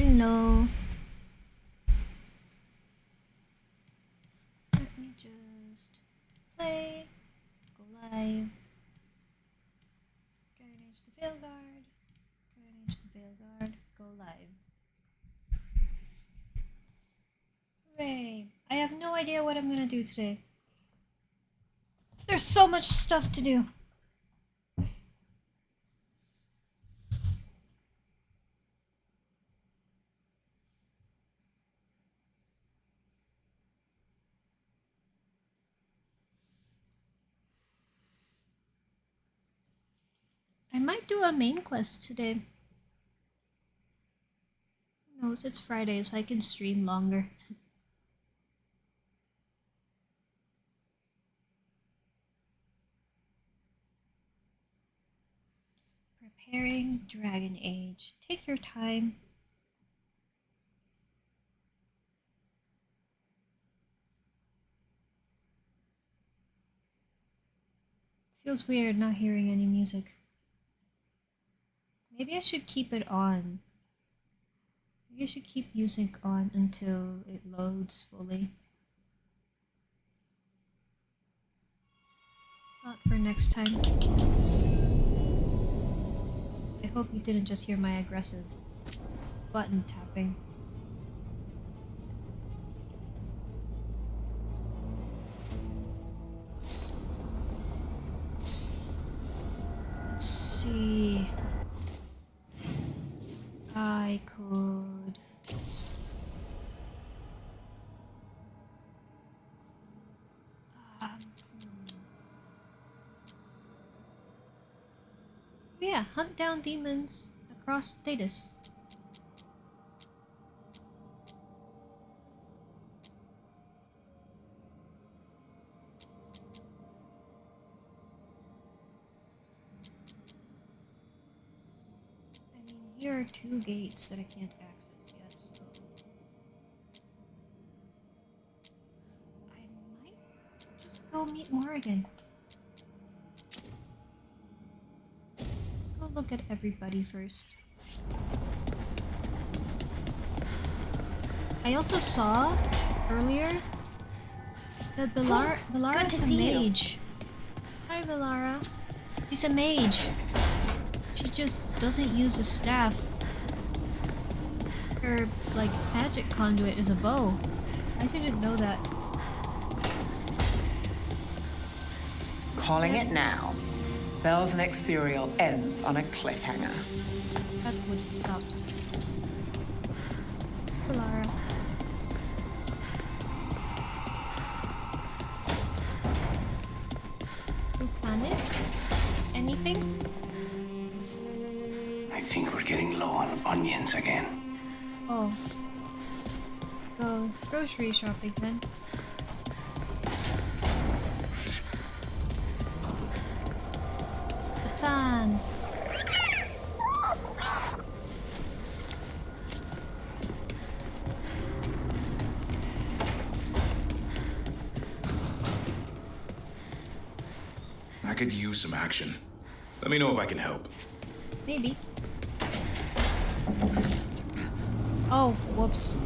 Hello. Let me just play, go live, Dragon Age the Veilguard, Dragon Age the Veilguard, go live. Hooray! I have no idea what I'm gonna do today. There's so much stuff to do. I might do a main quest today. Who knows, it's Friday, so I can stream longer. Preparing Dragon Age. Take your time. Feels weird not hearing any music. Maybe I should keep it on. Maybe I should keep music on until it loads fully. Not for next time. I hope you didn't just hear my aggressive button tapping. Let's see. I could... yeah, hunt down demons across Thetis. I mean, here are 2 gates that I can't access yet, so... I might just go meet Morrigan. Let's go look at everybody first. I also saw earlier that Valara's a mage. Hi Valara. She's a mage. She just doesn't use a staff. Her, like, magic conduit is a bow. I didn't know that. Calling it now. Bel's next serial ends on a cliffhanger. That would suck. Valara. Lucanis? Anything? I think we're getting low on onions again. Oh. Go grocery shopping then. Hassan! I could use some action. Let me know if I can help. Maybe. Oh, whoops.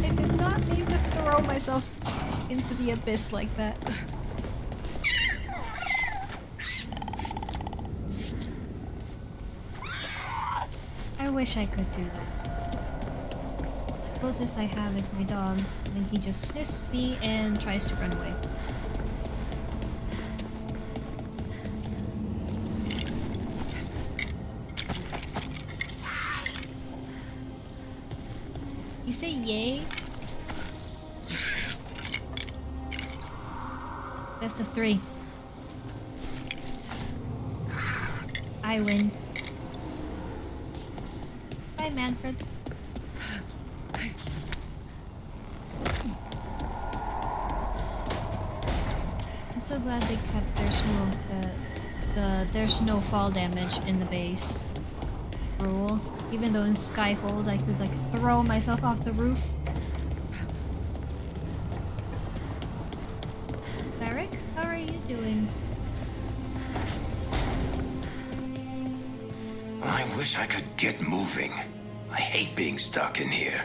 I did not mean to throw myself into the abyss like that. I wish I could do that. The closest I have is my dog, and he just sniffs me and tries to run away. You say yay? Best of 3. I win. Bye, Manfred. I'm so glad they kept there's no fall damage in the base rule. Even though in Skyhold I could like throw myself off the roof. Varric, how are you doing? I wish I could get moving. I hate being stuck in here.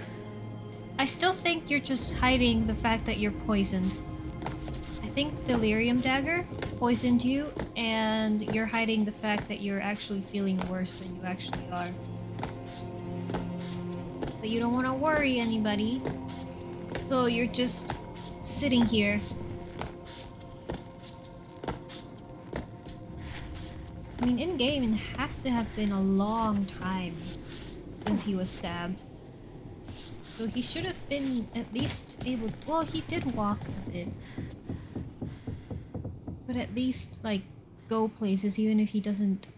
I still think you're just hiding the fact that you're poisoned. I think delirium dagger poisoned you, and you're hiding the fact that you're actually feeling worse than you actually are. But you don't want to worry anybody, so you're just sitting here. I mean, in-game, it has to have been a long time since he was stabbed. So he should have been at least able... Well, he did walk a bit. But at least, like, go places even if he doesn't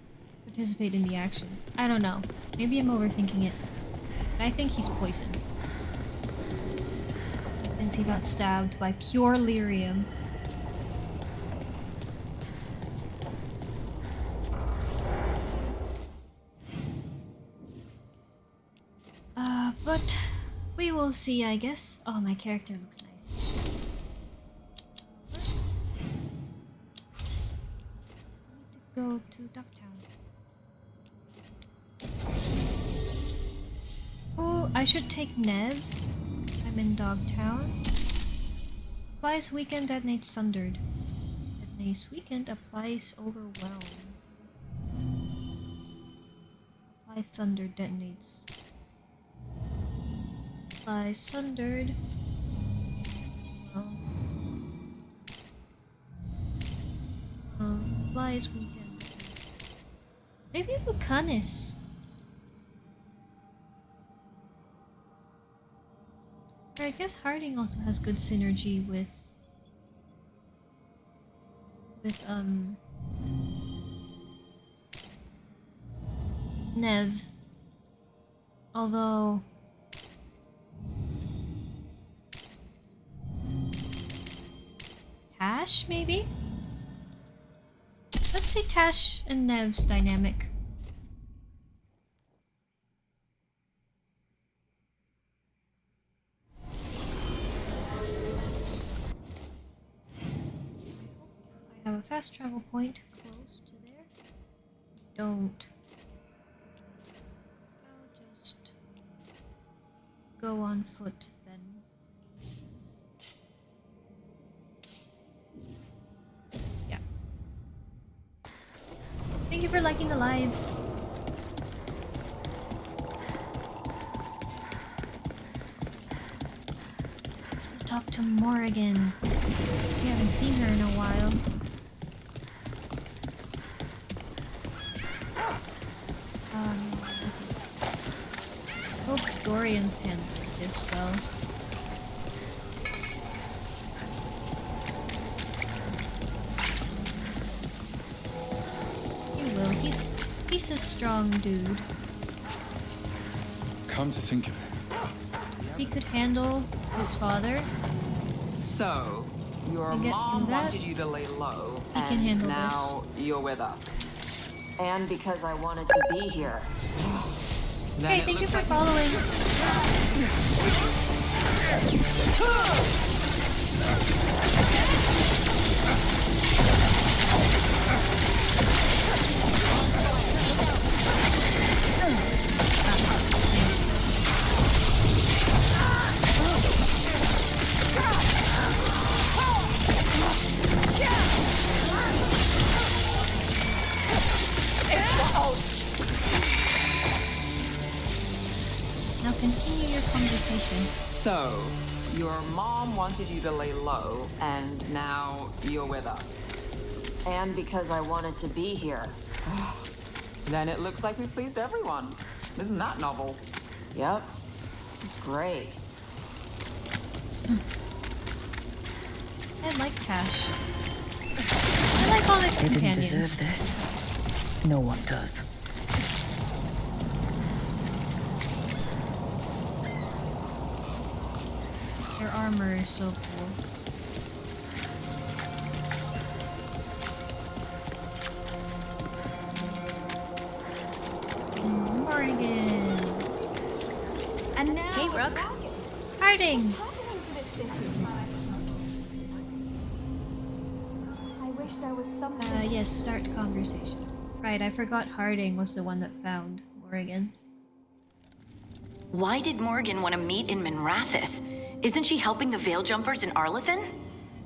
participate in the action. I don't know. Maybe I'm overthinking it. But I think he's poisoned. Since he got stabbed by pure lyrium. But we will see, I guess. Oh, my character looks nice. I need to go to Ducktown. Oh, I should take Nev. I'm in Dogtown. Applies weakened, detonates sundered. Detonates weakened, applies overwhelmed. Applies sundered, detonates. Applies sundered. Well. Applies weakened. Maybe Lucanus. Or I guess Harding also has good synergy with Nev. Although Tash, maybe? Let's see Tash and Nev's dynamic. I have a fast travel point close to there. Don't. I'll just go on foot then. Yeah. Thank you for liking the live. Let's go talk to Morrigan. We haven't seen her in a while. I hope Dorian's handled this well. He will. He's a strong dude. Come to think of it, He could handle his father. So, your You get mom through that? wanted you to lay low, He can and handle now you're with us. And because I wanted to be here. Then Hey, it thank you looks for like following. Now continue your conversation. So, your mom wanted you to lay low, and now you're with us. And because I wanted to be here. Then it looks like we pleased everyone. Isn't that novel? Yep. It's great. I like Tash. I like all the They didn't companions. deserve this. No one does. Their armor is so cool. Morgan. And now Hey, Rook. Harding. I wish there was something. Yes, start conversation. Right, I forgot Harding was the one that found Morgan. Why did Morgan want to meet in Minrathous? Isn't she helping the Veil Jumpers in Arlathan?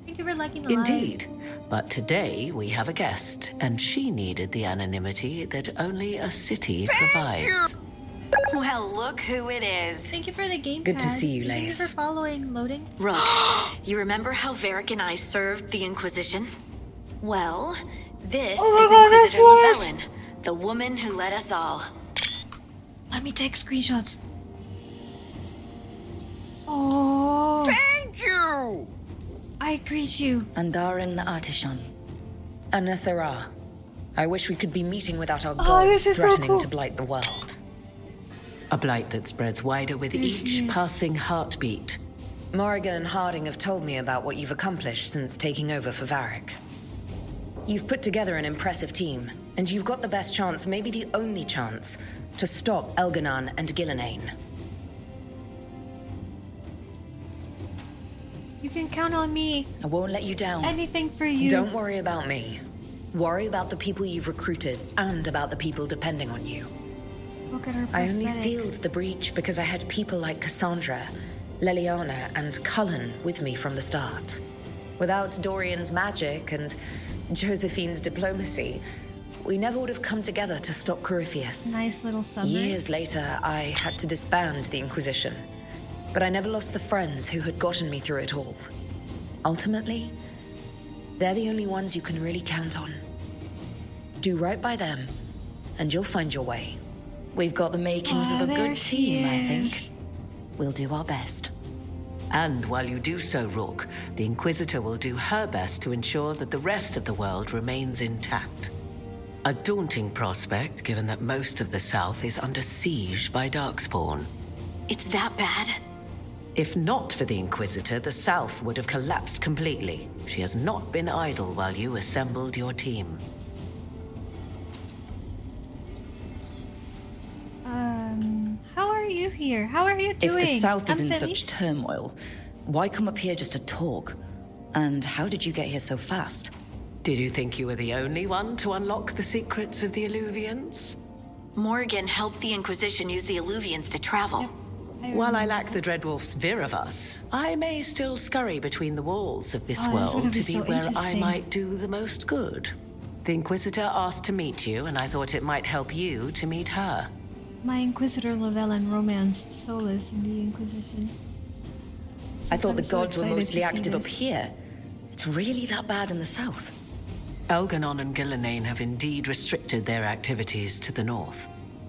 Thank you for liking the Indeed. But today we have a guest, and she needed the anonymity that only a city provides. Well, look who it is. Thank you for the game Good to pad. see you, Thank Lace. you for following, loading. Rook, you remember how Varric and I served the Inquisition? Well, this is Inquisitor Llewellyn, the woman who led us all. Let me take screenshots. Oh. Thank you! I greet you. Andaran Artishan. Anathara. I wish we could be meeting without our this gods is so threatening cool. to blight the world. A blight that spreads wider with each passing heartbeat. Morrigan and Harding have told me about what you've accomplished since taking over for Varric. You've put together an impressive team, and you've got the best chance, maybe the only chance, to stop Elganon and Gillenane. You can count on me. I won't let you down. Anything for you. Don't worry about me. Worry about the people you've recruited and about the people depending on you. Look at her I only prosthetic. sealed the breach because I had people like Cassandra, Leliana, and Cullen with me from the start. Without Dorian's magic and Josephine's diplomacy, we never would have come together to stop Corypheus. Nice little summary. Years later, I had to disband the Inquisition, but I never lost the friends who had gotten me through it all. Ultimately, they're the only ones you can really count on. Do right by them, and you'll find your way. We've got the makings of a there good she team, I is. think. We'll do our best. And while you do so, Rook, the Inquisitor will do her best to ensure that the rest of the world remains intact. A daunting prospect, given that most of the South is under siege by Darkspawn. It's that bad? If not for the Inquisitor, the South would have collapsed completely. She has not been idle while you assembled your team. How are you here? How are you doing? If the South is in Unfinished? such turmoil, why come up here just to talk? And how did you get here so fast? Did you think you were the only one to unlock the secrets of the Illuvians? Morgan helped the Inquisition use the Illuvians to travel. While I lack the Dreadwolf's Viravus, I may still scurry between the walls of this Oh, this is gonna world be to be so where I interesting. might do the most good. The Inquisitor asked to meet you, and I thought it might help you to meet her. My Inquisitor Llewellyn romanced Solas in the Inquisition. I thought I'm the so gods were excited mostly to see active up this. here. It's really that bad in the South. Elganon and Gillenane have indeed restricted their activities to the north.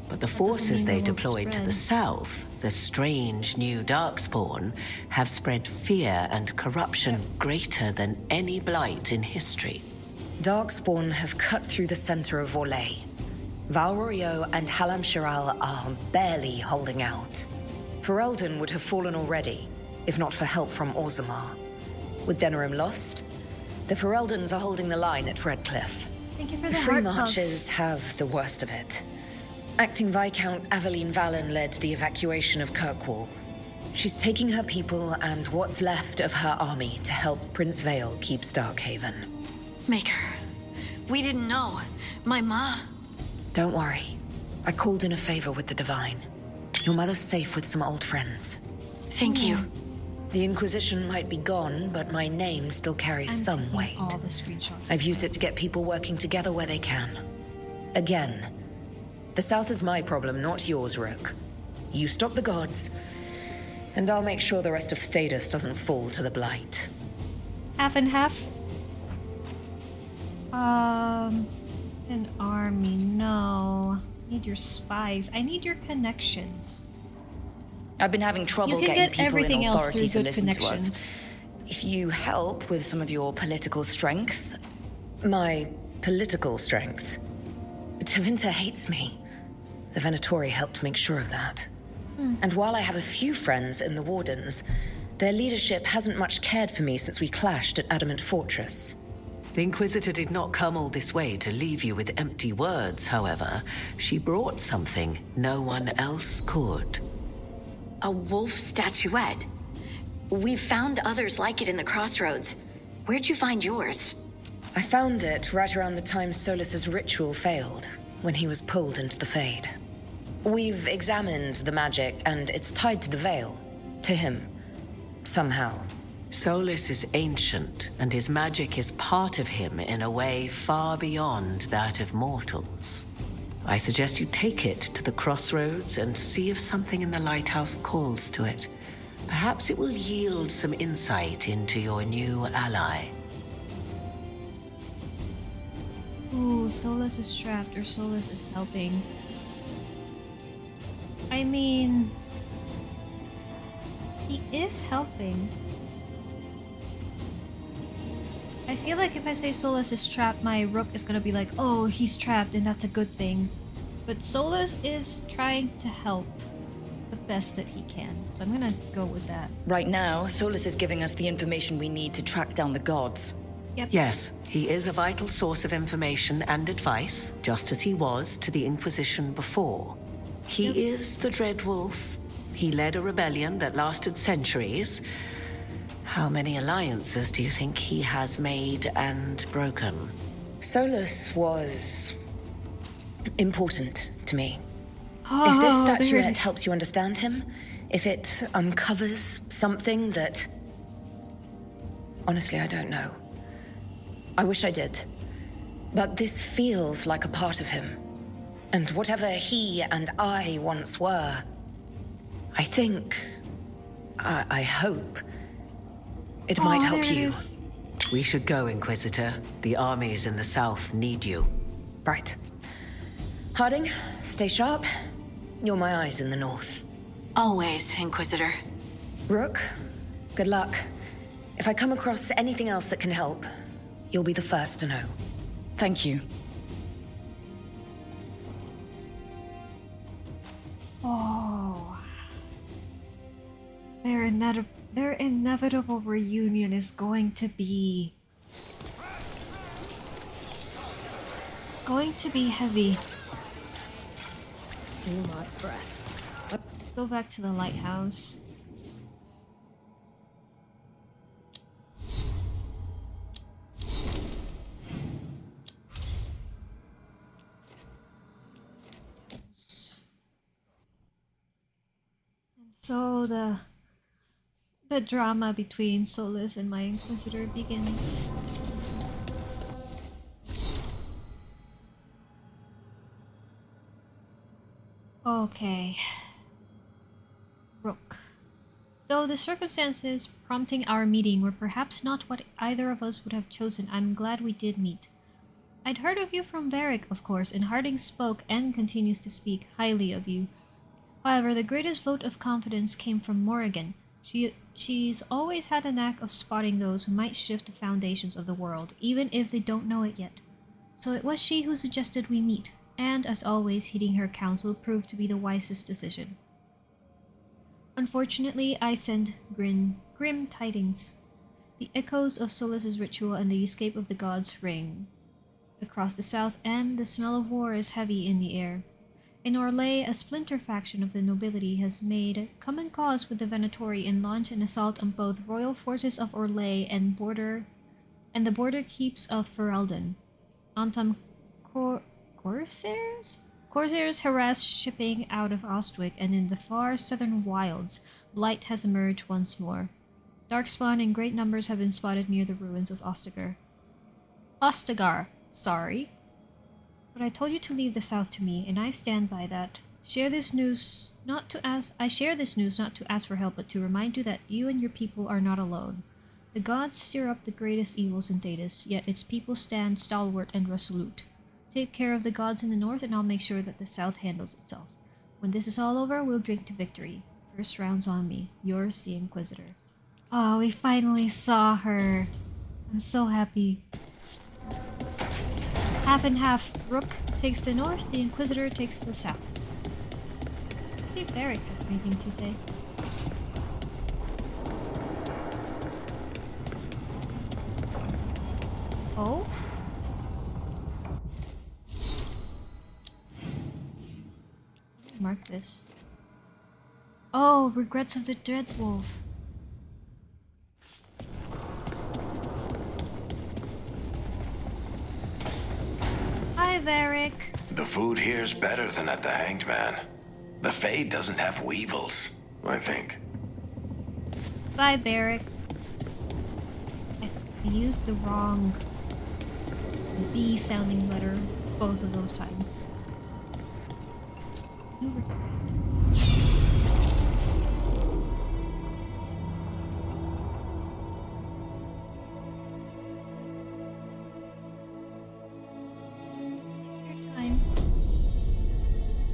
But the doesn't forces mean they they won't deployed to spread. the south, the strange new Darkspawn, have spread fear and corruption greater than any blight in history. Darkspawn have cut through the center of Orlais. Valrorio and Halam Shiral are barely holding out. Ferelden would have fallen already, if not for help from Orzammar. With Denerim lost, the Fereldans are holding the line at Redcliffe. Thank you for The the Free heart Marchers puffs. have the worst of it. Acting Viscount Aveline Vallon led the evacuation of Kirkwall. She's taking her people and what's left of her army to help Prince Vale keep Starkhaven. Maker, we didn't know. My ma. Don't worry. I called in a favor with the Divine. Your mother's safe with some old friends. Thank you. The Inquisition might be gone, but my name still carries I'm some taking weight. all the screenshots. I've used it to get people working together where they can. Again, the South is my problem, not yours, Rook. You stop the gods, and I'll make sure the rest of Thedas doesn't fall to the Blight. Half and half. An army, no. Need your spies. I need your connections. I've been having trouble You can getting get people everything in else authority through to good listen to us. connections. If you help with some of your political strength, My political strength. Tevinter hates me. The Venatori helped make sure of that. And while I have a few friends in the Wardens, their leadership hasn't much cared for me since we clashed at Adamant Fortress. The Inquisitor did not come all this way to leave you with empty words, however. She brought something no one else could. A wolf statuette. We've found others like it in the crossroads. Where'd you find yours? I found it right around the time Solas's ritual failed, when he was pulled into the Fade. We've examined the magic, and it's tied to the veil. To him. Somehow. Solas is ancient, and his magic is part of him in a way far beyond that of mortals. I suggest you take it to the crossroads and see if something in the lighthouse calls to it. Perhaps it will yield some insight into your new ally. Ooh, Solas is trapped or Solas is helping. I mean, he is helping. I feel like if I say Solas is trapped, my rook is gonna be like, oh, he's trapped and that's a good thing. But Solas is trying to help the best that he can. So I'm gonna go with that. Right now, Solas is giving us the information we need to track down the gods. Yep. Yes, he is a vital source of information and advice, just as he was to the Inquisition before. He is the Dread Wolf. He led a rebellion that lasted centuries. How many alliances do you think he has made and broken? Solas was important to me. Oh, If this there it statuette is. helps you understand him, if it uncovers something that... Honestly, I don't know. I wish I did. But this feels like a part of him. And whatever he and I once were, I think... I hope... It might help there it you. is. We should go, Inquisitor. The armies in the south need you. Right. Harding, stay sharp. You're my eyes in the north. Always, Inquisitor. Rook, good luck. If I come across anything else that can help, you'll be the first to know. Thank you. Oh. Their inevitable reunion is going to be... It's going to be heavy. Dumat's breath. Let's go back to the lighthouse. And so the drama between Solas and my Inquisitor begins. Okay. Rook. Though the circumstances prompting our meeting were perhaps not what either of us would have chosen, I'm glad we did meet. I'd heard of you from Varric, of course, and Harding spoke and continues to speak highly of you. However, the greatest vote of confidence came from Morrigan. She's always had a knack of spotting those who might shift the foundations of the world, even if they don't know it yet. So it was she who suggested we meet, and as always, heeding her counsel proved to be the wisest decision. Unfortunately, I send grim tidings. The echoes of Solas's ritual and the escape of the gods ring across the south, and the smell of war is heavy in the air. In Orlais, a splinter faction of the nobility has made common cause with the Venatori and launched an assault on both royal forces of Orlais and the border keeps of Ferelden. Antam Corsairs? Corsairs harass shipping out of Ostwick, and in the far southern wilds, blight has emerged once more. Darkspawn in great numbers have been spotted near the ruins of Ostagar, sorry. But I told you to leave the south to me, and I stand by that. I share this news not to ask for help, but to remind you that you and your people are not alone. The gods stir up the greatest evils in Thedas, yet its people stand stalwart and resolute. Take care of the gods in the north, and I'll make sure that the south handles itself. When this is all over, we'll drink to victory. First round's on me. Yours, the Inquisitor. Oh, we finally saw her. I'm so happy. Half and half. Rook takes the north, the Inquisitor takes the south. Let's see if Varric has anything to say. Oh? Mark this. Oh, regrets of the Dread Wolf. Hi, Varric. The food here's better than at the Hanged Man. The Fade doesn't have weevils, I think. Bye, Barrick. I used the wrong B sounding letter both of those times. You regret.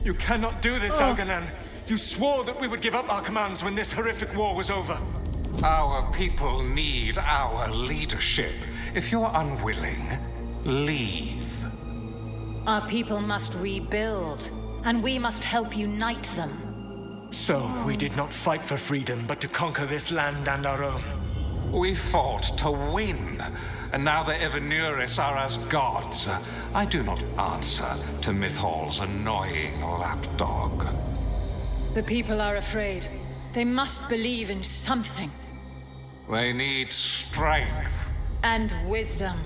You cannot do this, Elganan. You swore that we would give up our commands when this horrific war was over. Our people need our leadership. If you're unwilling, leave. Our people must rebuild, and we must help unite them. So, we did not fight for freedom, but to conquer this land and our own. We fought to win, and now the Evanuris are as gods. I do not answer to Mythal's annoying lapdog. The people are afraid. They must believe in something. They need strength. And wisdom.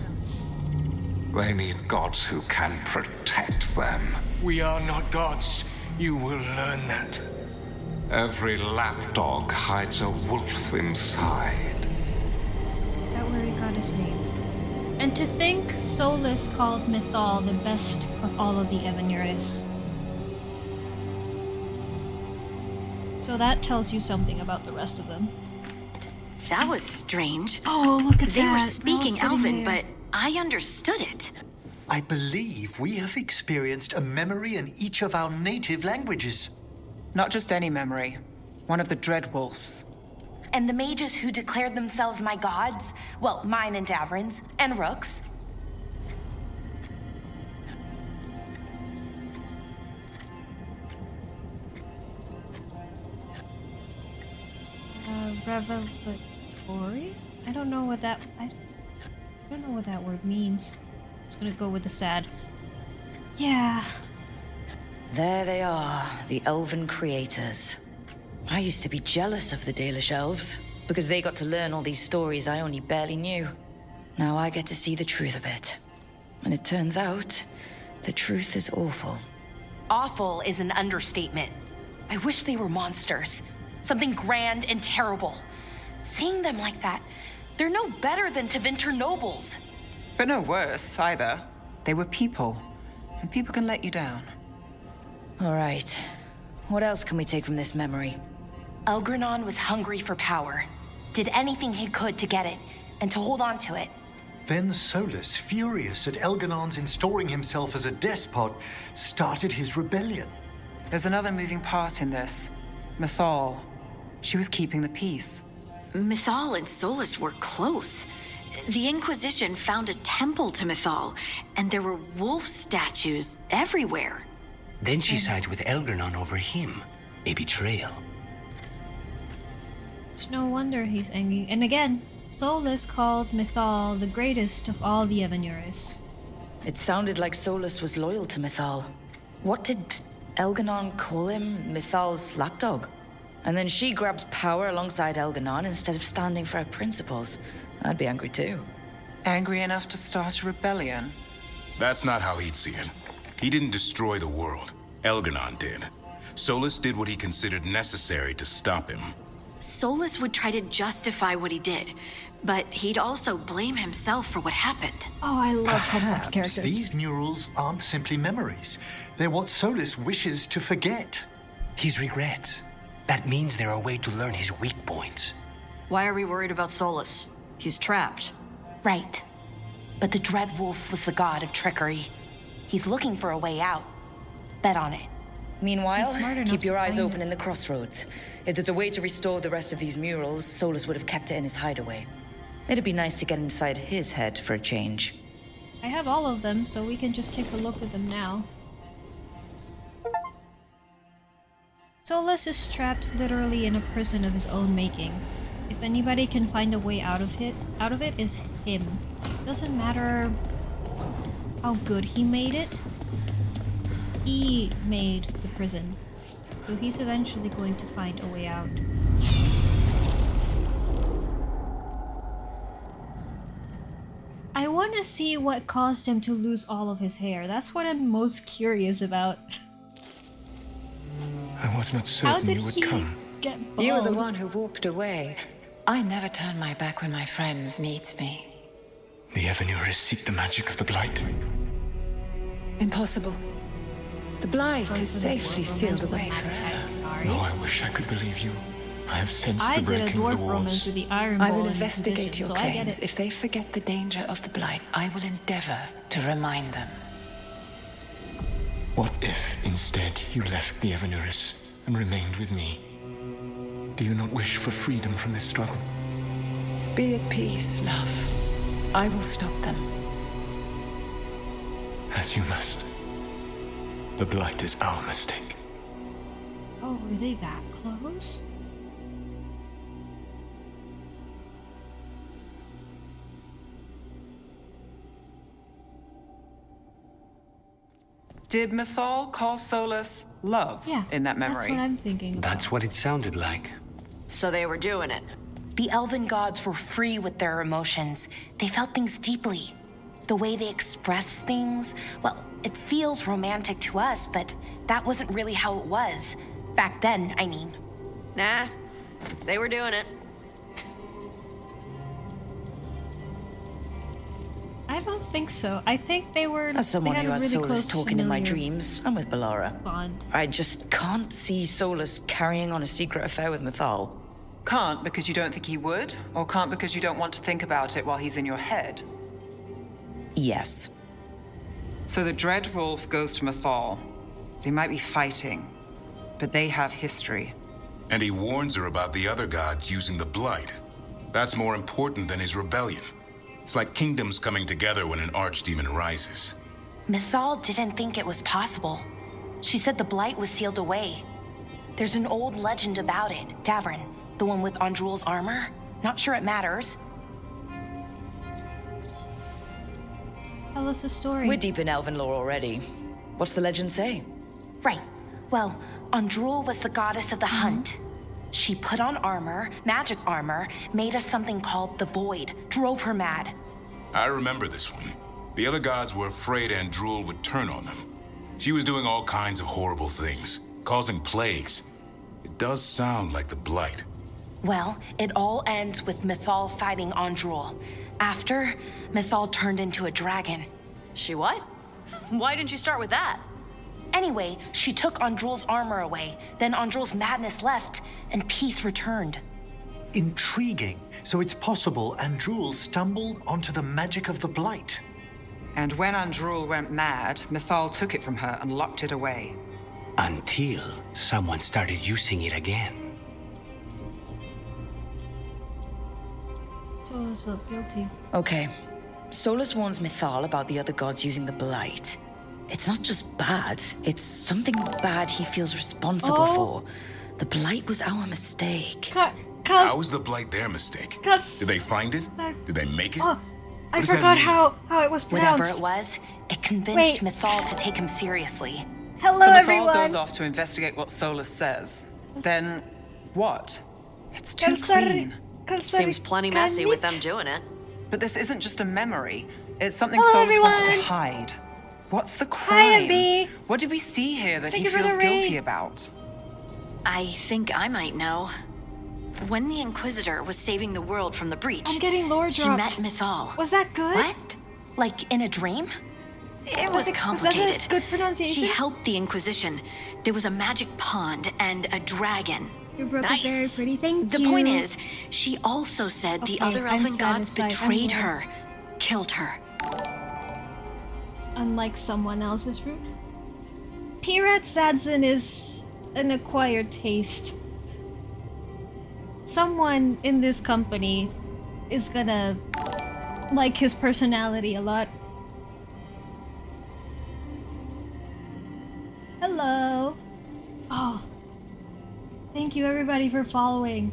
They need gods who can protect them. We are not gods. You will learn that. Every lapdog hides a wolf inside. Is that where he got his name? And to think Solas called Mythal the best of all of the Evanuris. So that tells you something about the rest of them. That was strange. Oh, look at They that. were speaking Elven, there. but I understood it. I believe we have experienced a memory in each of our native languages. Not just any memory. One of the Dreadwolves. And the mages who declared themselves my gods? Well, mine and Davrin's, and Rook's. Revelatory? I don't know what that... I don't know what that word means. It's gonna go with the sad. Yeah. There they are, the elven creators. I used to be jealous of the Dalish elves, because they got to learn all these stories I only barely knew. Now I get to see the truth of it. And it turns out, the truth is awful. Awful is an understatement. I wish they were monsters. Something grand and terrible. Seeing them like that, they're no better than Tevinter nobles. But no worse, either. They were people. And people can let you down. All right. What else can we take from this memory? Elgranon was hungry for power. Did anything he could to get it, and to hold on to it. Then Solas, furious at Elganon's installing himself as a despot, started his rebellion. There's another moving part in this. Mythal. She was keeping the peace. Mythal and Solas were close. The Inquisition found a temple to Mythal, and there were wolf statues everywhere. Then she sides with Elgranon over him. A betrayal. It's no wonder he's angry. And again, Solas called Mythal the greatest of all the Evanuris. It sounded like Solas was loyal to Mythal. What did Elganon call him? Mythal's lapdog? And then she grabs power alongside Elganon instead of standing for her principles. I'd be angry too. Angry enough to start a rebellion? That's not how he'd see it. He didn't destroy the world. Elganon did. Solas did what he considered necessary to stop him. Solas would try to justify what he did, but he'd also blame himself for what happened. Oh, I love complex Perhaps characters. these murals aren't simply memories. They're what Solas wishes to forget. His regrets. That means they're a way to learn his weak points. Why are we worried about Solas? He's trapped. Right. But the Dreadwolf was the god of trickery. He's looking for a way out. Bet on it. Meanwhile, He's smart enough keep your to eyes find open it. in the crossroads. If there's a way to restore the rest of these murals, Solas would have kept it in his hideaway. It'd be nice to get inside his head for a change. I have all of them, so we can just take a look at them now. Solas is trapped literally in a prison of his own making. If anybody can find a way out of it is him. Doesn't matter how good he made it. He made the prison. So he's eventually going to find a way out. I want to see what caused him to lose all of his hair. That's what I'm most curious about. I was not How certain did you would he come. get You were the bald? one who walked away. I never turn my back when my friend needs me. The Evanurus seek the magic of the Blight. Impossible. The Blight is safely sealed away forever. No, I wish I could believe you. I have sensed I the did a breaking of the dwarf romance walls. with the Iron I Bull will in investigate position, your so I get claims. it. If they forget the danger of the Blight, I will endeavor to remind them. What if, instead, you left the Evanurus and remained with me? Do you not wish for freedom from this struggle? Be at peace, love. I will stop them. As you must. The Blight is our mistake. Oh, were they that close? Did Mythal call Solas love in that memory? That's what I'm thinking about. That's what it sounded like. So they were doing it. The elven gods were free with their emotions. They felt things deeply. The way they express things, well, it feels romantic to us, but that wasn't really how it was. Back then, I mean. Nah, they were doing it. I don't think so. I think they were. As someone they had who a has really Solus close talking in my familiar dreams, I'm with Bellara. bond. I just can't see Solus carrying on a secret affair with Mythal. Can't because you don't think he would? Or can't because you don't want to think about it while he's in your head? Yes. So the Dread Wolf goes to Mythal. They might be fighting, but they have history. And he warns her about the other gods using the Blight. That's more important than his rebellion. It's like kingdoms coming together when an archdemon rises. Mythal didn't think it was possible. She said the Blight was sealed away. There's an old legend about it. Davrin, the one with Andrul's armor. Not sure it matters. Tell us the story. We're deep in elven lore already. What's the legend say? Right. Well, Andrul was the goddess of the hunt. She put on armor, magic armor, made us something called the Void, drove her mad. I remember this one. The other gods were afraid Andrul would turn on them. She was doing all kinds of horrible things, causing plagues. It does sound like the Blight. Well, it all ends with Mythal fighting Andrul. After, Mythal turned into a dragon. She what? Why didn't you start with that? Anyway, she took Andrul's armor away, then Andrul's madness left, and peace returned. Intriguing. So it's possible Andrul stumbled onto the magic of the Blight. And when Andrul went mad, Mythal took it from her and locked it away. Until someone started using it again. Solus felt guilty. Okay. Solus warns Mythal about the other gods using the Blight. It's not just bad, it's something bad he feels responsible for. The Blight was our mistake. How was the Blight their mistake? Did they find it? Did they make it? Oh, I What does that forgot mean? how it was pronounced. Whatever it was, it convinced Mythal to take him seriously. Hello, so Mythal everyone. goes off to investigate what Solas says. Then, what? It's too clean. Seems plenty messy with them doing it. But this isn't just a memory. It's something Hello, Solas wanted to everyone. hide. What's the Hi, crime? MB. What did we see here that Thank he you for the feels guilty raid. about? I think I might know. When the Inquisitor was saving the world from the breach, I'm getting lore she dropped. met Mythal. Was that good? What? Like in a dream? It was Was that a complicated. good pronunciation? She helped the Inquisition. There was a magic pond and a dragon. Your book Nice. is very pretty. Thank The you. point is, she also said the Okay, other I'm elven gods satisfied. I'm betrayed glad. her, killed her. Unlike someone else's fruit. Pirat Sadson is an acquired taste. Someone in this company is gonna like his personality a lot. Hello. Oh. Thank you everybody for following.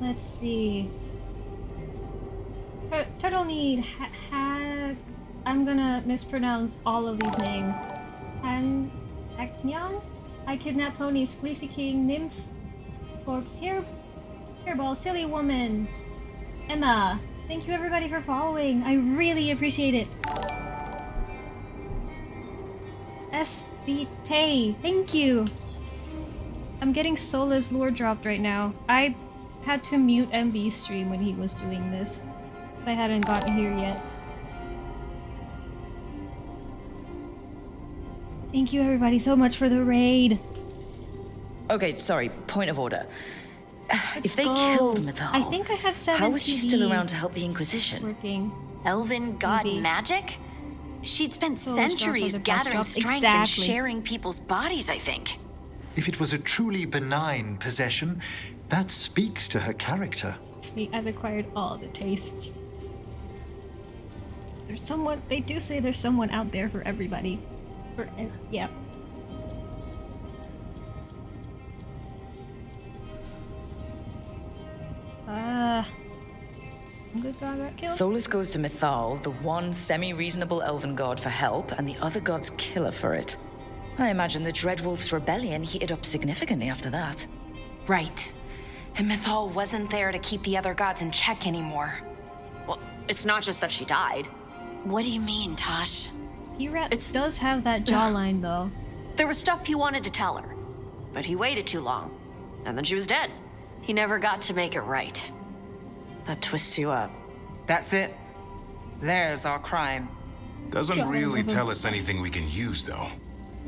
Let's see. Turtle need I'm gonna mispronounce all of these names. Aknyang? I kidnap ponies, Fleecy King, Nymph, Corpse, Hairball, Silly Woman, Emma. Thank you everybody for following. I really appreciate it. See, Tay, thank you. I'm getting Solas lore dropped right now. I had to mute MB's stream when he was doing this, because I hadn't gotten here yet. Thank you everybody so much for the raid. Okay, sorry, point of order. If they go. killed Mythal, I think I have 7 how was she still TV around to help the Inquisition? working. Elven god Maybe. magic? She'd spent Solas drops centuries are the best gathering drops. strength and Exactly. sharing people's bodies, I think. If it was a truly benign possession, that speaks to her character. Sweet, I've acquired all the tastes. There's someone, they do say there's someone out there for everybody. Yeah. Good god got killed? Solas goes to Mythal, the one semi-reasonable elven god, for help, and the other god's killer for it. I imagine the Dreadwolf's rebellion heated up significantly after that. Right. And Mythal wasn't there to keep the other gods in check anymore. Well, it's not just that she died. What do you mean, Tosh? It does have that jawline, though. There was stuff he wanted to tell her, but he waited too long, and then she was dead. He never got to make it right. That twists you up. That's it. There's our crime. Doesn't really tell us anything we can use, though.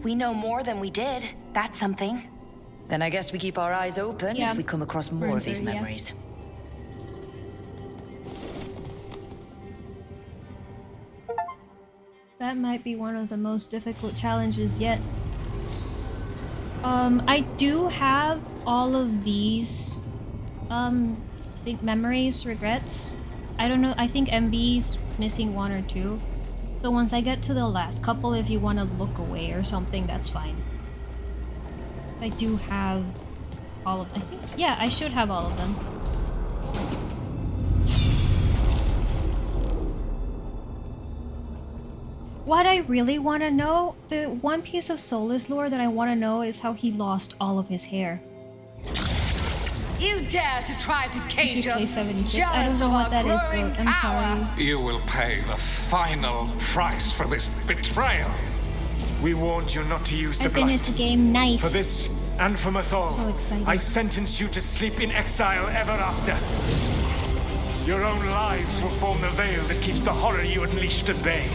We know more than we did. That's something. Then I guess we keep our eyes open Yeah. if we come across more of these Yeah. memories. That might be one of the most difficult challenges yet. I do have all of these, think memories, regrets. I don't know, I think MB's missing 1 or 2. So once I get to the last couple, if you want to look away or something, that's fine. I do have all of, I think, yeah, I should have all of them. What I really want to know, the one piece of Solas lore that I want to know is how he lost all of his hair. You dare to try to cage us, 76. I don't know what that is, Goat. I'm sorry. You will pay the final price for this betrayal. We warned you not to use I the finished the blight. game, nice. For this, and for Mythal, So excited. I sentence you to sleep in exile ever after. Your own lives will form the veil that keeps the horror you unleashed at bay.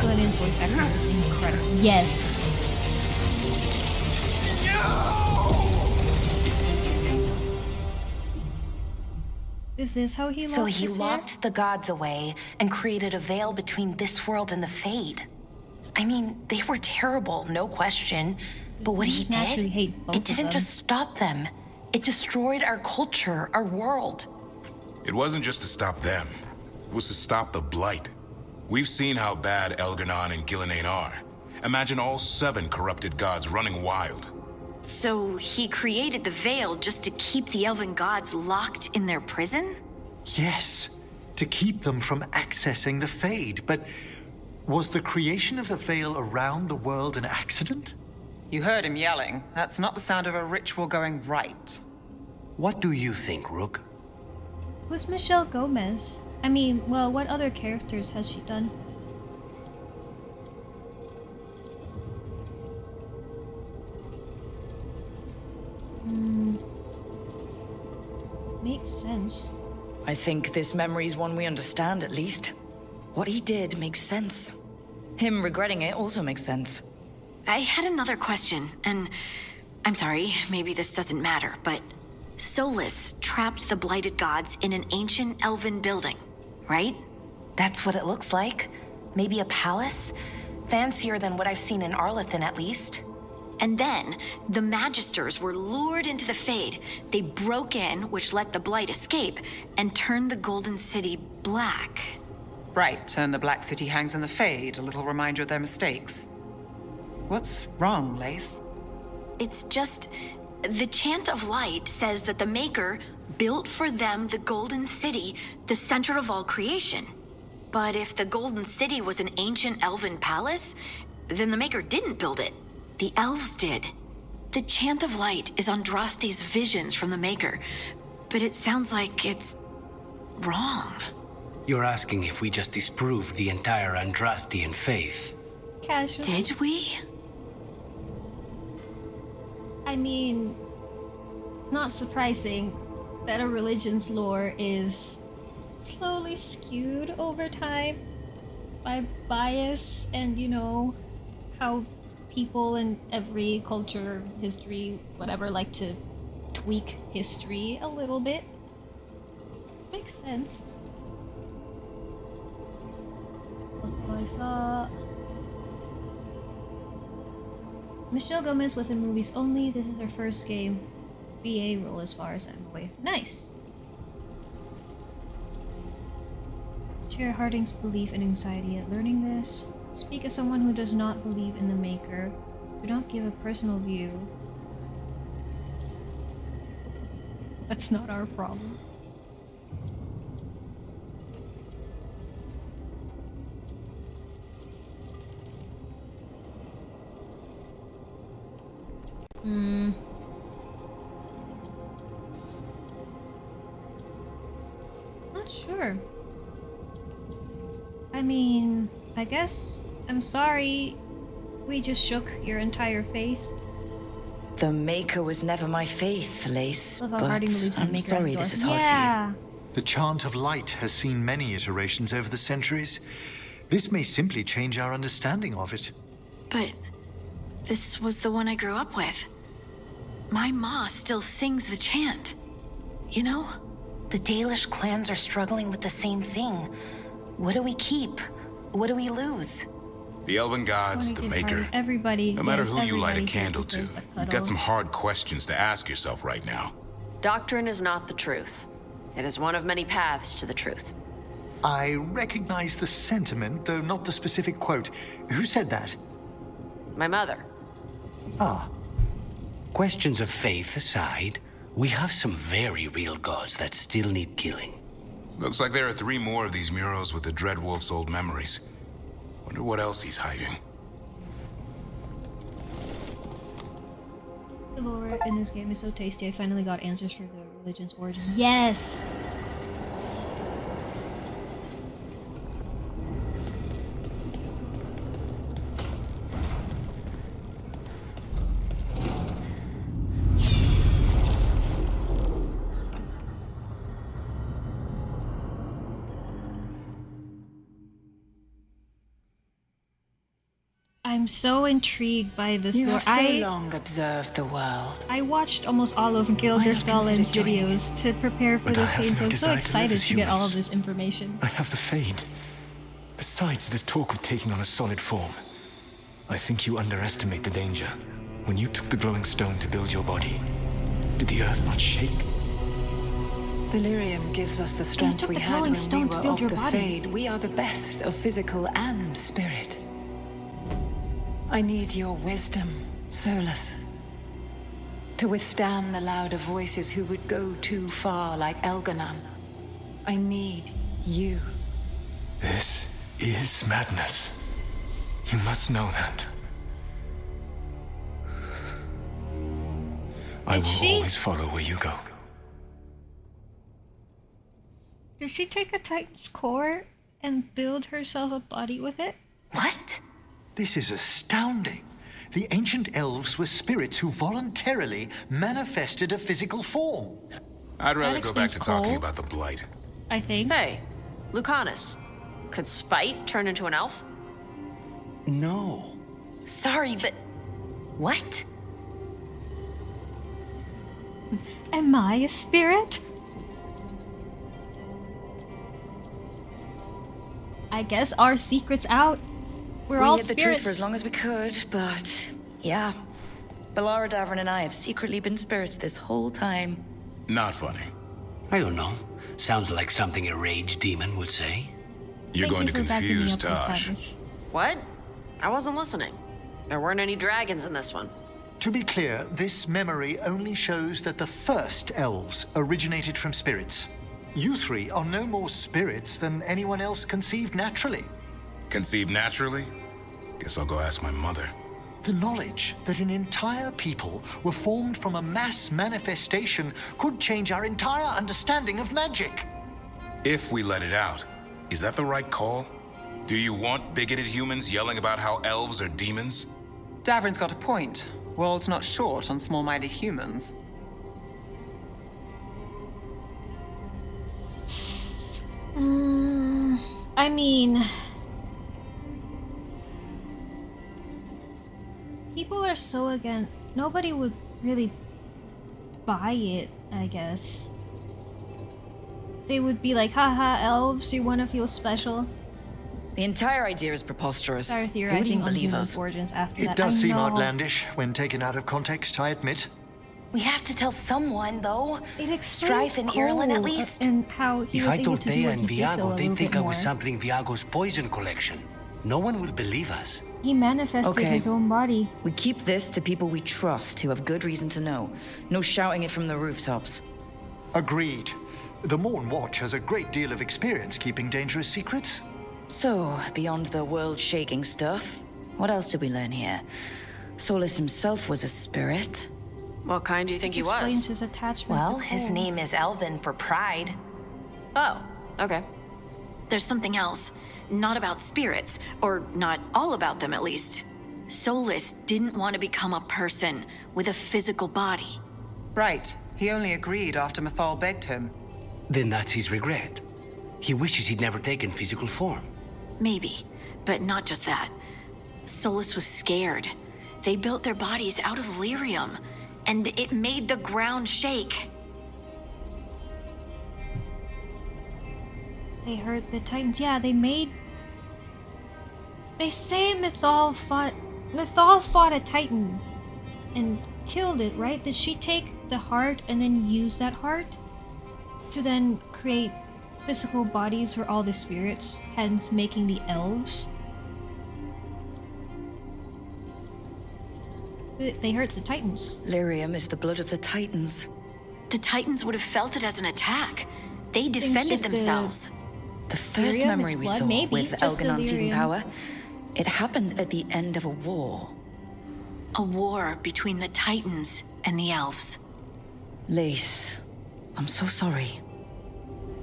Gillian's voice actress is incredible. Yes. Is this how he lost So he his hair? locked the gods away and created a veil between this world and the Fade. I mean, they were terrible, no question. But what he just naturally did, hate both it of didn't them. just stop them. It destroyed our culture, our world. It wasn't just to stop them. It was to stop the Blight. We've seen how bad Elganon and Gillenane are. Imagine all 7 corrupted gods running wild. So he created the veil just to keep the elven gods locked in their prison? Yes, to keep them from accessing the Fade. But was the creation of the veil around the world an accident? You heard him yelling. That's not the sound of a ritual going right. What do you think, Rook? Who's Michelle Gomez? I mean, well, what other characters has she done? Makes sense. I think this memory's one we understand, at least. What he did makes sense. Him regretting it also makes sense. I had another question, and I'm sorry, maybe this doesn't matter, but Solas trapped the blighted gods in an ancient elven building, right? That's what it looks like. Maybe a palace? Fancier than what I've seen in Arlethan, at least. And then, the Magisters were lured into the Fade. They broke in, which let the Blight escape, and turned the Golden City black. Right, and the Black City hangs in the Fade, a little reminder of their mistakes. What's wrong, Lace? It's just... the Chant of Light says that the Maker built for them the Golden City, the center of all creation. But if the Golden City was an ancient elven palace, then the Maker didn't build it. The elves did. The Chant of Light is Andraste's visions from the Maker, but it sounds like it's wrong. You're asking if we just disproved the entire Andrastian faith. Casual. Did we? I mean, it's not surprising that a religion's lore is slowly skewed over time by bias and, you know, how people in every culture, history, whatever, like to tweak history a little bit. Makes sense. Also, I saw Michelle Gomez was in movies only. This is her first game VA role as far as I'm aware. Nice. Share Harding's belief and anxiety at learning this. Speak as someone who does not believe in the Maker. Do not give a personal view. That's not our problem. Not sure. I mean, I guess I'm sorry we just shook your entire faith. The Maker was never my faith, Lace, Love how but Harding believes in the I'm Maker sorry as this is well. hard Yeah. The chant of light has seen many iterations over the centuries. This may simply change our understanding of it. But this was the one I grew up with. My ma still sings the chant. You know? The Dalish clans are struggling with the same thing. What do we keep? What do we lose? The Elven Gods, the Maker. Everybody. No matter yes, who you light a everybody candle to, deserves a you've cuddle. got some hard questions to ask yourself right now. Doctrine is not the truth. It is one of many paths to the truth. I recognize the sentiment, though not the specific quote. Who said that? My mother. Ah. Questions of faith aside, we have some very real gods that still need killing. Looks like there are 3 more of these murals with the Dreadwolf's old memories. Wonder what else he's hiding. The lore in this game is so tasty. I finally got answers for the religion's origin. Yes! I'm so intrigued by this You lore. have so long observed the world. I watched almost all of Gilder Stallin's videos to prepare for But I this have game, no so I'm so desire to live excited as to get all of humans. this information. I have the Fade. Besides, there's talk of taking on a solid form. I think you underestimate the danger. When you took the glowing stone to build your body, did the earth not shake? Delirium gives us the strength took we the had glowing when stone we to were build of your the body. Fade. We are the best of physical and spirit. I need your wisdom, Solas. To withstand the louder voices who would go too far like Elganon. I need you. This is madness. You must know that. I will always follow where you go. Did she take a Titan's core and build herself a body with it? What? This is astounding. The ancient elves were spirits who voluntarily manifested a physical form. I'd rather That go back to explains talking Cole. about the Blight. I think. Hey, Lucanus. Could Spite turn into an elf? No. Sorry, but... What? Am I a spirit? I guess our secret's out. We're we all hid the truth spirits. for as long as we could, but yeah. Belara Davrin and I have secretly been spirits this whole time. Not funny. I don't know. Sounds like something a rage demon would say. You're Thank going you to for backing me confuse up with Tosh. madness. What? I wasn't listening. There weren't any dragons in this one. To be clear, this memory only shows that the first elves originated from spirits. You 3 are no more spirits than anyone else conceived naturally. Conceived naturally? Guess I'll go ask my mother. The knowledge that an entire people were formed from a mass manifestation could change our entire understanding of magic. If we let it out. Is that the right call? Do you want bigoted humans yelling about how elves are demons? Davrin's got a point. World's not short on small-minded humans. I mean... people are so against... Nobody would really buy it, I guess. They would be like, haha, elves, you want to feel special? The entire idea is preposterous. Start Who would theorizing even on believe human us? origins after that. It does I seem know. outlandish when taken out of context, I admit. We have to tell someone, though. It explains Strife in Ireland, at Cole least. And how he If was I able told to do Thea what and he did, though, Viago, a they'd little think bit I more. was sampling Viago's poison collection. No one will believe us. He manifested Okay. his own body. We keep this to people we trust who have good reason to know. No shouting it from the rooftops. Agreed. The Morn Watch has a great deal of experience keeping dangerous secrets. So, beyond the world-shaking stuff, what else did we learn here? Solas himself was a spirit. What kind do you think he Explains was? his attachment Well, to his Cole. name is Elvin for pride. Oh, okay. There's something else. Not about spirits, or not all about them at least. Solas didn't want to become a person with a physical body. Right. He only agreed after Mythal begged him. Then that's his regret. He wishes he'd never taken physical form. Maybe, but not just that. Solas was scared. They built their bodies out of lyrium, and it made the ground shake. They hurt the Titans. Yeah, they made... They say Mythal fought a Titan and killed it, right? Did she take the heart and then use that heart to then create physical bodies for all the spirits, hence making the elves? They hurt the Titans. Lyrium is the blood of the Titans. The Titans would have felt it as an attack. They defended just, themselves. The first Lyrium, memory it's we blood, saw maybe, with just a Elganon seizing lyrium. power, it happened at the end of a war. A war between the Titans and the elves. Lace, I'm so sorry.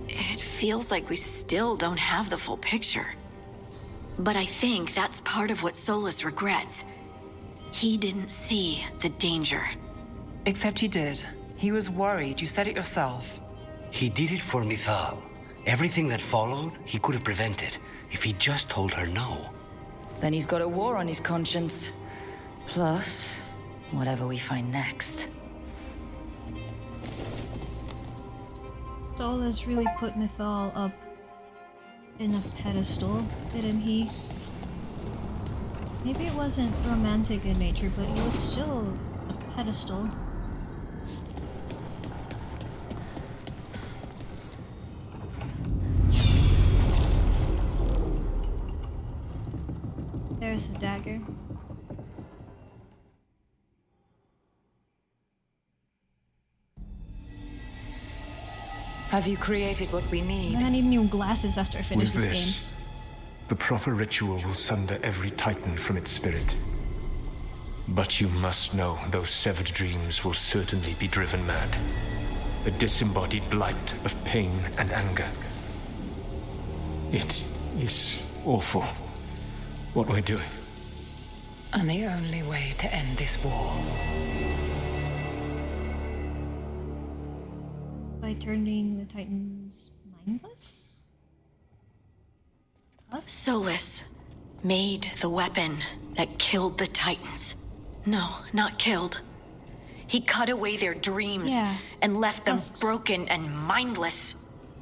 It feels like we still don't have the full picture. But I think that's part of what Solas regrets. He didn't see the danger. Except he did. He was worried. You said it yourself. He did it for Mythal. Everything that followed, he could have prevented if he just told her no. Then he's got a war on his conscience. Plus, whatever we find next. Solas really put Mythal up in a pedestal, didn't he? Maybe it wasn't romantic in nature, but it was still a pedestal. There's the dagger. Have you created what we need? And I need new glasses after I finish With this this, game. the proper ritual will sunder every Titan from its spirit. But you must know those severed dreams will certainly be driven mad. A disembodied blight of pain and anger. It is awful what we're doing. And the only way to end this war. By turning the Titans mindless? Solas made the weapon that killed the Titans. No, not killed. He cut away their dreams and left them broken and mindless.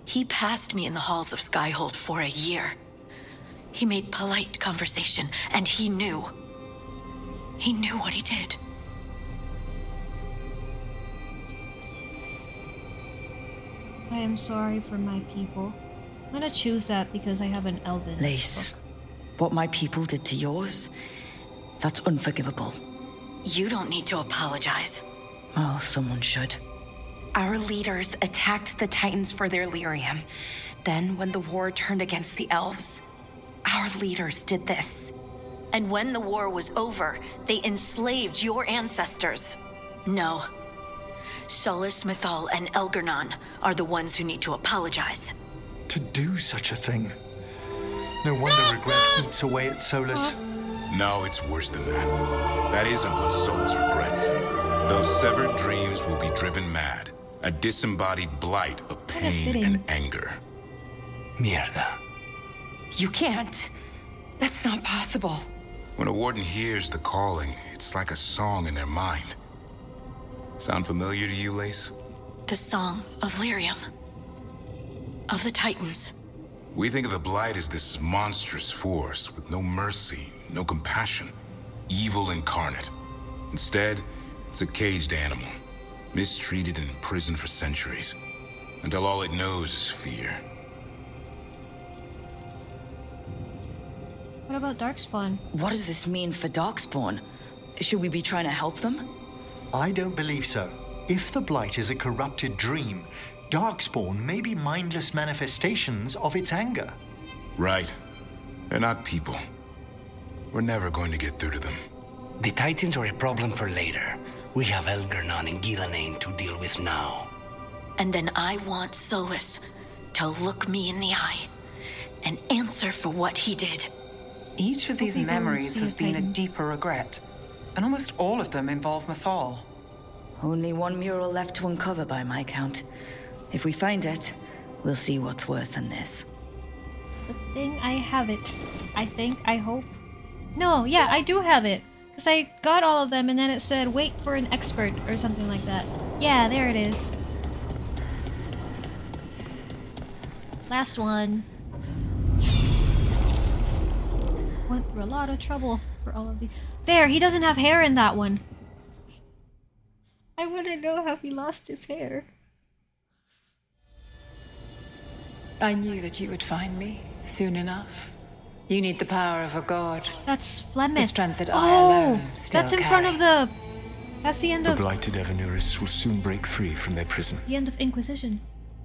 He passed me in the halls of Skyhold for a year. He made polite conversation, and he knew. He knew what he did. I am sorry for my people. I'm gonna choose that because I have an elven Lace, book. what my people did to yours, that's unforgivable. You don't need to apologize. Well, someone should. Our leaders attacked the Titans for their lyrium. Then, when the war turned against the elves, our leaders did this. And when the war was over, they enslaved your ancestors. No. Solas, Mythal, and Elgarnon are the ones who need to apologize. To do such a thing, No wonder regret eats away at Solas. No, it's worse than that. That isn't what Solas regrets. Those severed dreams will be driven mad. A disembodied blight of pain and anger. Mierda. You can't. That's not possible. When a warden hears the calling, it's like a song in their mind. Sound familiar to you, Lace? The Song of Lyrium. Of the Titans. We think of the Blight as this monstrous force with no mercy, no compassion. Evil incarnate. Instead, it's a caged animal. Mistreated and imprisoned for centuries. Until all it knows is fear. What about Darkspawn? What does this mean for Darkspawn? Should we be trying to help them? I don't believe so. If the Blight is a corrupted dream, Darkspawn may be mindless manifestations of its anger. Right. They're not people. We're never going to get through to them. The Titans are a problem for later. We have Elgernon and Gillanane to deal with now. And then I want Solas to look me in the eye and answer for what he did. Each of these memories has been a deeper regret, and almost all of them involve Mythal. Only one mural left to uncover by my count. If we find it, we'll see what's worse than this. Good thing I have it. I think, I hope. No, yeah, I do have it. Because I got all of them and then it said, wait for an expert or something like that. Yeah, there it is. Last one. Went through a lot of trouble for all of these. There, he doesn't have hair in that one. I want to know how he lost his hair. I knew that you would find me soon enough. You need the power of a god. That's Flemeth. The strength that I alone still that's in carry. front of the... That's the end The of... blighted Evanuris will soon break free from their prison. The end of Inquisition.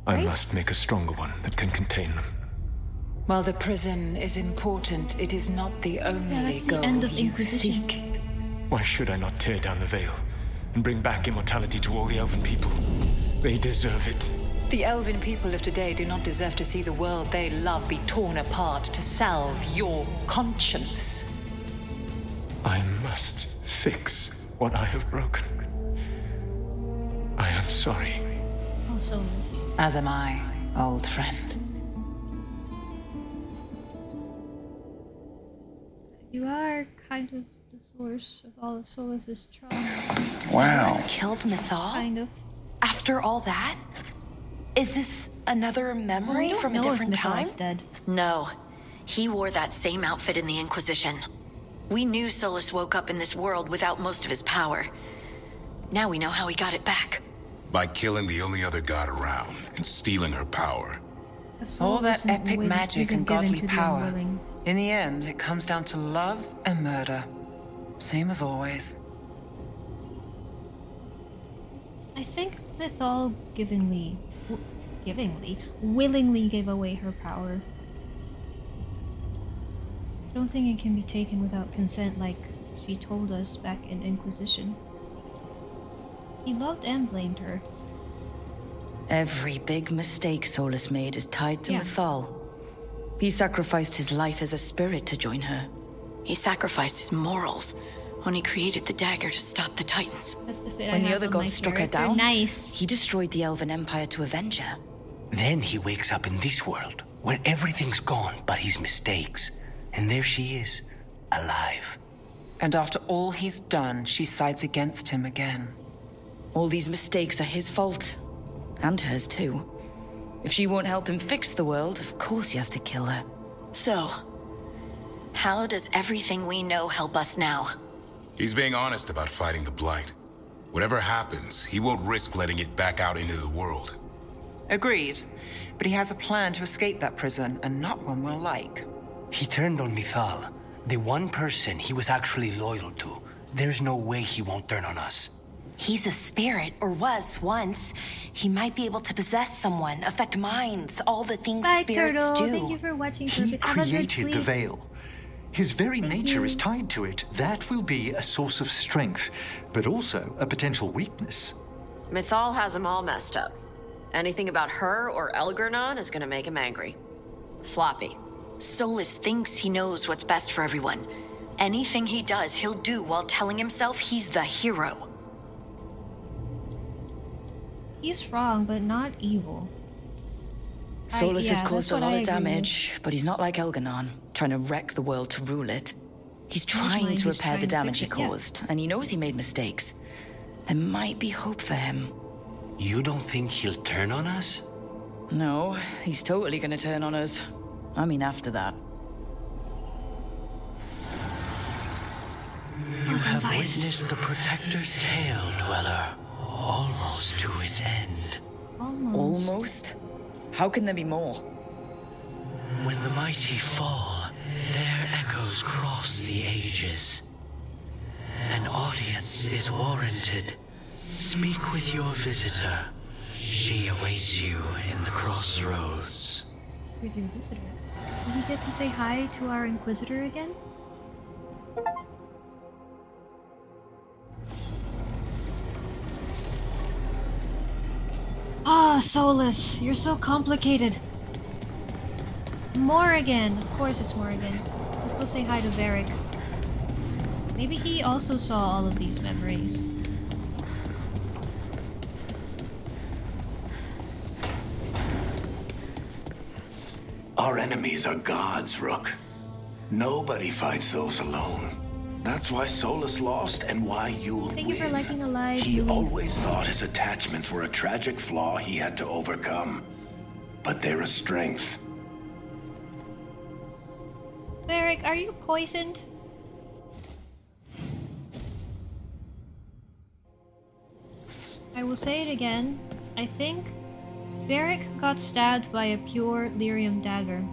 I Right? must make a stronger one that can contain them. While the prison is important, it is not the only that's the goal end of you Inquisition. seek. Why should I not tear down the veil and bring back immortality to all the elven people? They deserve it. The elven people of today do not deserve to see the world they love be torn apart to salve your conscience. I must fix what I have broken. I am sorry. Oh, Solas. As am I, old friend. You are kind of the source of all of Solas's trauma. Solas killed Mythal? Kind of. After all that? Is this another memory from a different time? Dead. No. He wore that same outfit in the Inquisition. We knew Solas woke up in this world without most of his power. Now we know how he got it back. By killing the only other god around and stealing her power. All that epic magic and godly power. In the end, it comes down to love and murder. Same as always. I think Mythal willingly gave away her power. I don't think it can be taken without consent like she told us back in Inquisition. He loved and blamed her. Every big mistake Solas made is tied to Yeah. Mythal. He sacrificed his life as a spirit to join her. He sacrificed his morals when he created the dagger to stop the Titans. That's the fit When I the have other on my gods struck her character. down, Nice. he destroyed the Elven Empire to avenge her. Then he wakes up in this world, where everything's gone but his mistakes. And there she is, alive. And after all he's done, she sides against him again. All these mistakes are his fault. And hers too. If she won't help him fix the world, of course he has to kill her. So, how does everything we know help us now? He's being honest about fighting the Blight. Whatever happens, he won't risk letting it back out into the world. Agreed. But he has a plan to escape that prison, and not one we'll like. He turned on Mythal, the one person he was actually loyal to. There's no way he won't turn on us. He's a spirit, or was once. He might be able to possess someone, affect minds, all the things Bye, spirits Turtle. do. Thank you for watching. He Perfect. Have a good created the sleep. veil. His very nature is tied to it. That will be a source of strength, but also a potential weakness. Mythal has him all messed up. Anything about her or Elgernon is gonna make him angry. Sloppy. Solas thinks he knows what's best for everyone. Anything he does, he'll do while telling himself he's the hero. He's wrong, but not evil. Solas has caused a lot of with. damage, but he's not like Elganon, trying to wreck the world to rule it. He's trying to repair the damage he caused, and he knows he made mistakes. There might be hope for him. You don't think he'll turn on us? No, he's totally gonna turn on us. I mean, after that. You have witnessed the Protector's tale, Dweller. Almost to its end. Almost? How can there be more? When the mighty fall, their echoes cross the ages. An audience is warranted. Speak with your visitor. She awaits you in the crossroads. With your visitor? Do we get to say hi to our Inquisitor again? Ah, Solas, you're so complicated. Morrigan, of course it's Morrigan. Let's go say hi to Varric. Maybe he also saw all of these memories. Our enemies are gods, Rook. Nobody fights those alone. That's why Solas lost and why you'll win. Thank you for liking Alive. He always thought his attachments were a tragic flaw he had to overcome. But they're a strength. Varric, are you poisoned? I will say it again. I think Varric got stabbed by a pure lyrium dagger.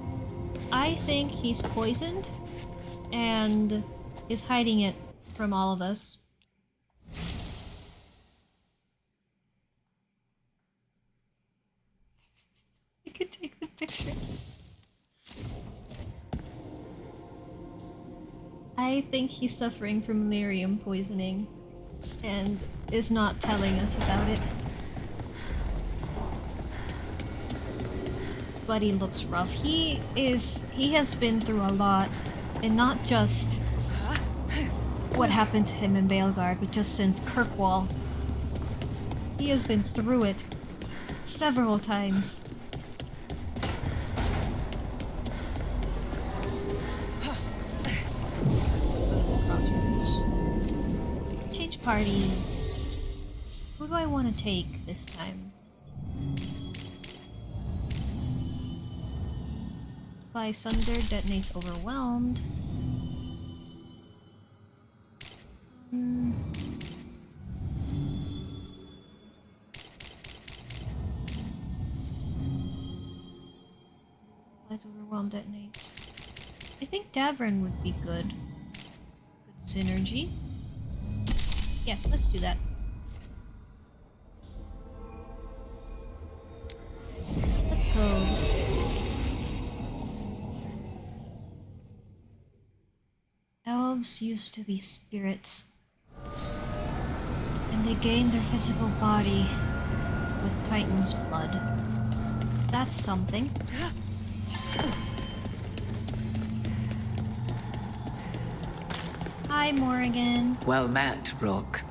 I think he's poisoned and is hiding it from all of us. I could take the picture. I think he's suffering from lyrium poisoning and is not telling us about it. But he looks rough. He has been through a lot, and not just what happened to him in Veilguard, but just since Kirkwall. He has been through it several times. Crossroads. Change party. Who do I want to take this time? Apply Sunder, detonates Overwhelmed. Applies Overwhelmed, detonates. I think Davrin would be good. Good synergy. Yeah, let's do that. Let's go. Elves used to be spirits, and they gained their physical body with Titan's blood. That's something. Hi, Morrigan. Well met, Rook.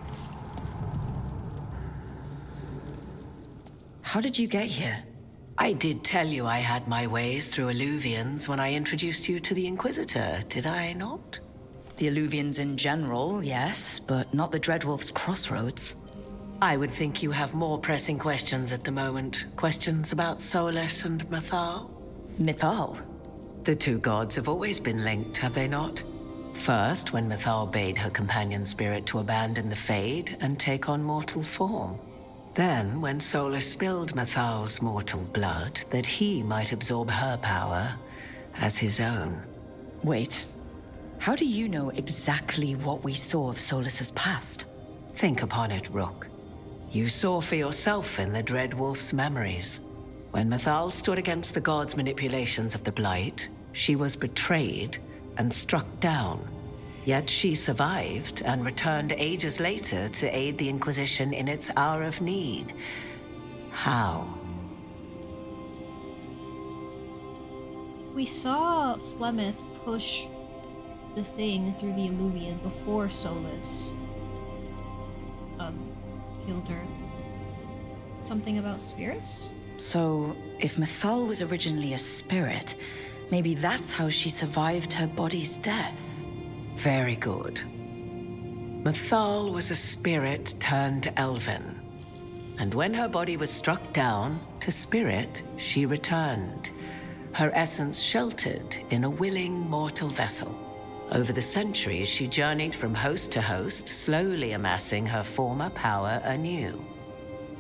How did you get here? I did tell you I had my ways through Illuvians when I introduced you to the Inquisitor, did I not? The Illuvians in general, yes, but not the Dreadwolf's crossroads. I would think you have more pressing questions at the moment. Questions about Solas and Mythal? Mythal? The two gods have always been linked, have they not? First, when Mythal bade her companion spirit to abandon the Fade and take on mortal form. Then, when Solas spilled Mythal's mortal blood, that he might absorb her power as his own. Wait. How do you know exactly what we saw of Solas's past? Think upon it, Rook. You saw for yourself in the Dreadwolf's memories. When Mythal stood against the gods' manipulations of the Blight, she was betrayed and struck down. Yet she survived and returned ages later to aid the Inquisition in its hour of need. How? we saw Flemeth push the thing through the Illuvian before Solas killed her. Something about spirits? So, if Mythal was originally a spirit, maybe that's how she survived her body's death. Very good. Mythal was a spirit turned elven. And when her body was struck down, to spirit, she returned. Her essence sheltered in a willing mortal vessel. Over the centuries, she journeyed from host to host, slowly amassing her former power anew.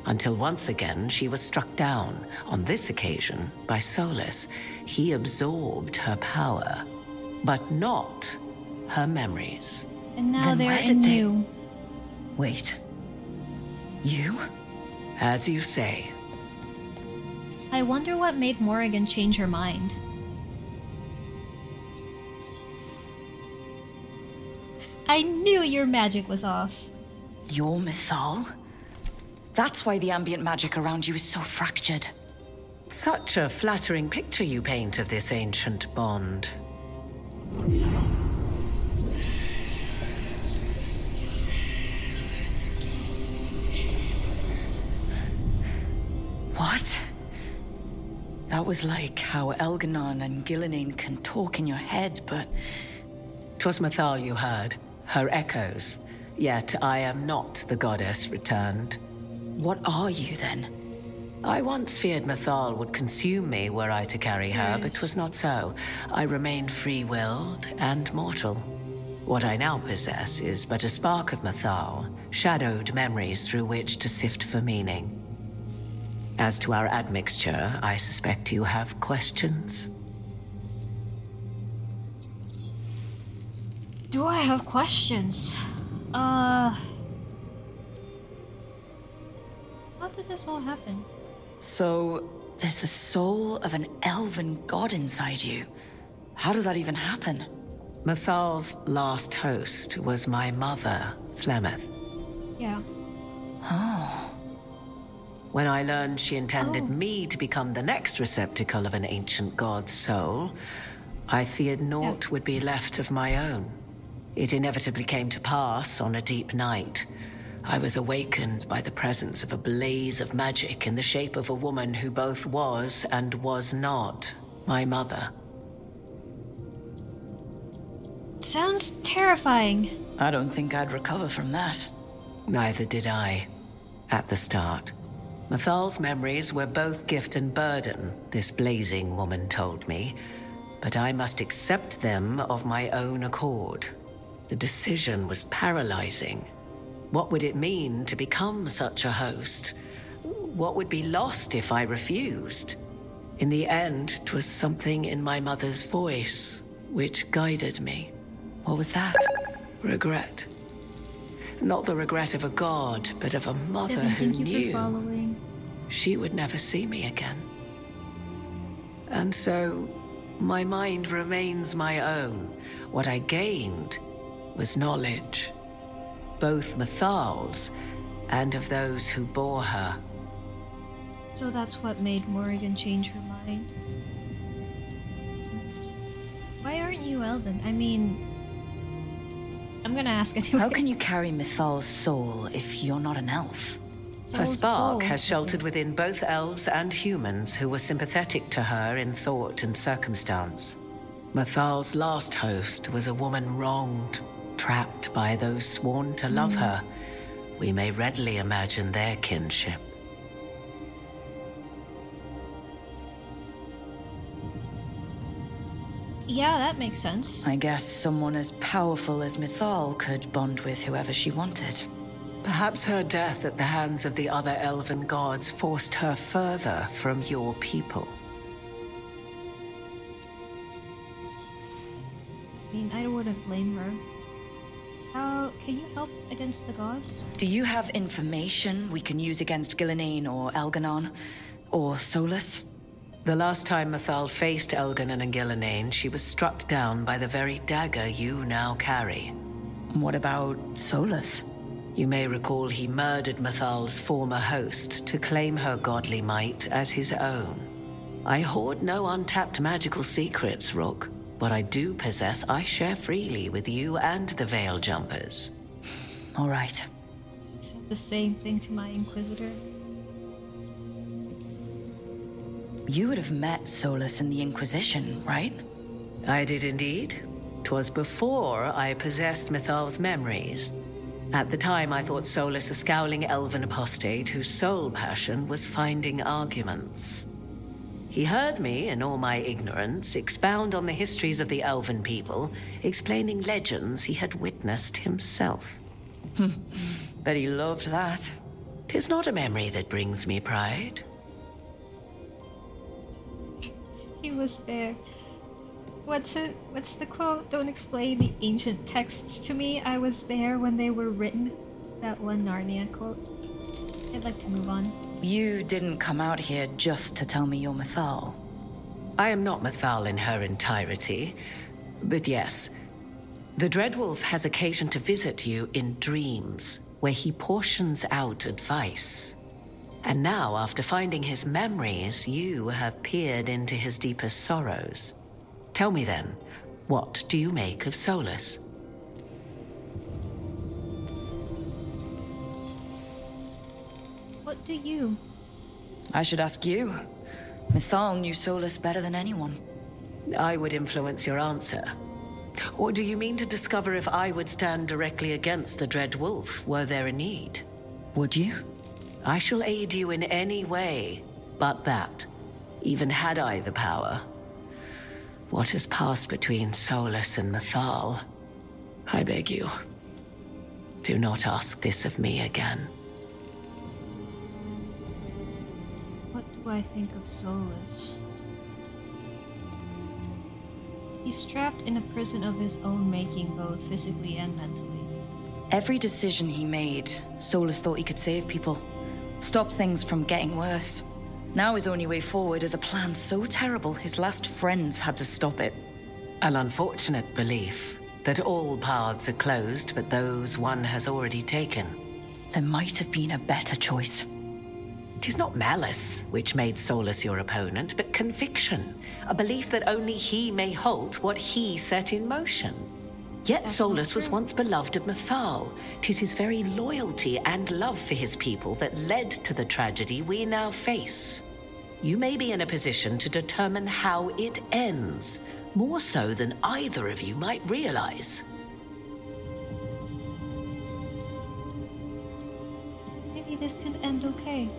Until once again, she was struck down, on this occasion, by Solas. He absorbed her power, but not her memories. And now Then they're where in did they- you. Wait. You? As you say. I wonder what made Morrigan change her mind. I knew your magic was off. You're Mythal? That's why the ambient magic around you is so fractured. Such a flattering picture you paint of this ancient bond. What? That was like how Elganon and Gillenane can talk in your head, but... 'Twas Mythal you heard, her echoes. Yet I am not the goddess returned. What are you then? I once feared Mythal would consume me were I to carry her, but 'twas not so. I remain free-willed and mortal. What I now possess is but a spark of Mythal, shadowed memories through which to sift for meaning. As to our admixture, I suspect you have questions. Do I have questions? How did this all happen? So, there's the soul of an elven god inside you. How does that even happen? Mythal's last host was my mother, Flemeth. Yeah. Oh. When I learned she intended me to become the next receptacle of an ancient god's soul, I feared naught would be left of my own. It inevitably came to pass on a deep night. I was awakened by the presence of a blaze of magic in the shape of a woman who both was and was not my mother. Sounds terrifying. I don't think I'd recover from that. Neither did I, at the start. Mythal's memories were both gift and burden, this blazing woman told me, but I must accept them of my own accord. The decision was paralyzing. What would it mean to become such a host? What would be lost if I refused? In the end, 'twas something in my mother's voice which guided me. What was that? Regret. Not the regret of a god, but of a mother Devin, who thank you knew for following. she would never see me again. And so, my mind remains my own. What I gained was knowledge, both Mythal's and of those who bore her. So that's what made Morrigan change her mind. Why aren't you Elven? I mean, I'm gonna ask anyway. How can you carry Mythal's soul if you're not an elf? Her spark has sheltered within both elves and humans who were sympathetic to her in thought and circumstance. Mythal's last host was a woman wronged, trapped by those sworn to love her. We may readily imagine their kinship. Yeah, that makes sense. I guess someone as powerful as Mythal could bond with whoever she wanted. Perhaps her death at the hands of the other elven gods forced her further from your people. I mean, I wouldn't blame her. How can you help against the gods? Do you have information we can use against Gillenane or Elganon? Or Solas? The last time Mythal faced Elganon and Gillenane, she was struck down by the very dagger you now carry. What about Solas? You may recall he murdered Mythal's former host to claim her godly might as his own. I hoard no untapped magical secrets, Rook. What I do possess, I share freely with you and the Veil Jumpers. All right. She said the same thing to my Inquisitor. You would have met Solas in the Inquisition, right? I did indeed. 'Twas before I possessed Mythal's memories. At the time, I thought Solas a scowling elven apostate whose sole passion was finding arguments. He heard me, in all my ignorance, expound on the histories of the elven people, explaining legends he had witnessed himself. Bet he loved that. 'Tis not a memory that brings me pride. He was there. What's the quote? Don't explain the ancient texts to me. I was there when they were written. That one Narnia quote. I'd like to move on. You didn't come out here just to tell me you're Mythal. I am not Mythal in her entirety, but yes. The Dreadwolf has occasion to visit you in dreams, where he portions out advice. And now, after finding his memories, you have peered into his deepest sorrows. Tell me then, what do you make of Solas? What do you? I should ask you. Mythal knew Solas better than anyone. I would influence your answer. Or do you mean to discover if I would stand directly against the Dread Wolf were there a need? Would you? I shall aid you in any way but that, even had I the power. What has passed between Solas and Mythal? I beg you, do not ask this of me again. What do I think of Solas? He's trapped in a prison of his own making, both physically and mentally. Every decision he made, Solas thought he could save people. Stop things from getting worse. Now his only way forward is a plan so terrible his last friends had to stop it. An unfortunate belief that all paths are closed but those one has already taken. There might have been a better choice. 'Tis not malice which made Solas your opponent, but conviction. A belief that only he may halt what he set in motion. Yet Solas was once beloved of Mythal. 'Tis his very loyalty and love for his people that led to the tragedy we now face. You may be in a position to determine how it ends, more so than either of you might realize. Maybe this can end okay.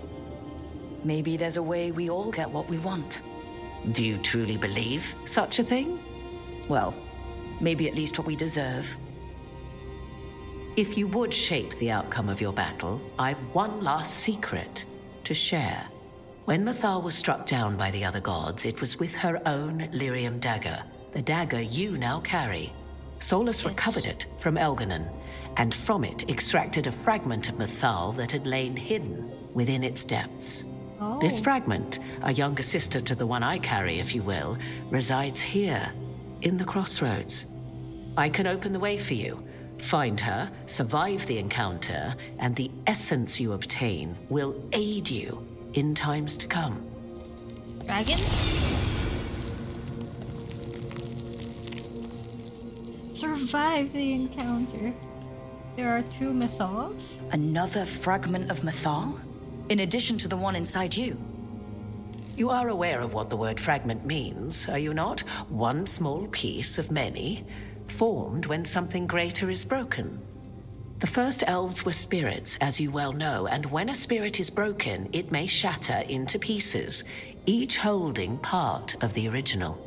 Maybe there's a way we all get what we want. Do you truly believe such a thing? Well, maybe at least what we deserve. If you would shape the outcome of your battle, I've one last secret to share. When Mythal was struck down by the other gods, it was with her own lyrium dagger, the dagger you now carry. Solas recovered it from Elganon, and from it extracted a fragment of Mythal that had lain hidden within its depths. Oh. This fragment, a younger sister to the one I carry, if you will, resides here, in the crossroads. I can open the way for you. Find her, survive the encounter, and the essence you obtain will aid you in times to come. Dragon? Survive the encounter. There are two Mythals? Another fragment of Mythal? In addition to the one inside you? You are aware of what the word fragment means, are you not? One small piece of many, formed when something greater is broken. The first elves were spirits, as you well know, and when a spirit is broken, it may shatter into pieces, each holding part of the original.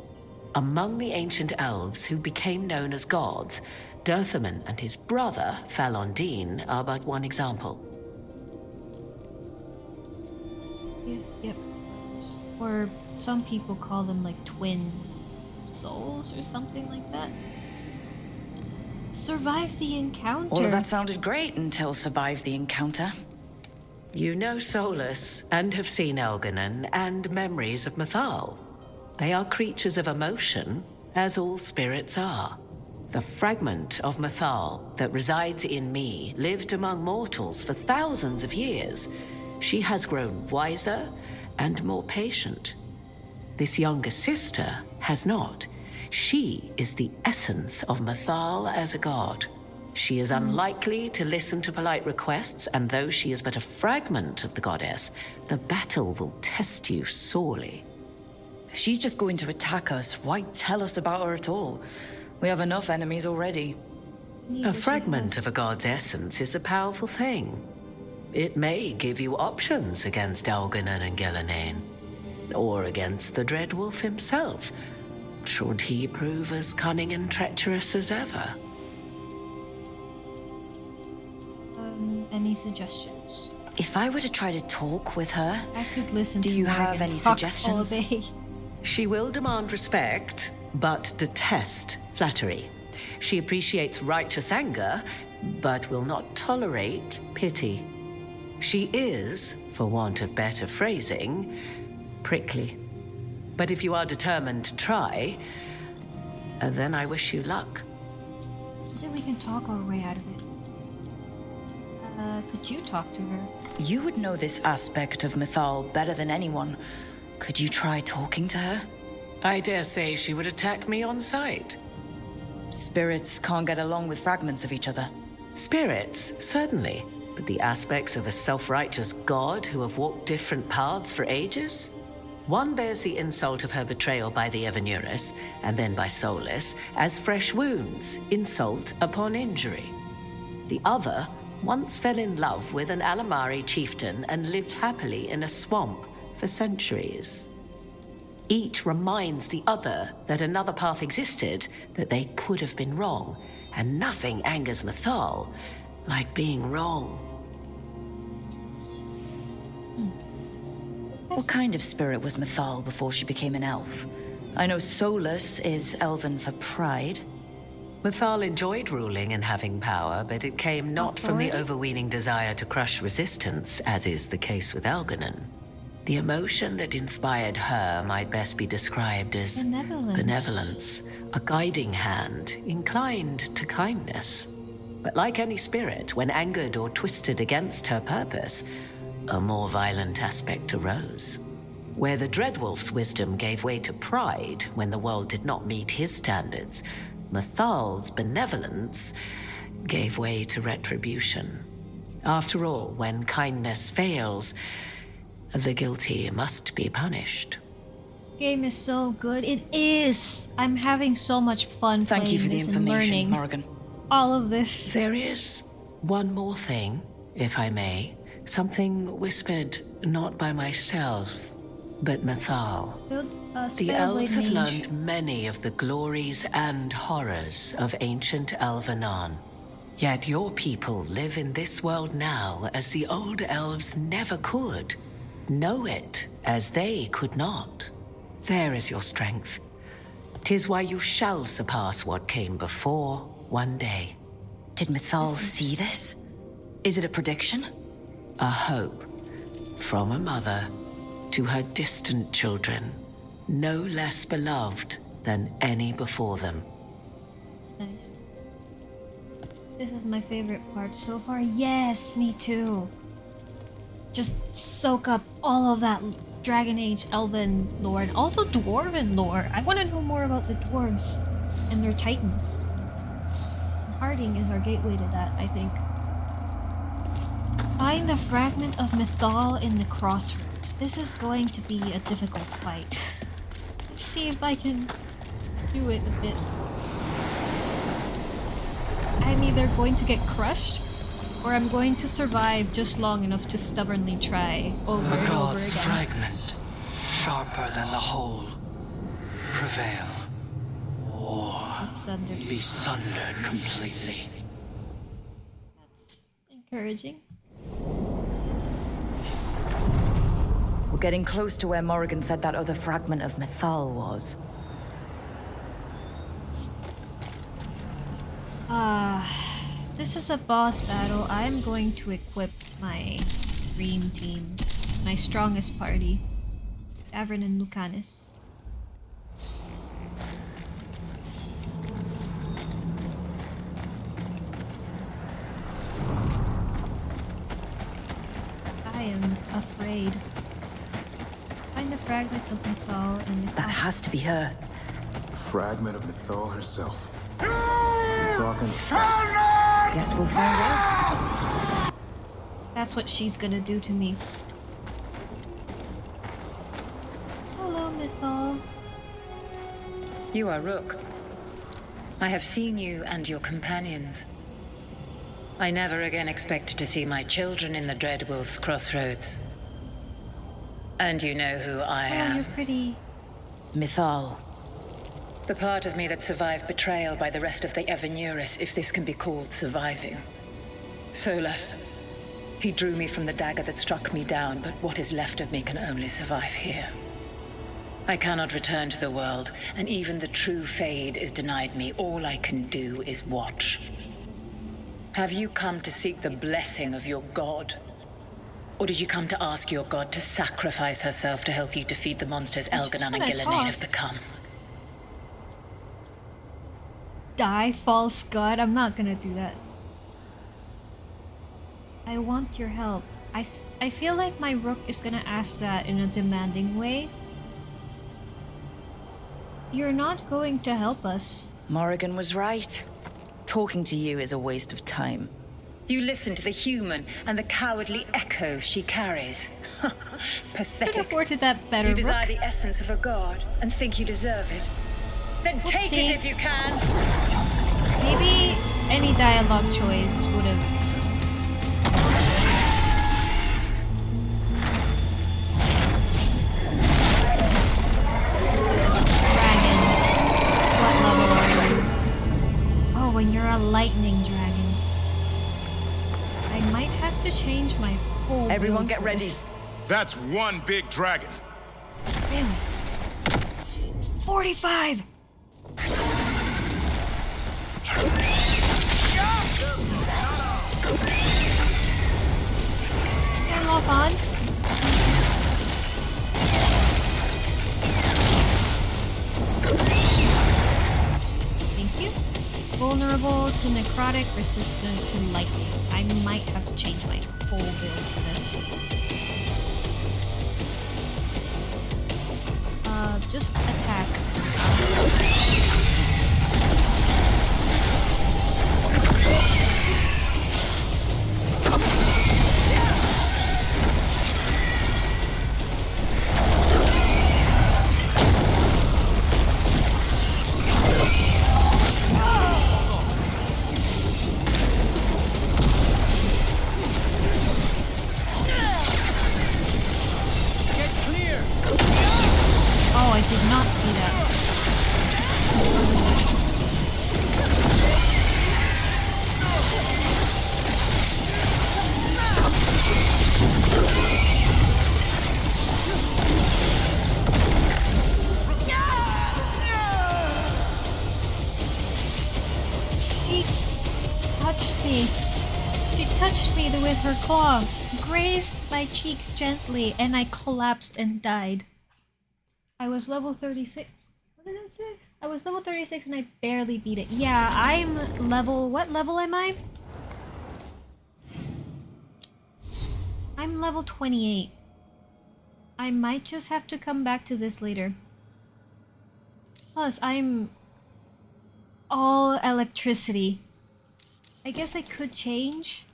Among the ancient elves who became known as gods, Dirthaman and his brother, Falondine, are but one example. Yep. Or some people call them like twin souls or something like that. Survive the encounter. All of that sounded great until survive the encounter. You know Solas, and have seen Elganon, and memories of Mythal. They are creatures of emotion, as all spirits are. The fragment of Mythal that resides in me lived among mortals for thousands of years. She has grown wiser and more patient. This younger sister has not. She is the essence of Mythal as a god. She is unlikely to listen to polite requests, and though she is but a fragment of the goddess, the battle will test you sorely. If she's just going to attack us, why tell us about her at all? We have enough enemies already. A fragment of a god's essence is a powerful thing. It may give you options against Algernon and Gellanane, or against the Dread Wolf himself, should he prove as cunning and treacherous as ever. Any suggestions? If I were to try to talk with her, I could listen do to you Morgan have any talk suggestions? all day. She will demand respect, but detest flattery. She appreciates righteous anger, but will not tolerate pity. She is, for want of better phrasing, prickly. But if you are determined to try, then I wish you luck. I think we can talk our way out of it. Could you talk to her? You would know this aspect of Mythal better than anyone. Could you try talking to her? I dare say she would attack me on sight. Spirits can't get along with fragments of each other. Spirits, certainly. But the aspects of a self-righteous god who have walked different paths for ages? One bears the insult of her betrayal by the Evanuris, and then by Solas, as fresh wounds, insult upon injury. The other once fell in love with an Alamari chieftain and lived happily in a swamp for centuries. Each reminds the other that another path existed, that they could have been wrong, and nothing angers Mythal like being wrong. What kind of spirit was Mythal before she became an elf? I know Solas is elven for pride. Mythal enjoyed ruling and having power, but it came not from the overweening desire to crush resistance, as is the case with Algernon. The emotion that inspired her might best be described as benevolence, a guiding hand, inclined to kindness. But like any spirit, when angered or twisted against her purpose, a more violent aspect arose. Where the Dreadwolf's wisdom gave way to pride when the world did not meet his standards, Mythal's benevolence gave way to retribution. After all, when kindness fails, the guilty must be punished. Game is so good. It is. I'm having so much fun playing Thank you for the this and information, learning Morgan. all of this. There is one more thing, if I may. Something whispered not by myself, but Mythal. The elves have learned many of the glories and horrors of ancient Elvenon. Yet your people live in this world now as the old elves never could. Know it as they could not. There is your strength. 'Tis why you shall surpass what came before one day. Did Mythal see this? Is it a prediction? A hope from a mother to her distant children, no less beloved than any before them. It's nice. This is my favorite part so far. Yes, me too. Just soak up all of that Dragon Age Elven lore and also Dwarven lore. I want to know more about the dwarves and their titans. Harding is our gateway to that, I think. Find the fragment of Mythal in the crossroads. This is going to be a difficult fight. Let's see if I can do it a bit. I'm either going to get crushed, or I'm going to survive just long enough to stubbornly try over and over God's again. fragment, sharper than the whole, prevail, or be sundered completely. That's encouraging. We're getting close to where Morrigan said that other fragment of Mythal was. This is a boss battle. I'm going to equip my dream team, my strongest party, Davrin and Lucanus. I am afraid. Find the fragment of Mythal and That has to be her. Fragment of Mythal herself. You talking? Guess we'll find out. That's what she's gonna do to me. Hello, Mythal. You are Rook. I have seen you and your companions. I never again expect to see my children in the Dreadwolf's crossroads. And you know who I am. You're pretty. Mythal. The part of me that survived betrayal by the rest of the Evanuris, if this can be called surviving. Solas. He drew me from the dagger that struck me down, but what is left of me can only survive here. I cannot return to the world, and even the true Fade is denied me. All I can do is watch. Have you come to seek the blessing of your god? Or did you come to ask your god to sacrifice herself to help you defeat the monsters Elganon and Gillenane have become? Die, false god. I'm not gonna do that. I want your help. I feel like my Rook is gonna ask that in a demanding way. You're not going to help us. Morrigan was right. Talking to you is a waste of time. You listen to the human and the cowardly echo she carries. Pathetic. Could have worded that better, You desire Rook. the essence of a god and think you deserve it. Then take Oopsie. it if you can. Maybe any dialogue choice would have. Dragon. What level are you? Oh, and you're a lightning dragon. I might have to change my whole Everyone build get for ready. this. That's one big dragon. Really? 45! Can I lock on? Thank you. Vulnerable to necrotic, resistant to lightning. I might have to change my whole build for this. Just attack. Oh, I did not see that. She touched me. She touched me with her claw, grazed my cheek gently, and I collapsed and died. I was level 36. What did I say? I was level 36 and I barely beat it. Yeah, I'm level... What level am I? I'm level 28. I might just have to come back to this later. Plus, I'm... all electricity. I guess I could change.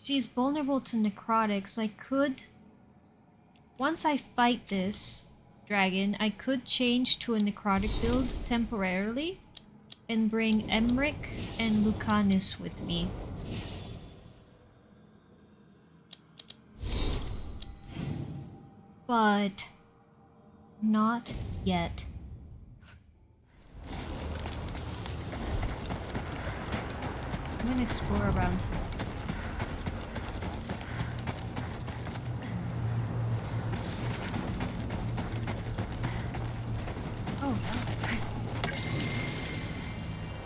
She's vulnerable to necrotic, so I could... Once I fight this dragon, I could change to a necrotic build temporarily and bring Emric and Lucanus with me. But not yet. I'm gonna explore around here. Oh,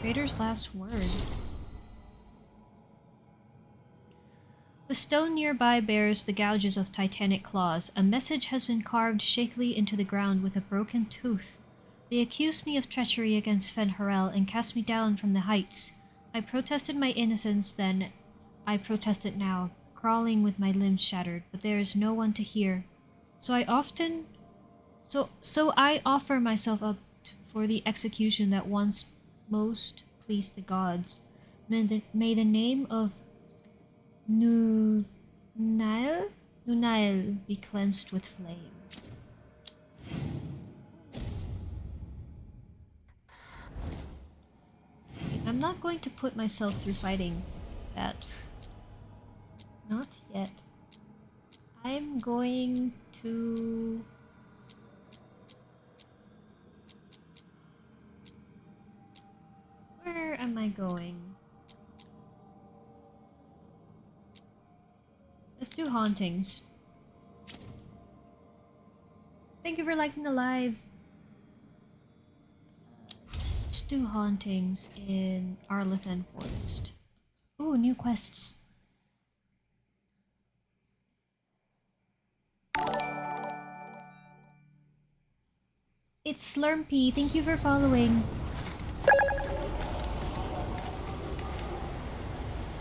Raider's last word. The stone nearby bears the gouges of titanic claws. A message has been carved shakily into the ground with a broken tooth. They accused me of treachery against Fen'Harel and cast me down from the heights. I protested my innocence then. I protest it now, crawling with my limbs shattered, but there is no one to hear. So I offer myself up for the execution that once most pleased the gods. May the name of Nunail be cleansed with flame. I'm not going to put myself through fighting that. Not yet. I'm going to... Where am I going? Let's do hauntings. Thank you for liking the live. Let's do hauntings in Arlathan Forest. Ooh, new quests. It's Slurmpy. Thank you for following.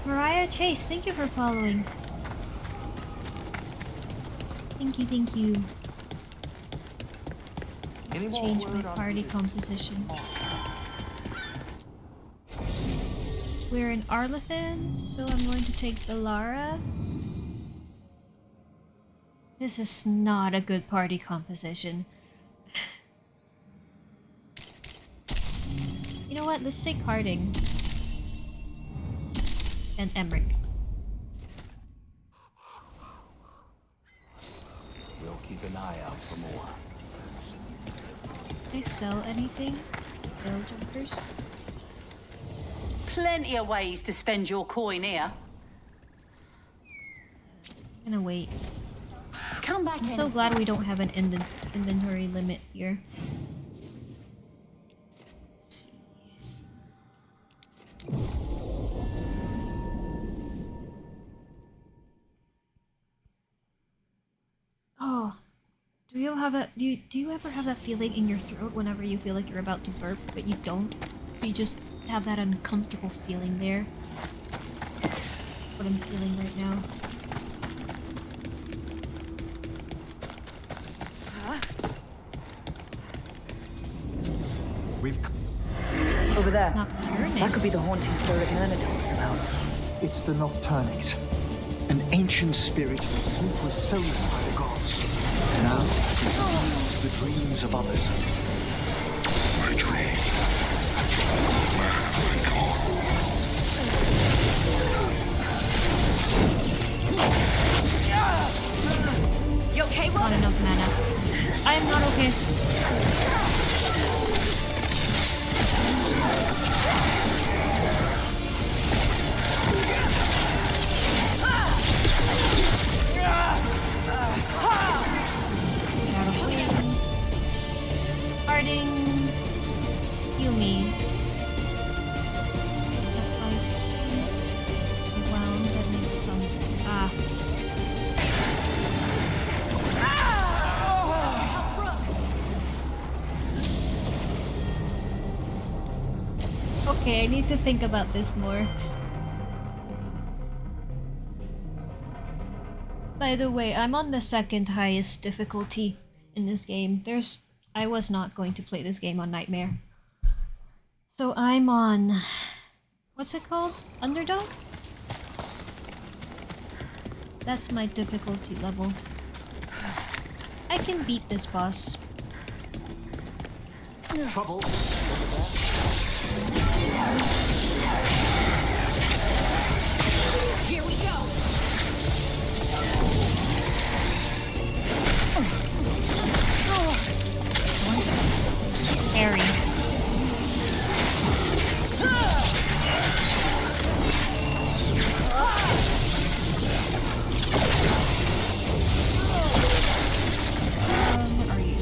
Mariah Chase, thank you for following. Thank you, thank you. Change my party composition. We're in Arlathan, so I'm going to take Veilguard. This is not a good party composition. You know what? Let's take Harding. And Emmerich. We'll keep an eye out for more. They sell anything? Bell jumpers? Plenty of ways to spend your coin here. I'm gonna wait. Come back I'm so glad we don't have an inventory limit here. Let's see. Oh, do you ever have that feeling in your throat whenever you feel like you're about to burp, but you don't? So you just have that uncomfortable feeling there. That's what I'm feeling right now. Over there. Nocturnix. That could be the haunting spirit Myrna told us about. It's the Nocturnix. An ancient spirit whose sleep was stolen by the gods. Now it steals the dreams of others. My dream. You okay, Rob? Not enough mana. I am not okay. Harding, heal me. That's why wound. That makes some. Okay, I need to think about this more. By the way, I'm on the second highest difficulty in this game. I was not going to play this game on Nightmare. So I'm on... What's it called? Underdog? That's my difficulty level. I can beat this boss. Trouble. Here we go. Harry. What are you?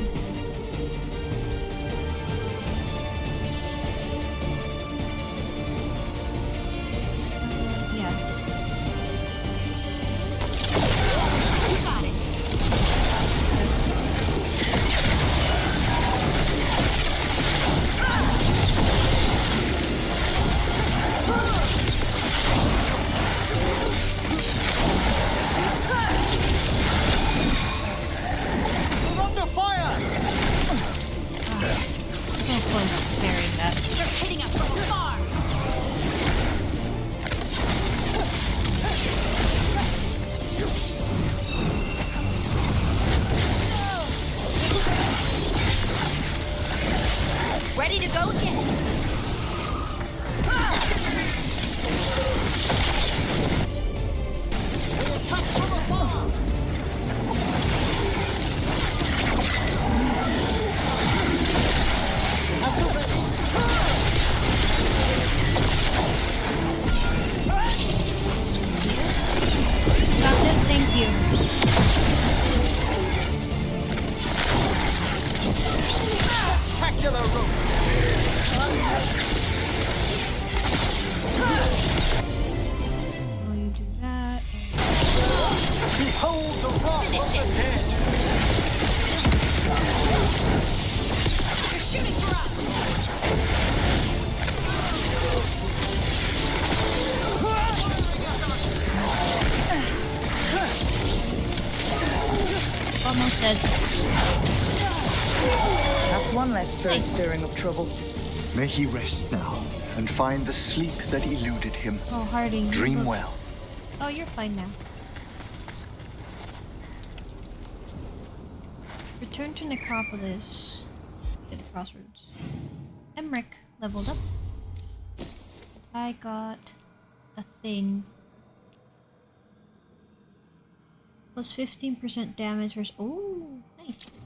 One less spirit stirring up trouble. May he rest now and find the sleep that eluded him. Oh, Harding. Dream well. Oh, you're fine now. Return to Necropolis. At the crossroads. Emmerich leveled up. I got a thing. Plus 15% damage versus. Oh, nice.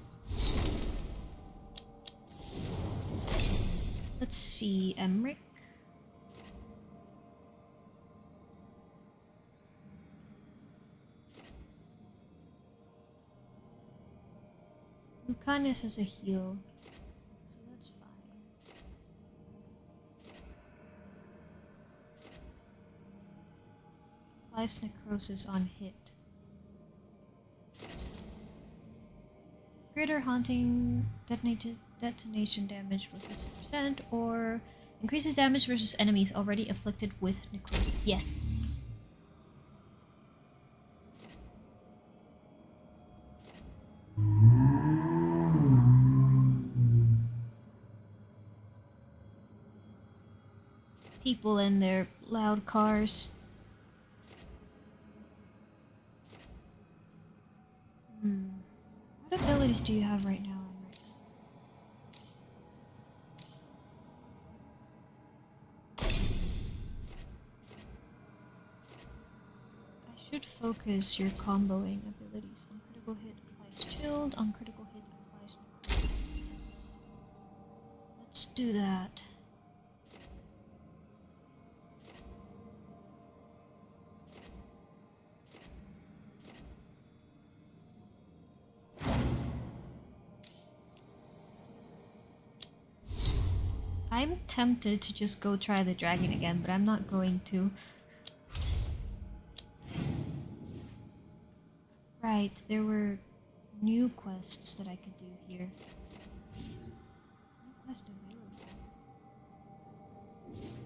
Let's see, Emmerich. Lucanus has a heal, so that's fine. Applies necrosis on hit. Greater haunting detonation damage for 50%, or increases damage versus enemies already afflicted with necrosis. Yes. People in their loud cars. What abilities do you have right now, Emmerich? I should focus your comboing abilities. On critical hit applies shield, on critical hit applies necrosis. Let's do that. I'm tempted to just go try the dragon again, but I'm not going to. Right, there were new quests that I could do here. New quest available.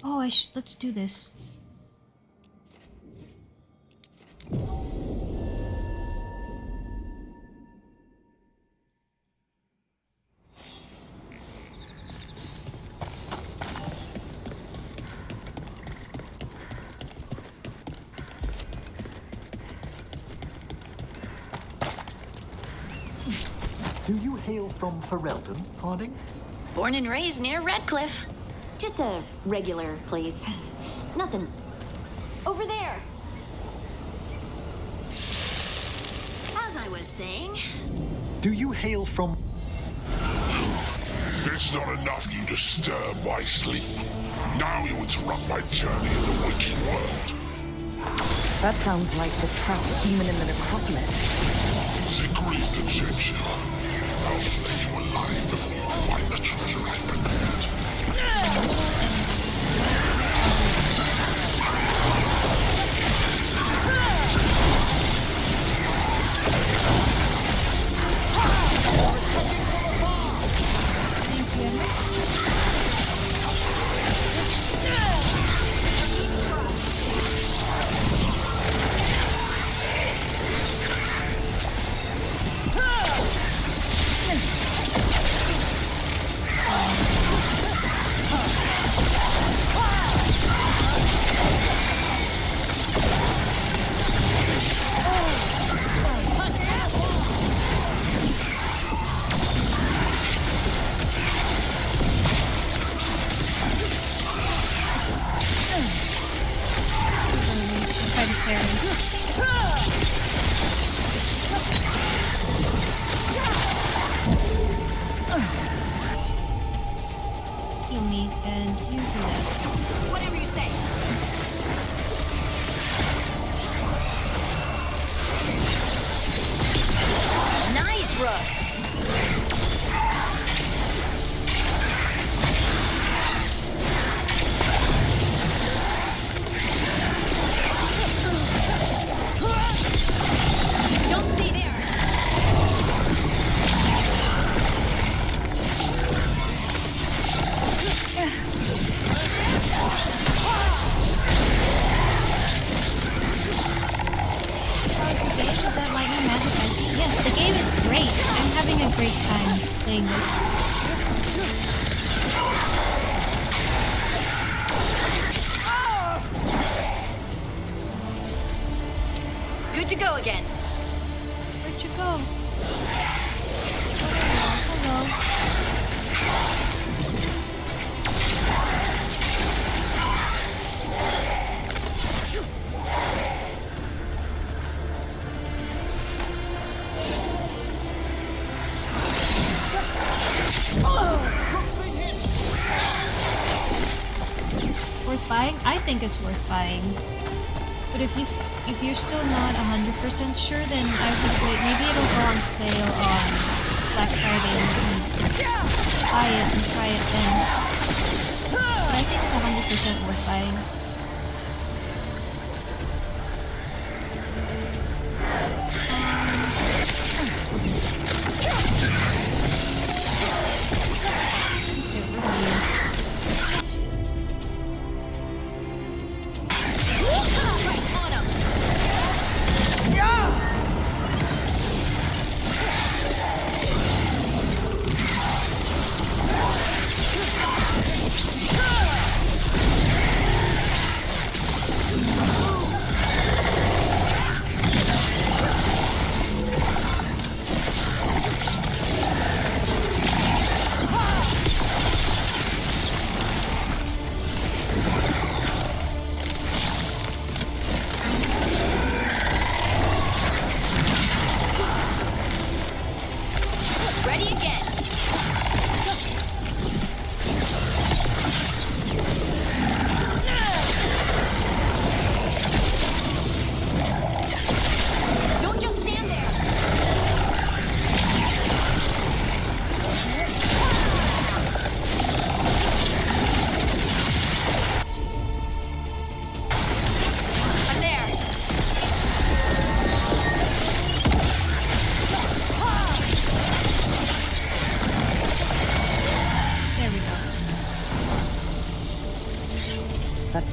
Oh, let's do this. Do you hail from Ferelden, Harding? Born and raised near Redcliffe. Just a regular place. Nothing. Over there. As I was saying... Do you hail from... It's not enough you disturb my sleep. Now you interrupt my journey in the waking world. That sounds like the trapped demon in the necropolis. Is it grief that shapes you? I'll flay you alive before you find the treasure I've prepared. to go again. Where'd you go? Hello. Worth buying? I think it's worth buying. But if you're still not 100% sure, then I would wait. Maybe it'll go on sale on Black Friday and buy it and try it then. But I think it's 100% worth buying.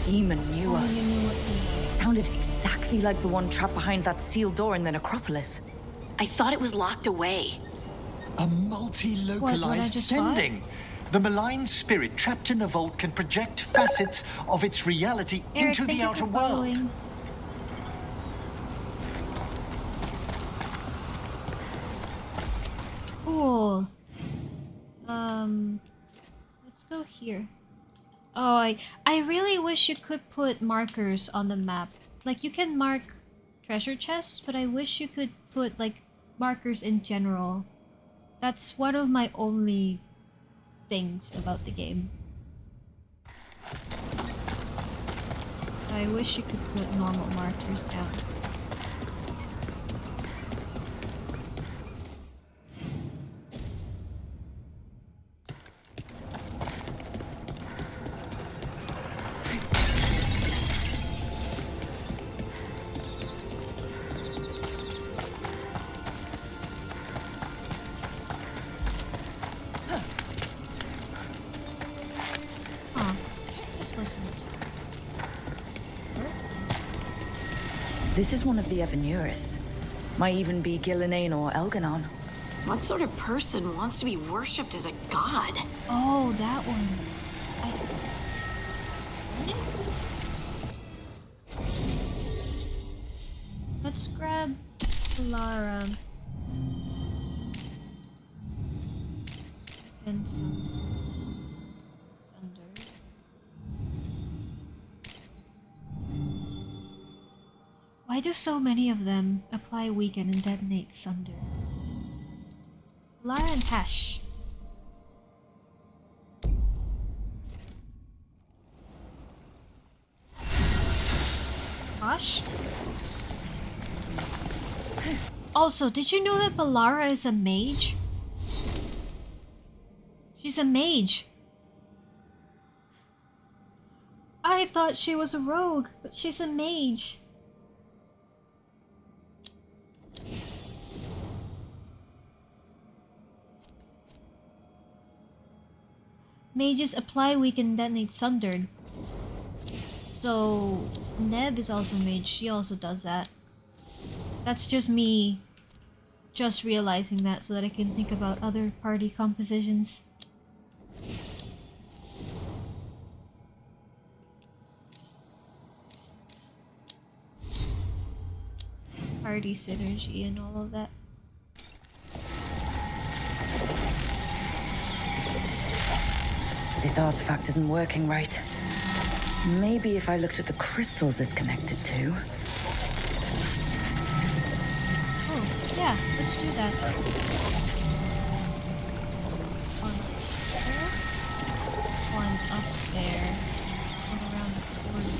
Demon knew us. It sounded exactly like the one trapped behind that sealed door in the necropolis. I thought it was locked away. A multi-localized sending. The malign spirit trapped in the vault can project facets of its reality into the outer world. Cool. Let's go here. Oh, I really wish you could put markers on the map. Like, you can mark treasure chests, but I wish you could put, like, markers in general. That's one of my only things about the game. I wish you could put normal markers down. This is one of the Evanuris. Might even be Gillenane or Elganon. What sort of person wants to be worshipped as a god? Oh, that one. Let's grab Lara. And Sunder. Why do so many of them apply weaken and detonate Sunder? Lara and Tash. Tash? Also, did you know that Balara is a mage? She's a mage. I thought she was a rogue, but she's a mage. Mages apply weaken detonate sundered. So Neb is also a mage, she also does that. That's just me just realizing that so that I can think about other party compositions. party synergy and all of that. This artifact isn't working right. Maybe if I looked at the crystals it's connected to. Oh, yeah, let's do that. One there. One up there. One around the corner.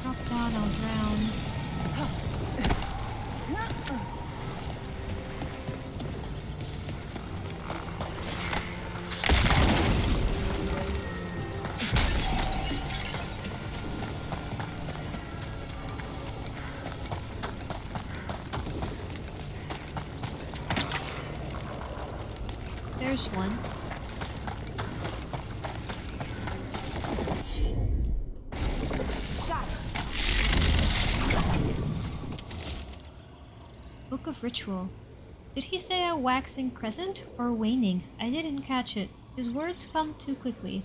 Drop down, I'll drown. There's one. Book of Ritual. Did he say a waxing crescent or waning? I didn't catch it. His words come too quickly.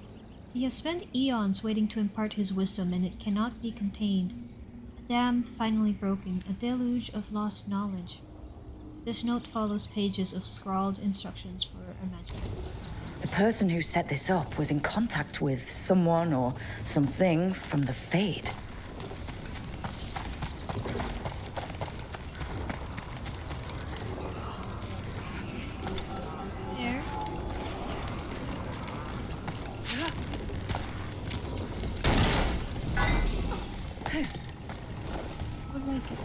He has spent eons waiting to impart his wisdom, and it cannot be contained. A dam finally broken, a deluge of lost knowledge. This note follows pages of scrawled instructions for a magic. The person who set this up was in contact with someone or something from the Fade. There. What do I get?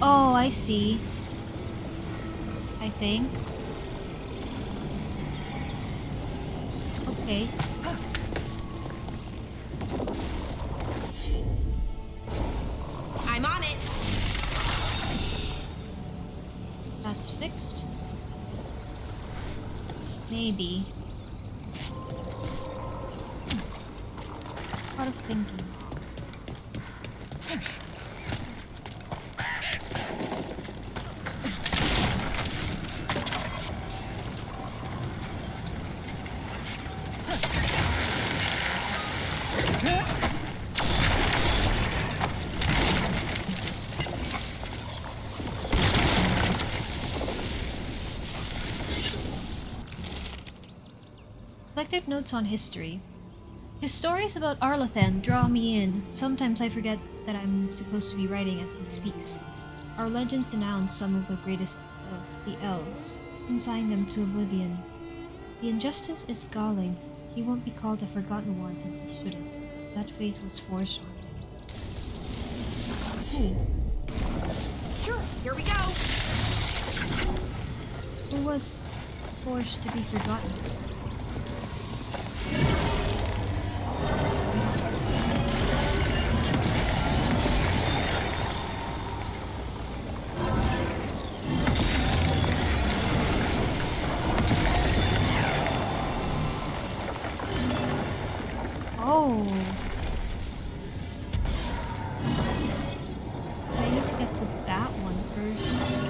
Oh, I see. I think. Okay. I'm on it. That's fixed. Maybe. A lot of thinking. Collected notes on history. His stories about Arlathan draw me in. Sometimes I forget that I'm supposed to be writing as he speaks. Our legends denounce some of the greatest of the elves, consign them to oblivion. The injustice is galling. He won't be called a forgotten one, and he shouldn't. That fate was forced on him. Ooh. Sure, here we go. Who was forced to be forgotten? Oh. I need to get to that one first, so...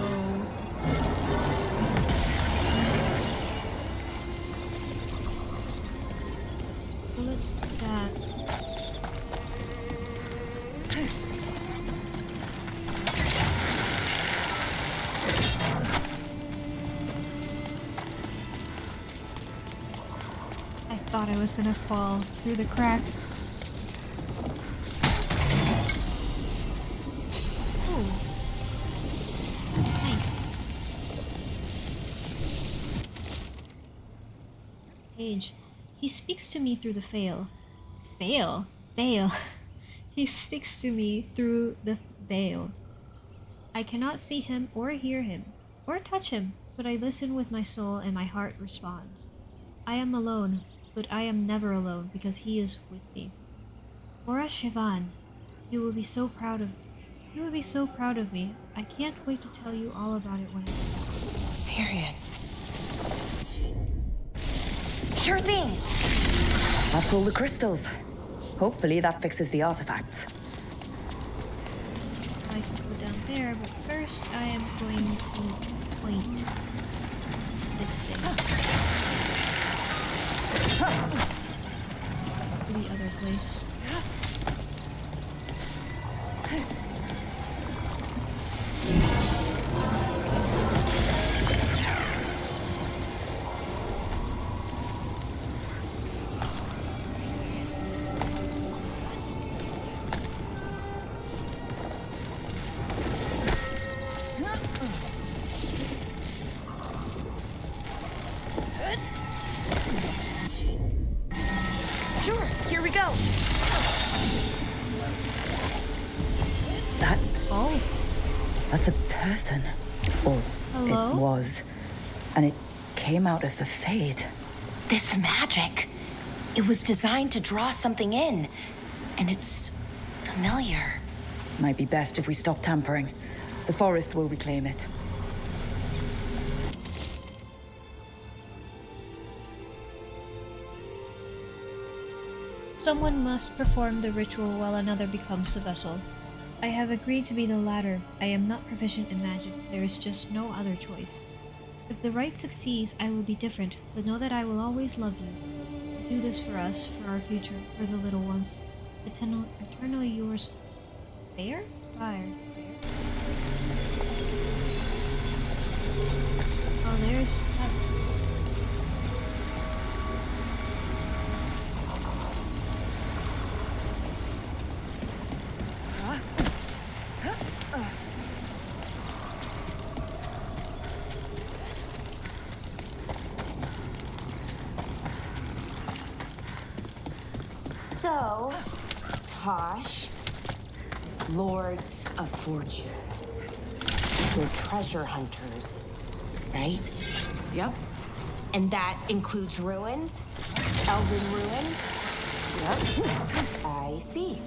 let's do that. I thought I was gonna fall through the crack. Ooh. Nice. Page. He speaks to me through the veil. Veil? Veil. He speaks to me through the veil. I cannot see him or hear him, or touch him, but I listen with my soul and my heart responds. I am alone, but I am never alone because he is with me. Ora Shivan, you will be so proud of me. I can't wait to tell you all about it when it's done. Syrian. Sure thing. That's all the crystals. Hopefully that fixes the artifacts. I can go down there, but first I am going to point this thing to the other place. Sure, here we go. That's a person. Or Hello? it was. And it came out of the Fade. This magic. It was designed to draw something in. And it's familiar. Might be best if we stop tampering. The forest will reclaim it. Someone must perform the ritual while another becomes the vessel. I have agreed to be the latter. I am not proficient in magic. There is just no other choice. If the rite succeeds, I will be different, but know that I will always love you. Do this for us, for our future, for the little ones. Eternally yours. Fire? Fire. Oh, there's that. So, Tosh, Lords of Fortune. You're treasure hunters, right? Yep. And that includes ruins? Elven ruins? Yep. I see.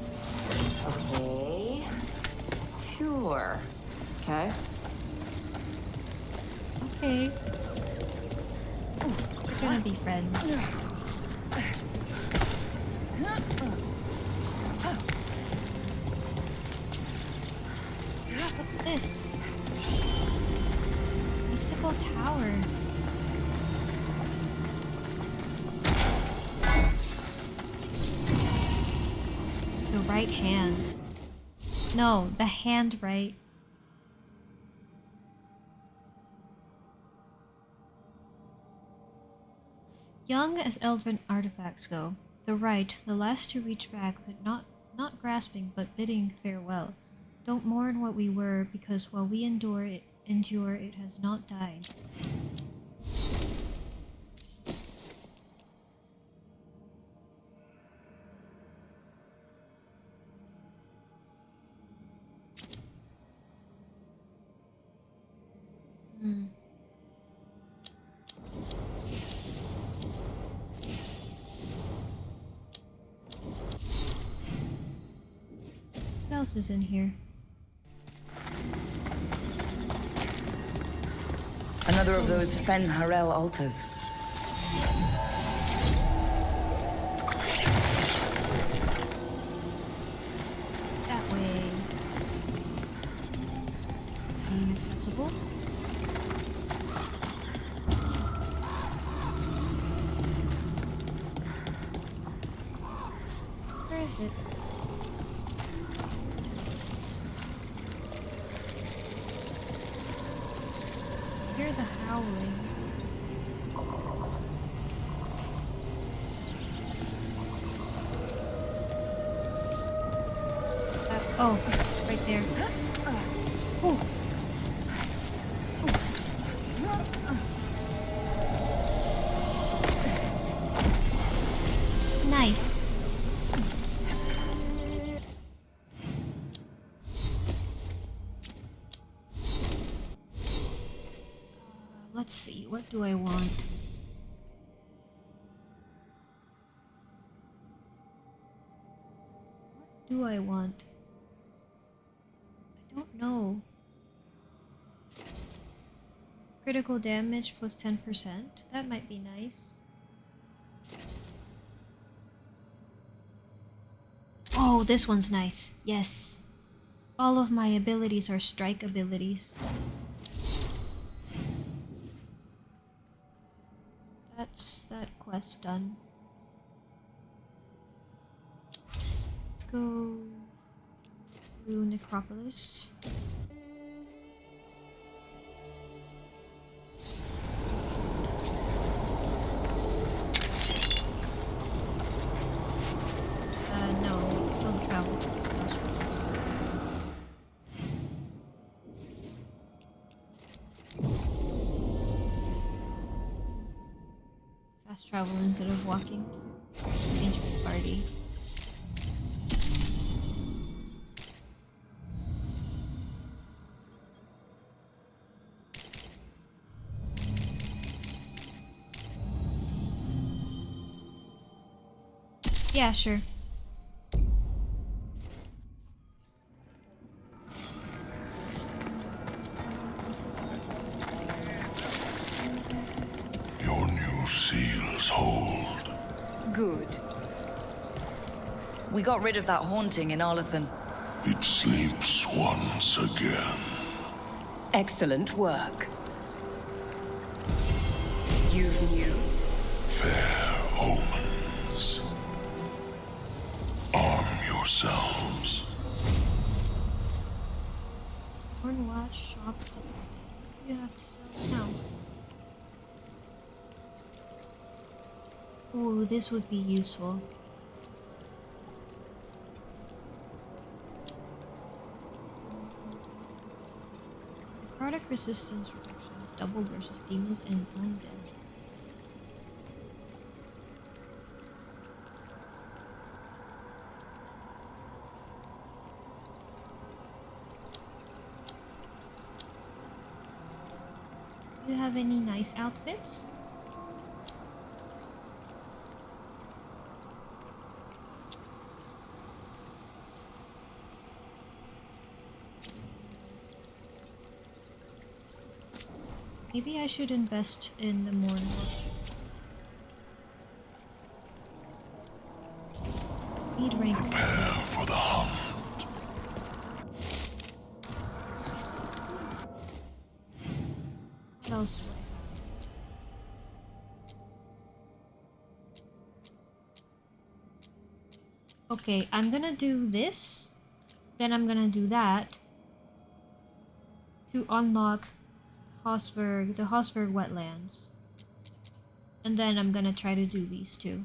Okay. Sure. Okay. Okay. We're gonna be friends. What's this? Mystical Tower. The right hand. No, the hand right. Young as elven artifacts go, the right, the last to reach back, but not grasping, but bidding farewell. Don't mourn what we were, because while we endure, it has not died. What else is in here? Another of those Fen Harel altars. That way. Inaccessible. Where is it? I hear the howling. Oh, it's right there. Oh. Nice. Let's see, what do I want? What do I want? I don't know. Critical damage plus 10%? That might be nice. Oh, this one's nice. Yes. All of my abilities are strike abilities. That's that quest done. Let's go to Necropolis. No, don't travel. Fast travel instead of walking. Change my party. Yeah, sure. Your new seals hold. Good. We got rid of that haunting in Arlathan. It sleeps once again. Excellent work. You've news? Fair omens. Arm yourselves. Torn watch shop. You have to sell now. Ooh, this would be useful. Necrotic resistance reduction is doubled versus demons and undead. Do you have any nice outfits? Maybe I should invest in the Mornwatch. Need rank. Prepare for the hunt. What else do I? Okay, I'm gonna do this, then I'm gonna do that to unlock the Hosberg wetlands. And then I'm gonna try to do these two.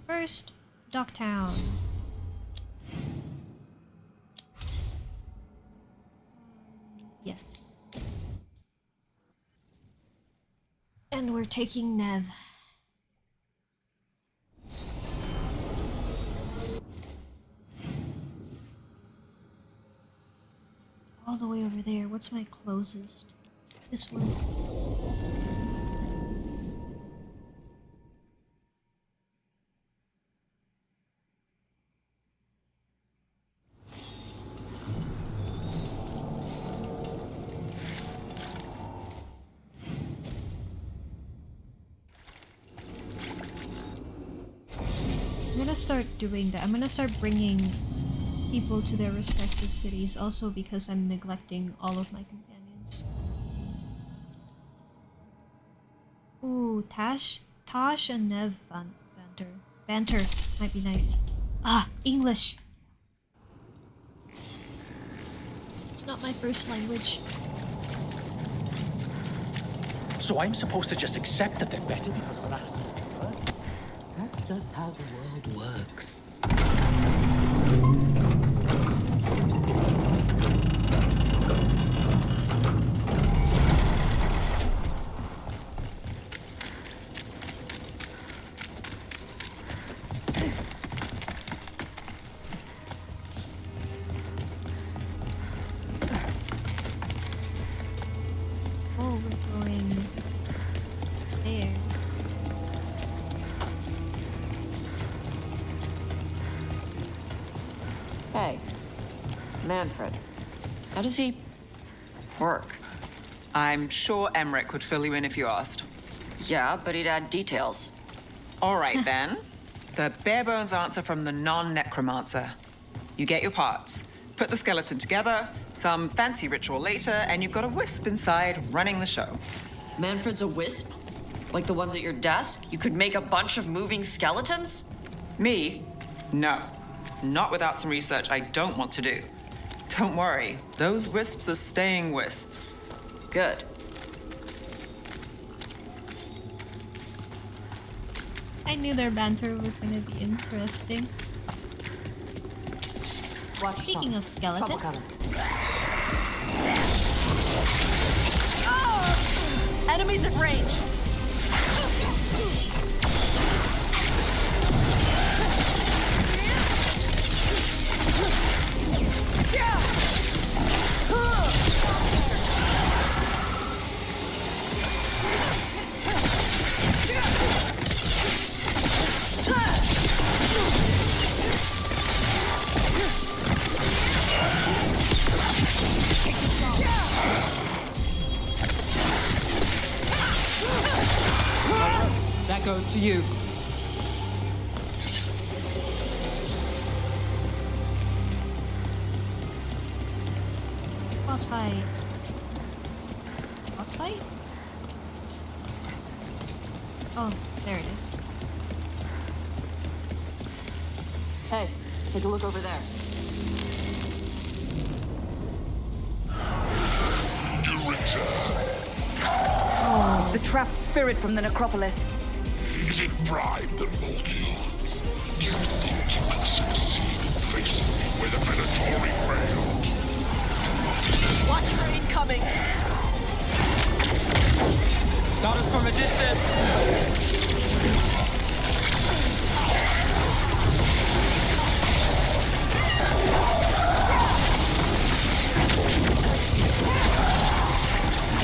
First, Ducktown. Yes. And we're taking Nev. All the way over there. What's my closest? This one. I'm gonna start doing that. I'm gonna start bringing people to their respective cities, also because I'm neglecting all of my companions. Ooh, Tosh and Nev banter might be nice. Ah, English. It's not my first language. So I'm supposed to just accept that they're better because we're asking for Earth? That's just how the world works. Oh, we're going there. Hey, Manfred. How does he work? I'm sure Emmerich would fill you in if you asked. Yeah, but he'd add details. All right, then. The bare-bones answer from the non-necromancer. You get your parts, put the skeleton together, some fancy ritual later, and you've got a wisp inside running the show. Manfred's a wisp? Like the ones at your desk? You could make a bunch of moving skeletons? Me? No. Not without some research I don't want to do. Don't worry, those wisps are staying wisps. Good. I knew their banter was gonna be interesting. Speaking of skeletons. Oh! Enemies at range. That goes to you. Boss fight. Boss fight? Oh, there it is. Hey, take a look over there. You return. Oh, the trapped spirit from the necropolis. Is it pride that moved you? Do you think you can succeed in facing me where the Minotauri failed? Watch for incoming. Got us from a distance.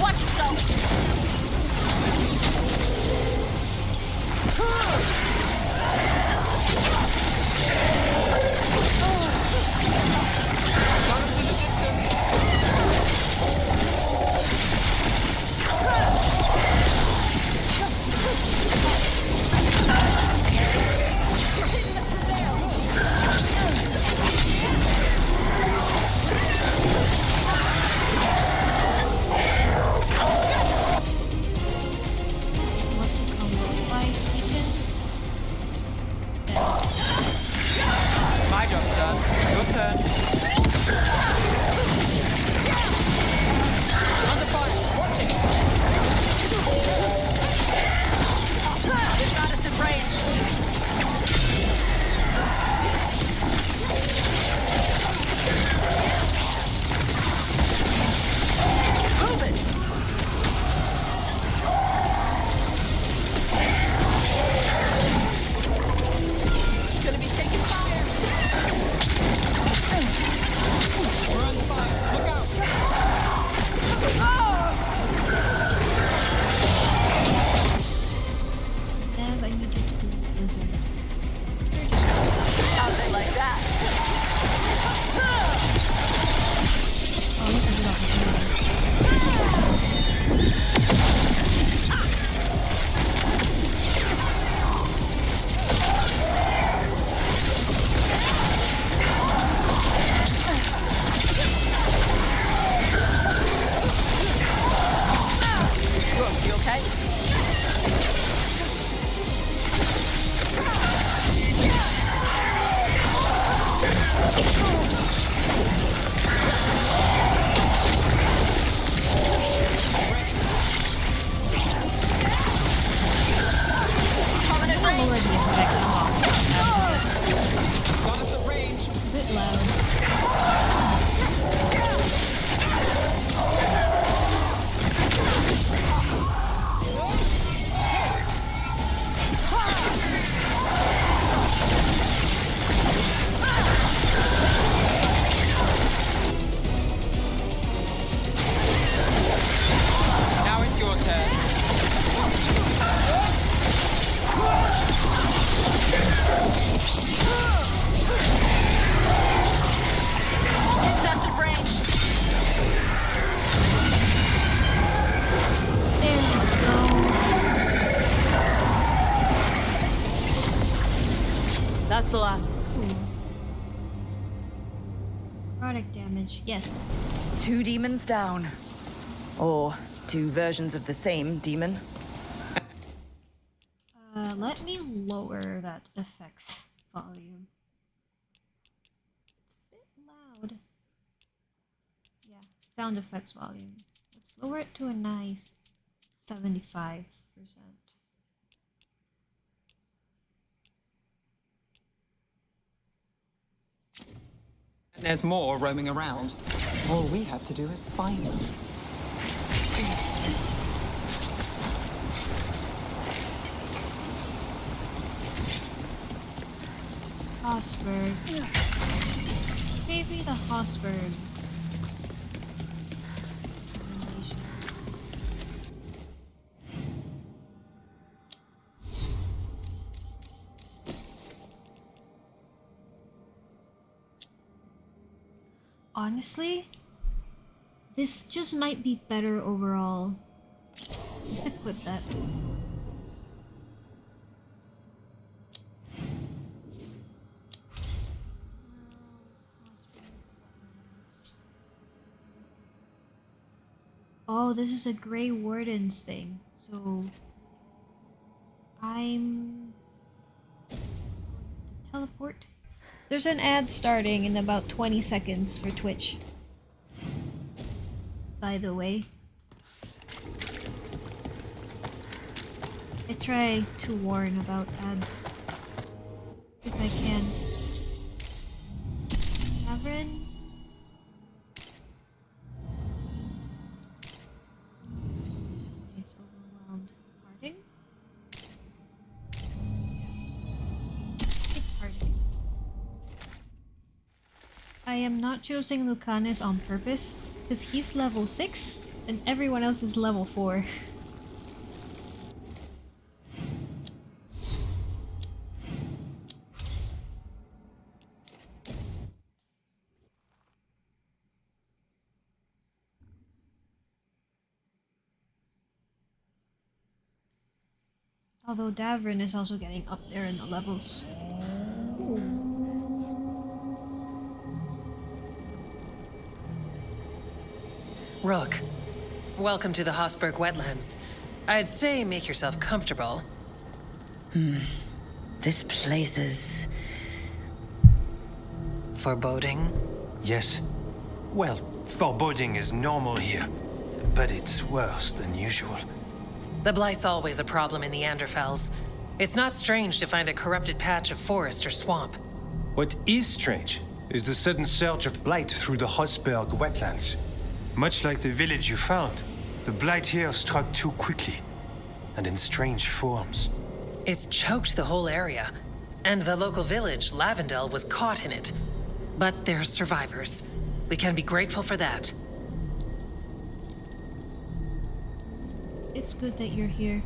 Watch yourself. My job's done. Your turn. Under fire. Watch it. It's not at the range. Move it. It's gonna be taking fire. We're under fire. Look out. Dev, I need you to do blizzard. How'd they like that? Oh, look at it Look, you okay? Coming at range. already effects off. Got us at range. A bit loud. Now it's your turn. Incessant range. There we go. That's the last. Cool. Product damage, yes. 2 demons down. Or 2 versions of the same demon. let me lower that effects volume. It's a bit loud. Yeah, sound effects volume. Let's lower it to a nice 75%. There's more roaming around. All we have to do is find them. Hosberg. Gave me the Hosberg. Honestly, this just might be better overall. Let's equip that. Oh, this is a Grey Wardens thing, so I'm going to teleport. There's an ad starting in about 20 seconds for Twitch. By the way, I try to warn about ads if I can. Tavern. It's overwhelmed. Harding? Harding. I am not choosing Lucanus on purpose, because he's level 6 and everyone else is level 4. Although Davrin is also getting up there in the levels. Rook, welcome to the Hosberg wetlands. I'd say make yourself comfortable. This place is... foreboding? Yes. Well, foreboding is normal here, but it's worse than usual. The Blight's always a problem in the Anderfels. It's not strange to find a corrupted patch of forest or swamp. What is strange is the sudden surge of blight through the Hosberg wetlands. Much like the village you found, the blight here struck too quickly, and in strange forms. It's choked the whole area, and the local village, Lavendel, was caught in it. But they're survivors. We can be grateful for that. It's good that you're here.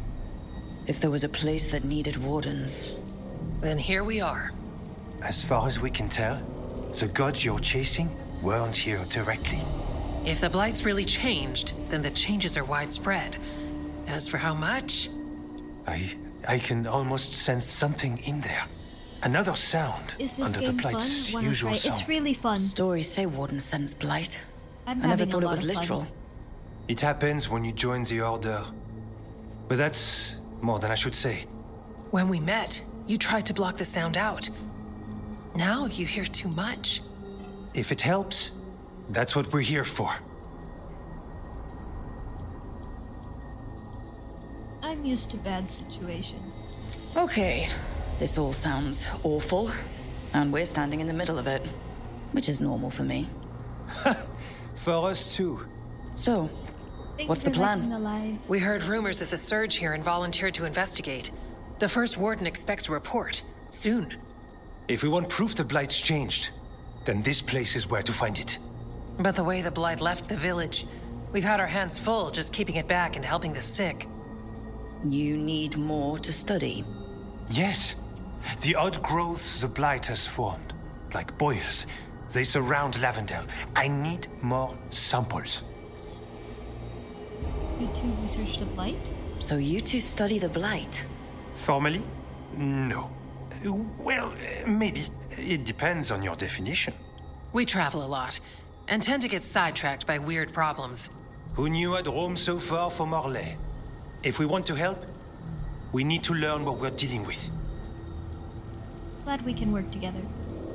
If there was a place that needed wardens... Then here we are. As far as we can tell, the gods you're chasing weren't here directly. If the Blight's really changed, then the changes are widespread. As for how much... I can almost sense something in there. Another sound Is this under the game Blight's fun? usual song. It's really fun. Stories say wardens sense blight. I never thought it was literal. It happens when you join the Order. But that's more than I should say. When we met, you tried to block the sound out. Now you hear too much. If it helps, that's what we're here for. I'm used to bad situations. Okay, this all sounds awful, and we're standing in the middle of it, which is normal for me. For us too. So, what's the plan? We heard rumors of the surge here and volunteered to investigate. The first warden expects a report. Soon. If we want proof the Blight's changed, then this place is where to find it. But the way the Blight left the village, we've had our hands full just keeping it back and helping the sick. You need more to study. Yes. The odd growths the Blight has formed, like boils, they surround Lavendel. I need more samples. You two research the Blight? So you two study the Blight? Formally? No. Well, maybe. It depends on your definition. We travel a lot, and tend to get sidetracked by weird problems. Who knew I'd roam so far for Morlaix? If we want to help, We need to learn what we're dealing with. Glad we can work together.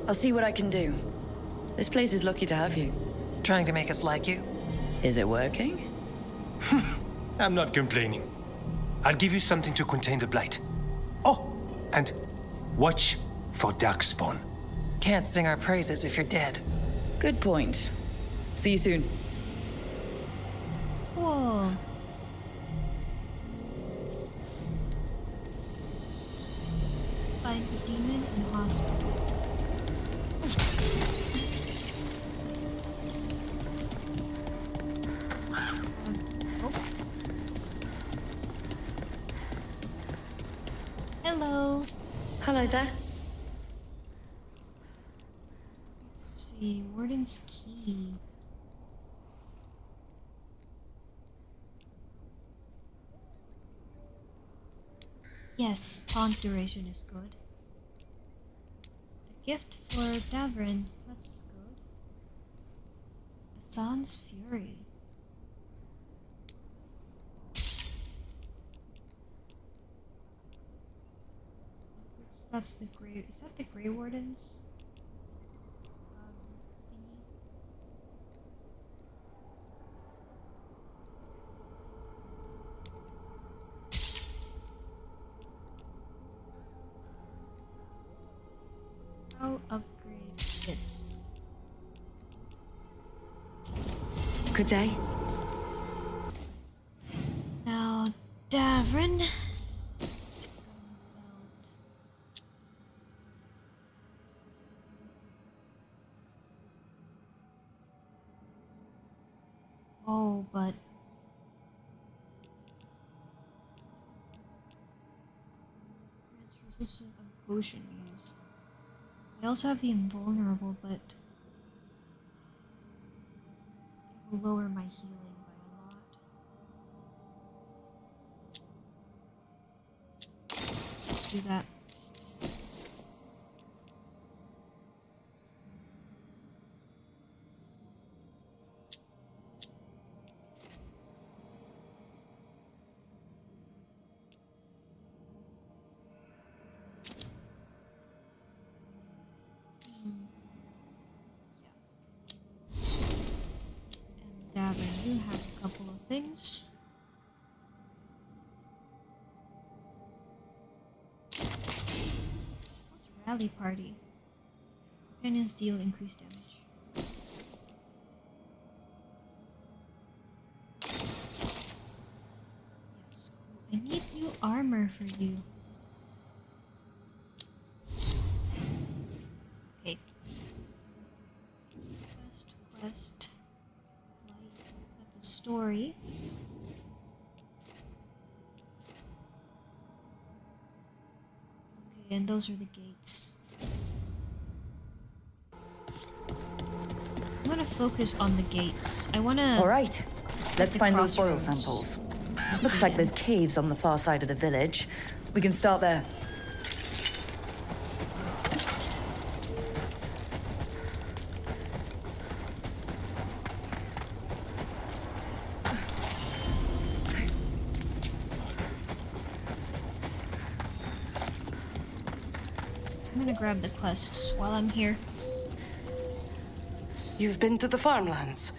I'll see what I can do. This place is lucky to have you. Trying to make us like you? Is it working? I'm not complaining. I'll give you something to contain the blight. Oh, and watch for darkspawn. Can't sing our praises if you're dead. Good point. See you soon. Whoa. Find the demon in hospital. Oh. Hello. Hello there. Let's see, Warden's key. Yes, taunt duration is good. A gift for Davrin, that's good. Hassan's Fury. That's the Grey. Is that the Grey Wardens? I'll upgrade this. Good day. Now, Davrin. Oh, but it's resistant of potion use. I also have the invulnerable, but it will lower my healing by a lot. Let's do that. Davin, you have a couple of things. What's Rally Party? Companions deal increased damage. Yes, cool. I need new armor for you. Okay. Quest. That's a story. Okay, and those are the gates. I'm gonna focus on the gates. I wanna... Alright, let's find those soil crossroads. samples. Looks like there's caves on the far side of the village. We can start there. I'm gonna grab the quests while I'm here. You've been to the farmlands.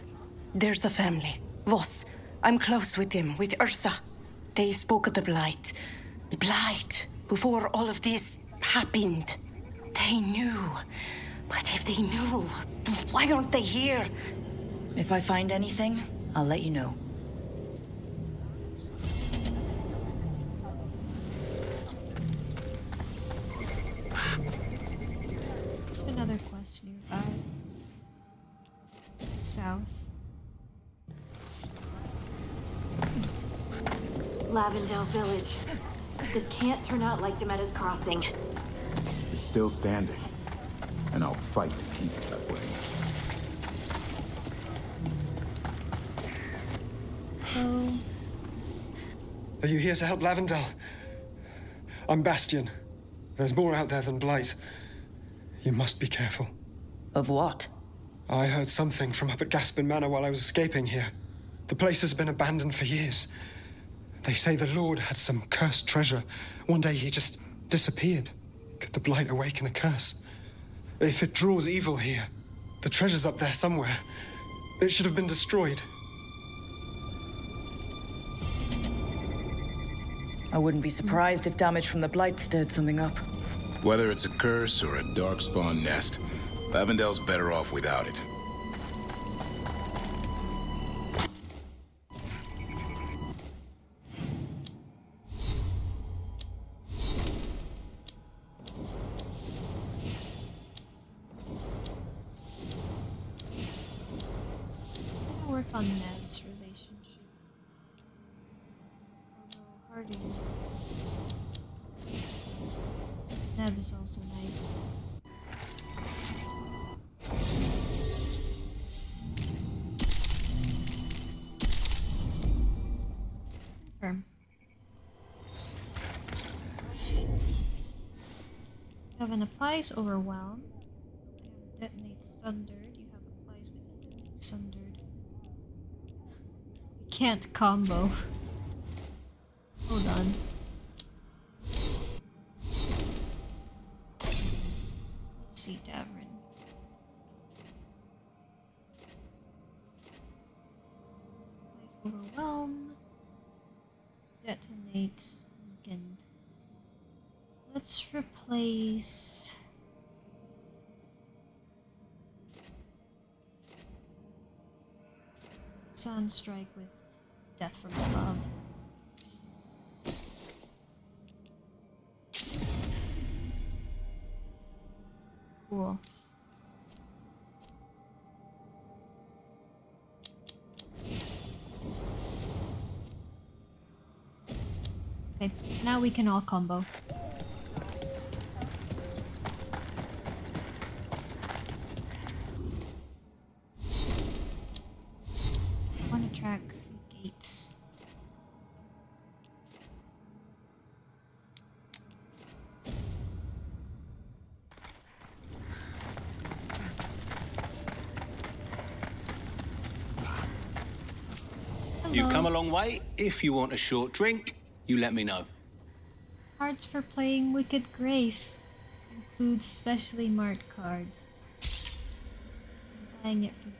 There's a family. Voss. I'm close with him, with Ursa. They spoke of the Blight. The Blight. Before all of this happened. They knew. But if they knew, why aren't they here? If I find anything, I'll let you know. There's another quest nearby. South. Lavendale Village. This can't turn out like Demetta's Crossing. It's still standing, and I'll fight to keep it that way. Oh. Are you here to help Lavendale? I'm Bastion. There's more out there than Blight. You must be careful. Of what? I heard something from up at Gaspin Manor while I was escaping here. The place has been abandoned for years. They say the Lord had some cursed treasure. One day he just disappeared. Could the Blight awaken a curse? If it draws evil here, the treasure's up there somewhere. It should have been destroyed. I wouldn't be surprised if damage from the Blight stirred something up. Whether it's a curse or a darkspawn nest, Lavendale's better off without it. Work on Nev's relationship. Although Harding. Nev is also nice. Confirm. You have an applies overwhelm. You have detonate sundered. You have applies with detonate sundered. You can't combo. Hold on. Let's see, Davrin. Applies overwhelm. Detonate weakened. Let's replace Sunstrike with Death from Above. Cool. Okay, now we can all combo. One attack gates. You've come a long way. If you want a short drink, you let me know. Cards for playing Wicked Grace includes specially marked cards. I'm buying it for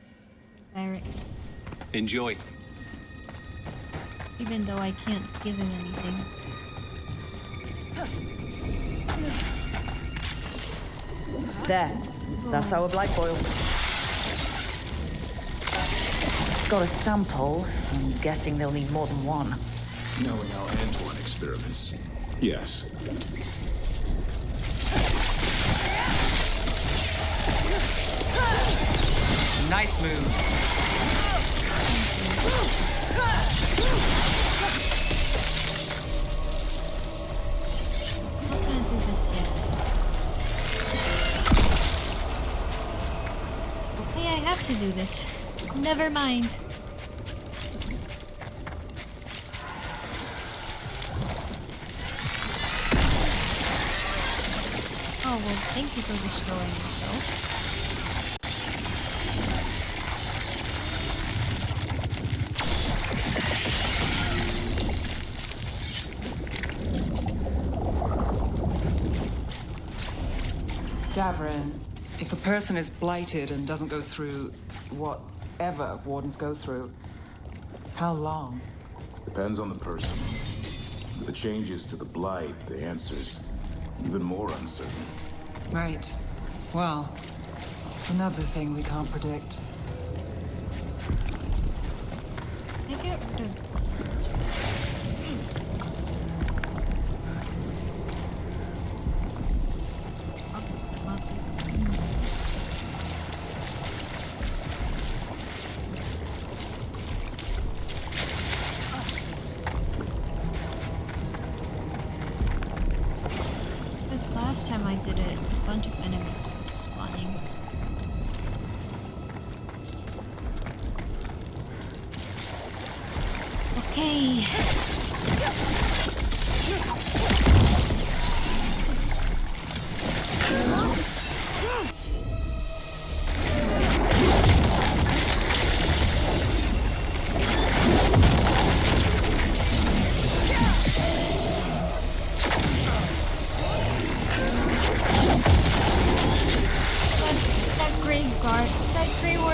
Barrett, Enjoy. even though I can't give him anything. There. That's our Blight Boil. Got a sample. I'm guessing they'll need more than one. Knowing our Antoine experiments, yes. Nice move. I'm not gonna do this yet. Okay, I have to do this. Never mind. Oh, well, thank you for destroying yourself. Davrin, if a person is blighted and doesn't go through whatever wardens go through, how long? Depends on the person. With the changes to the Blight, the answer's even more uncertain. Right. Well, another thing we can't predict. I get rid of this one. Last time I did it, a bunch of enemies started spawning. Okay.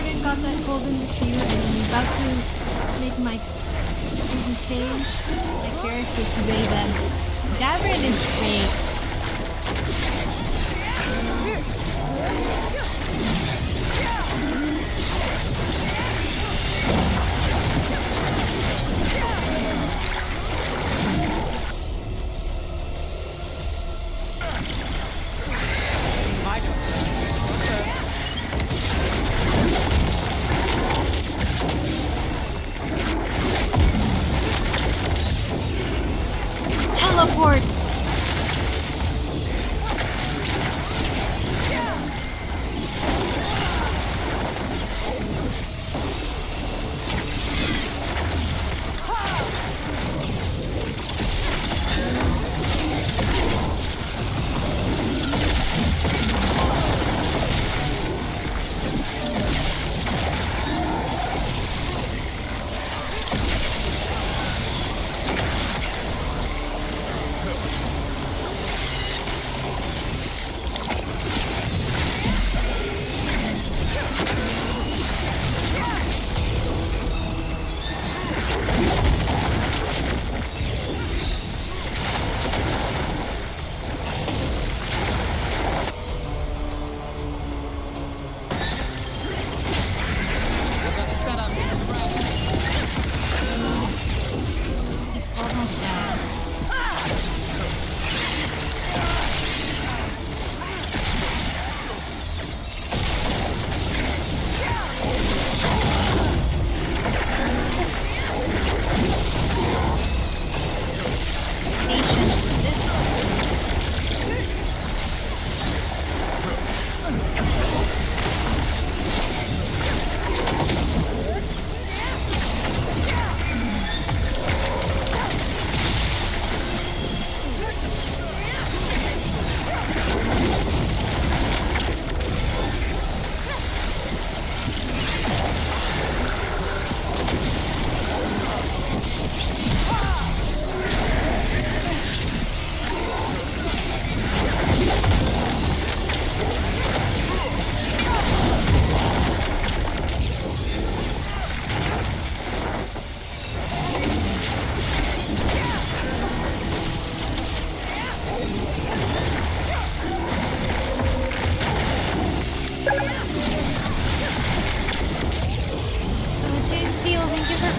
Gavin got that golden retriever and I'm about to make my change my character to Raven. Gavin is great. Teleport!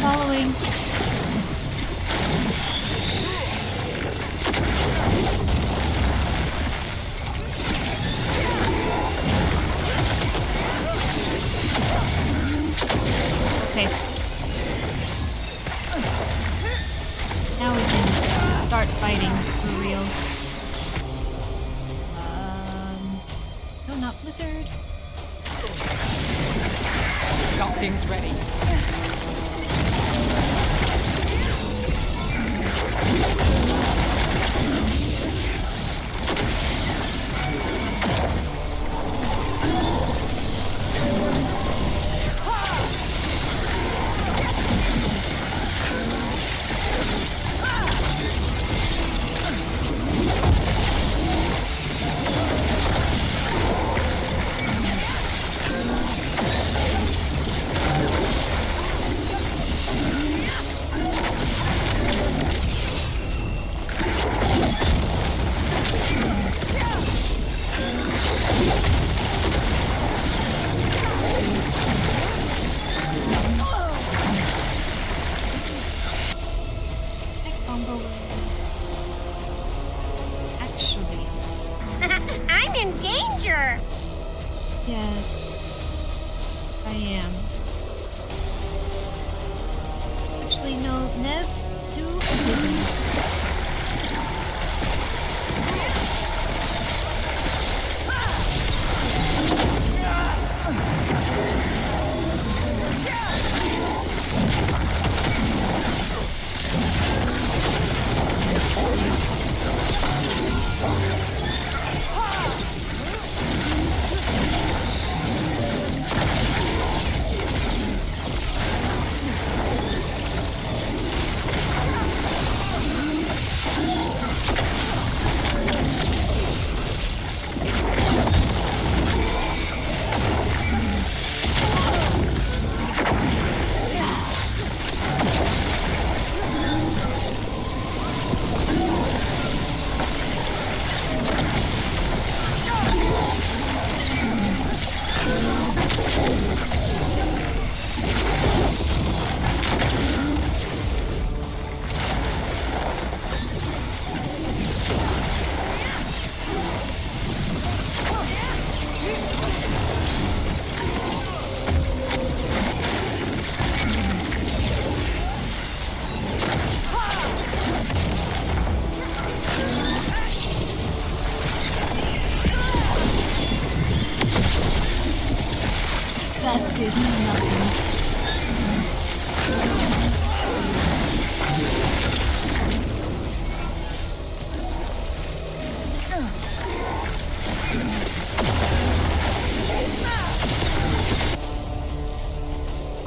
Following. Okay. Now we can start fighting for real. No, not Blizzard. Got things ready. Yes, I am. Actually, no, Nev, do a vision.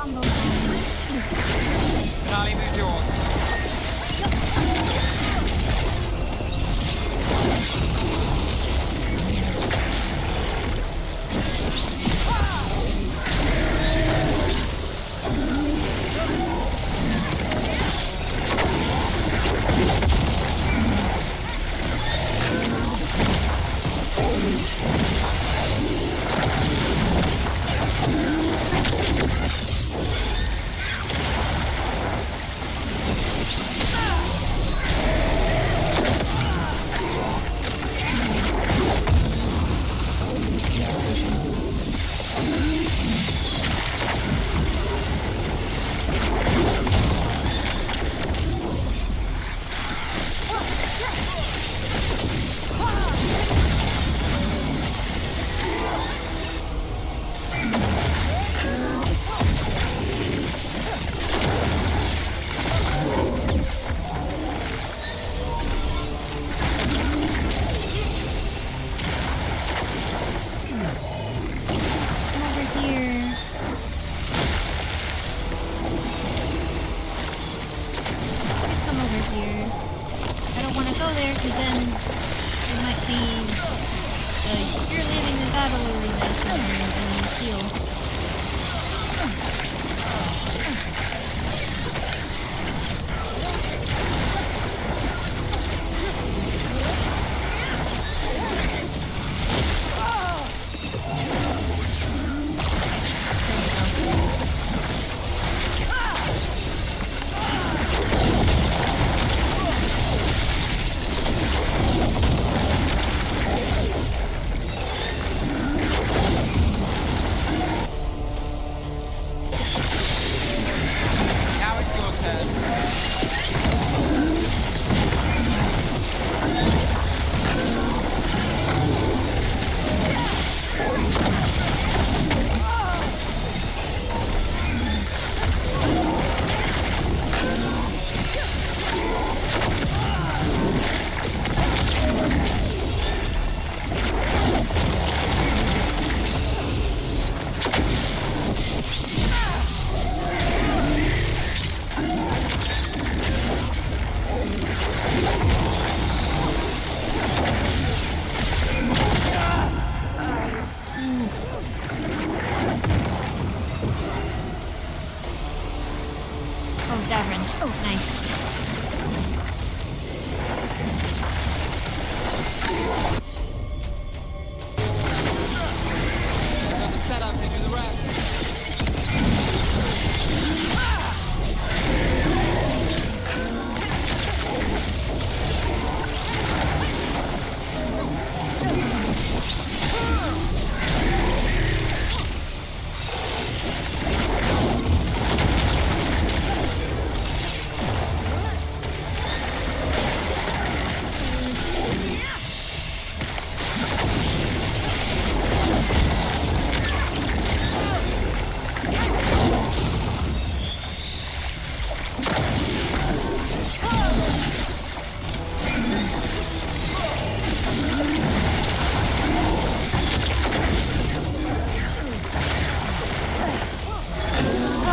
Combo zone. Finale moves yours.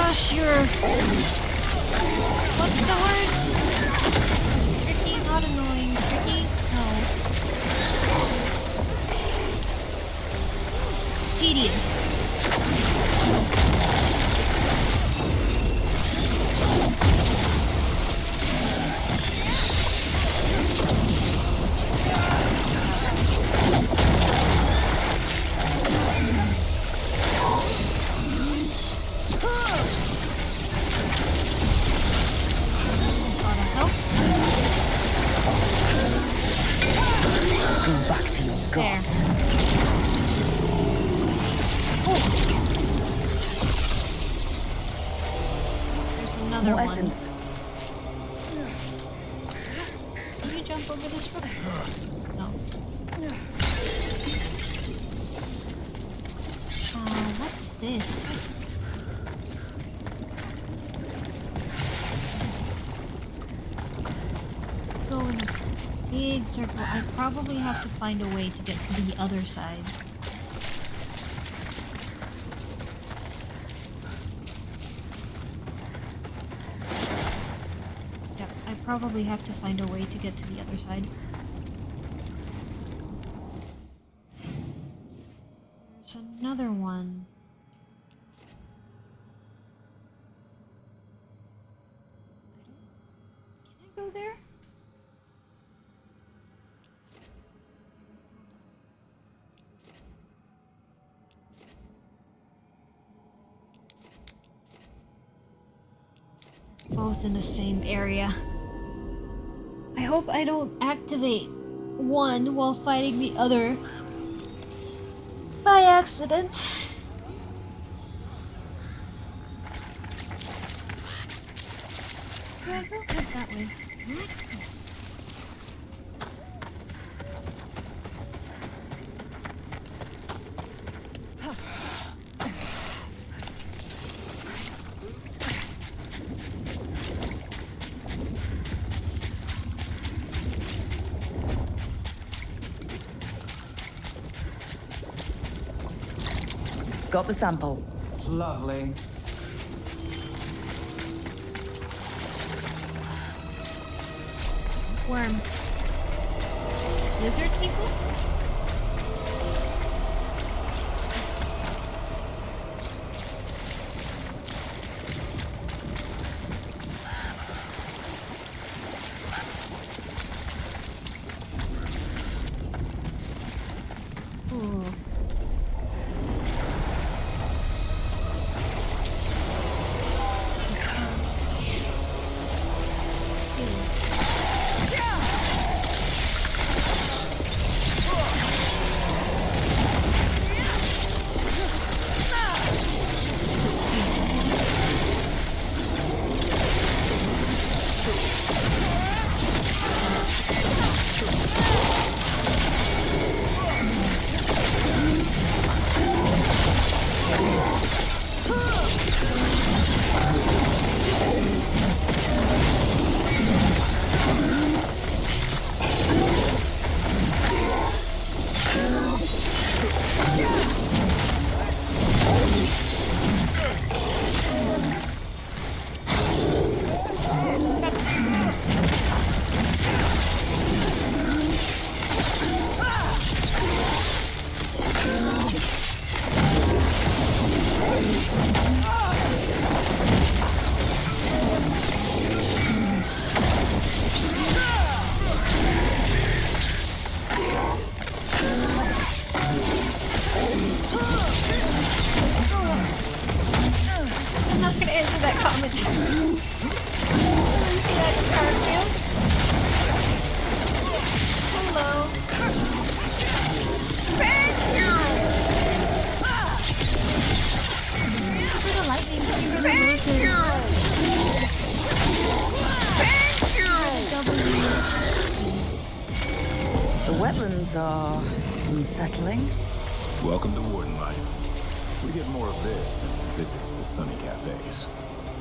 Gosh, you're... What's the word? Tricky? Not annoying. Tricky? No. Tedious. There. There's another More one. essence. Can you jump over this rope? No. What's this? Go in a big circle. I probably have to find a way to get to the other side. probably have to find a way to get to the other side. There's another one. Can I go there? Both in the same area. I hope I don't activate one while fighting the other by accident. Yeah, go head that way. Got the sample. Lovely. Worm. Lizard people? Ooh. I'm not gonna answer that comment. See that Garfield? Hello. Thank you! For the lightning, for the roses. Thank you! W's. The wetlands are unsettling. Welcome to Warden life. We get more of this than visits to sunny cafes.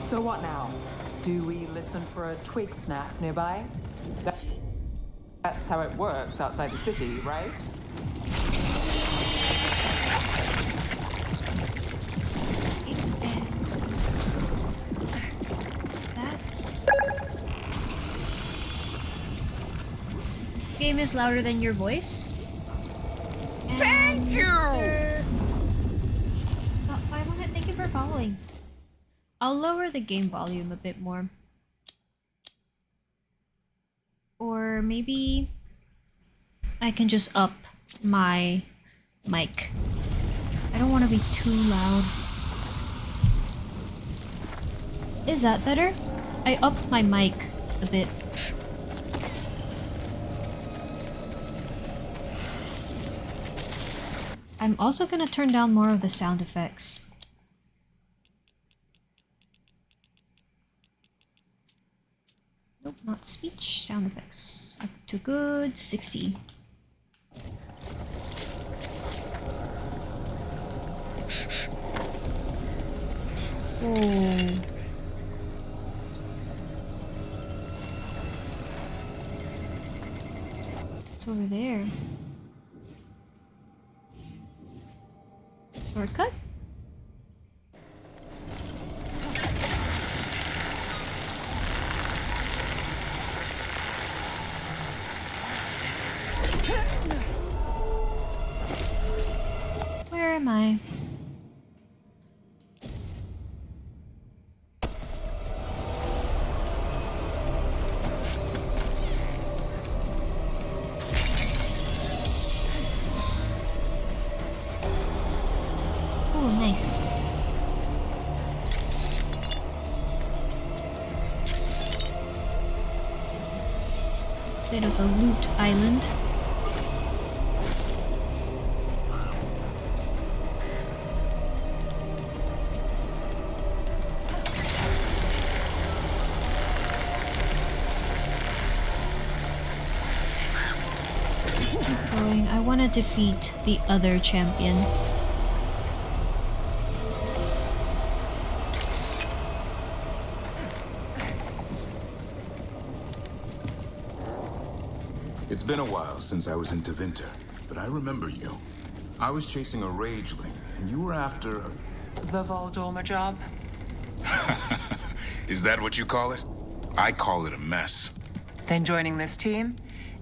So what now? Do we listen for a twig snack nearby? That's how it works outside the city, right? Game is louder than your voice. Thank you! Thank you for following. I'll lower the game volume a bit more. Or maybe I can just up my mic. I don't want to be too loud. Is that better? I upped my mic a bit. I'm also gonna turn down more of the sound effects. Nope, not speech, sound effects. Up to good 60. Oh. It's over there. Shortcut? am I? Oh, nice. Bit of a loot island. Let's keep going. I want to defeat the other champion. It's been a while since I was in Tevinter, but I remember you. I was chasing a rageling, and you were after... The Voldormer job? Is that what you call it? I call it a mess. Then joining this team,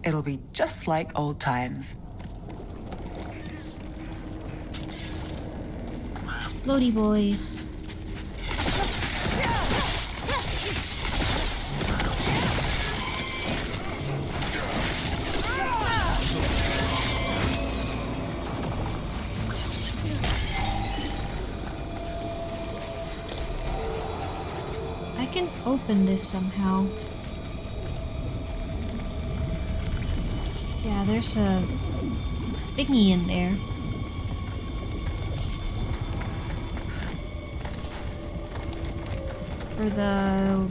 it'll be just like old times. Explodey boys. I can open this somehow. Yeah, there's a thingy in there. For the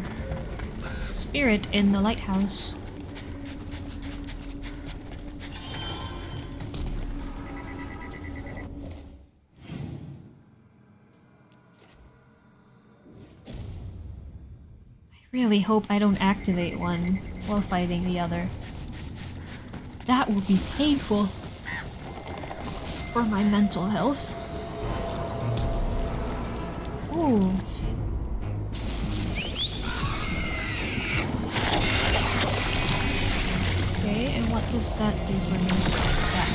spirit in the lighthouse. I really hope I don't activate one while fighting the other. That would be painful for my mental health. Ooh. Okay, and what does that do for me? That.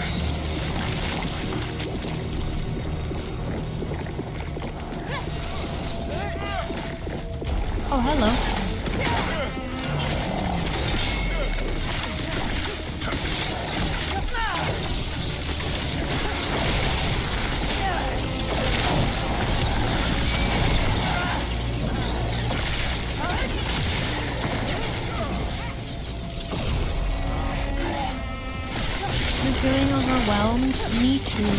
Oh, hello. You're feeling overwhelmed? Me too.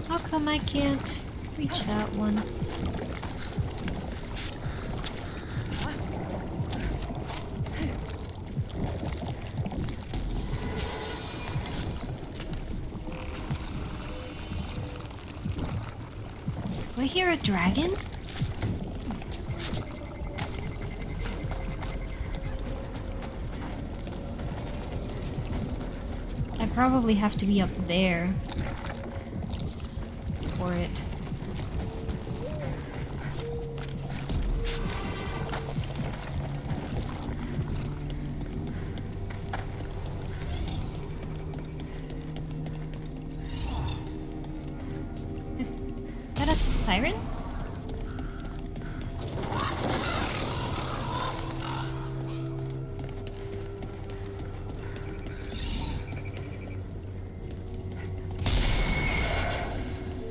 How come I can't reach that one? Do I hear a dragon? I probably have to be up there for it. Is that a siren?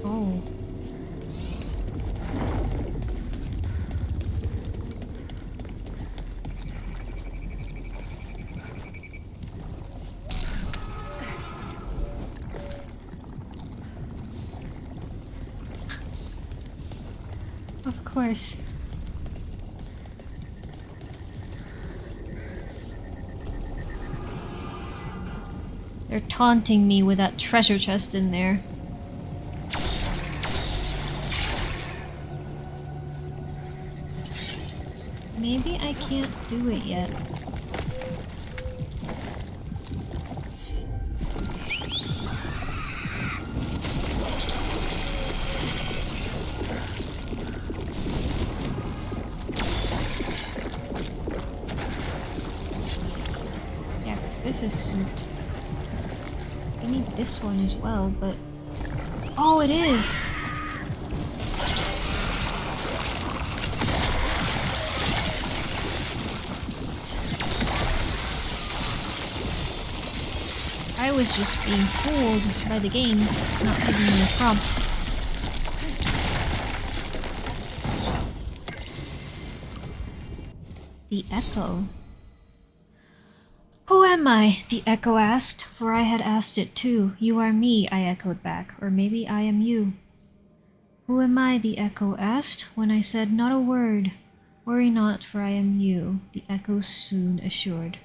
Oh. course. They're taunting me with that treasure chest in there. Maybe I can't do it yet. Yeah, because this is suit. I need this one as well, but... Oh, it is! I was just being fooled by the game, not giving me a prompt. The echo. Who am I? The echo asked, for I had asked it too. You are me, I echoed back, or maybe I am you. Who am I? The echo asked, when I said not a word. Worry not, for I am you, the echo soon assured.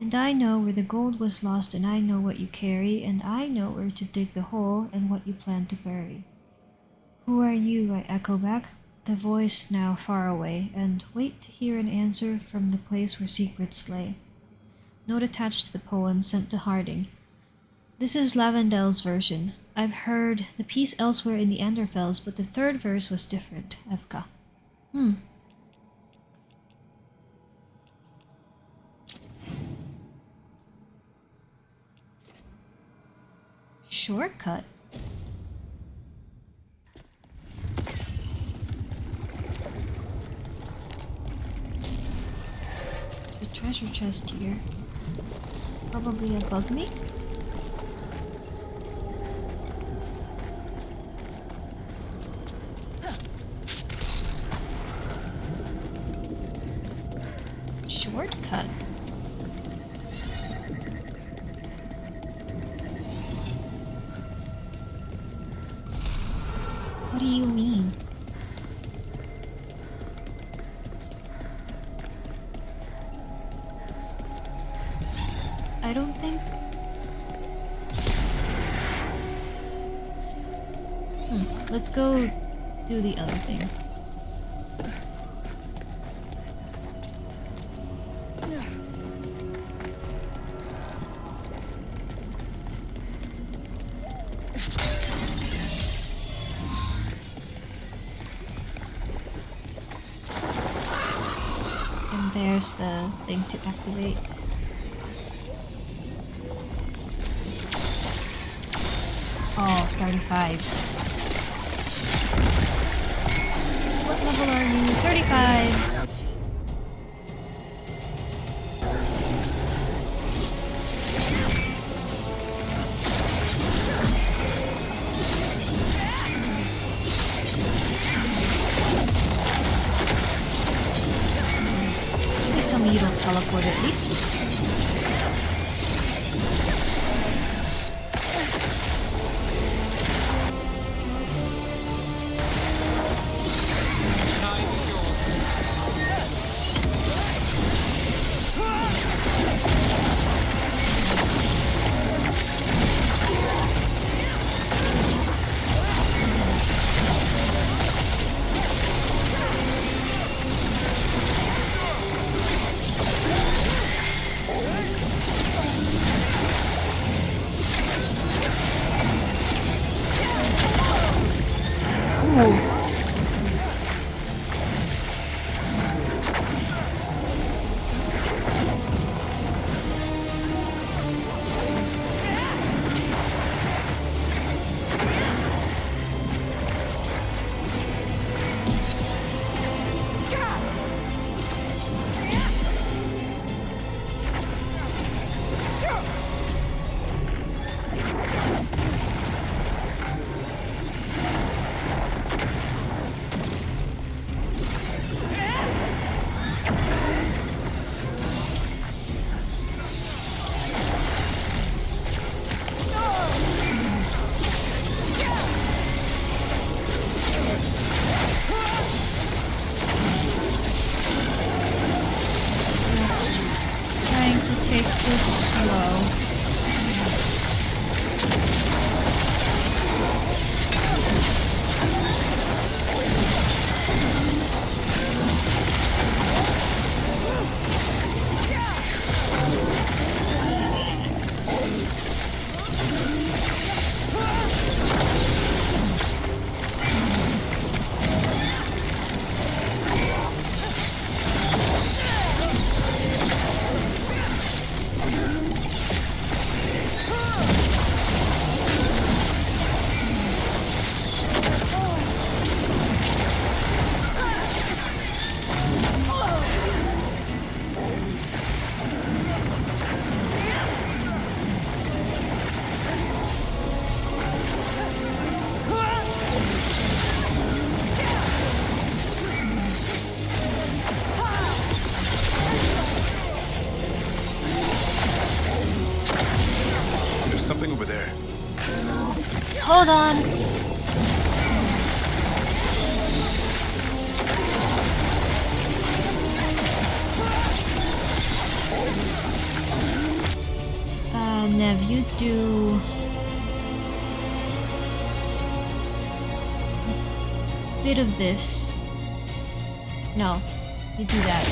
And I know where the gold was lost, and I know what you carry, and I know where to dig the hole, and what you plan to bury. Who are you? I echo back, the voice now far away, and wait to hear an answer from the place where secrets lay. Note attached to the poem sent to Harding. This is Lavendel's version. I've heard the piece elsewhere in the Enderfells, but the third verse was different, Evka. Shortcut? The treasure chest here. Probably above me? Shortcut? What do you mean? I don't think... Let's go do the other thing. And there's the thing to activate. Oh, 35. What level are you? 35! Please tell me you don't teleport at least. super slow. Something over there. Hold on. Nev, you do a bit of this. No, you do that.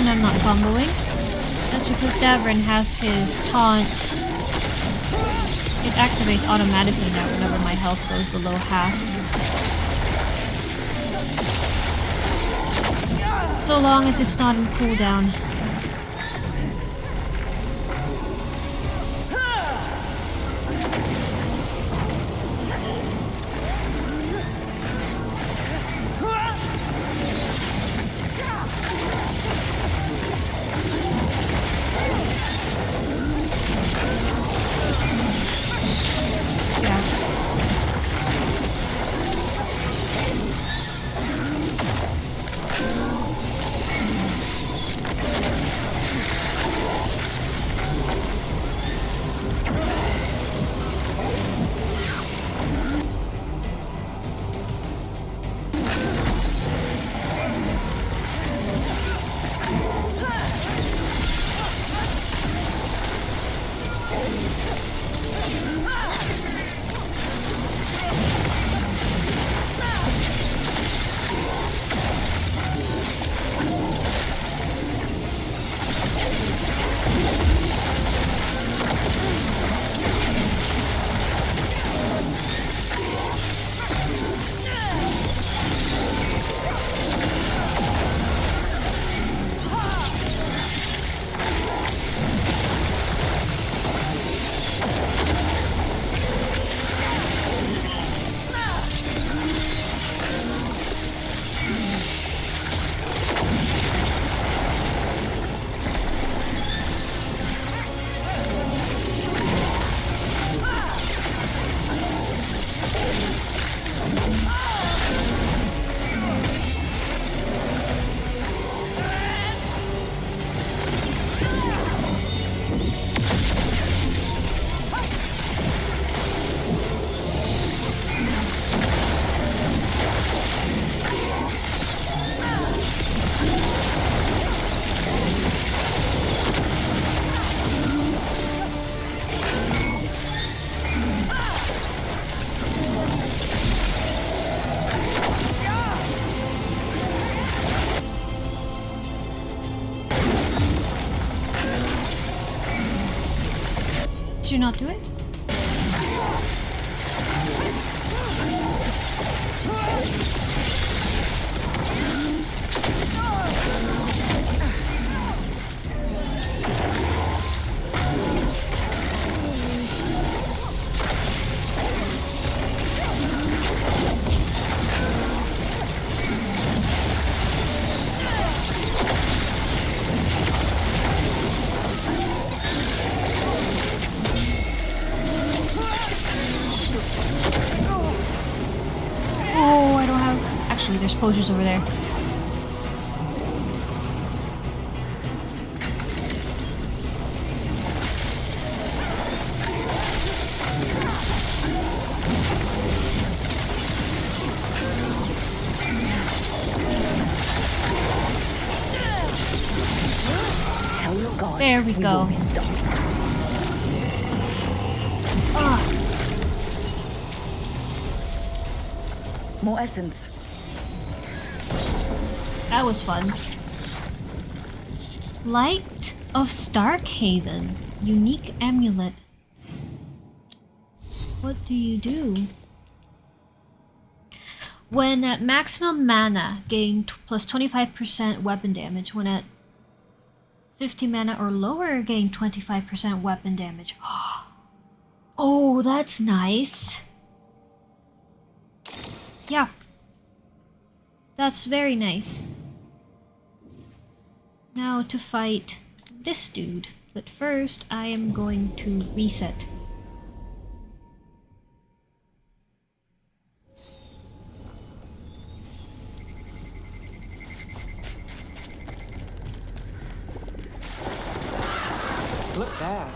I'm not comboing. That's because Davrin has his taunt. It activates automatically now whenever my health goes below half. So long as it's not in cooldown. Did you not do it? there's potions over there. There we go. More essence. That was fun. Light of Starkhaven. Unique amulet. What do you do? When at maximum mana, gain plus 25% weapon damage. When at 50 mana or lower, gain 25% weapon damage. Oh, that's nice. Yeah. That's very nice. Now to fight this dude. But first, I am going to reset. Look bad.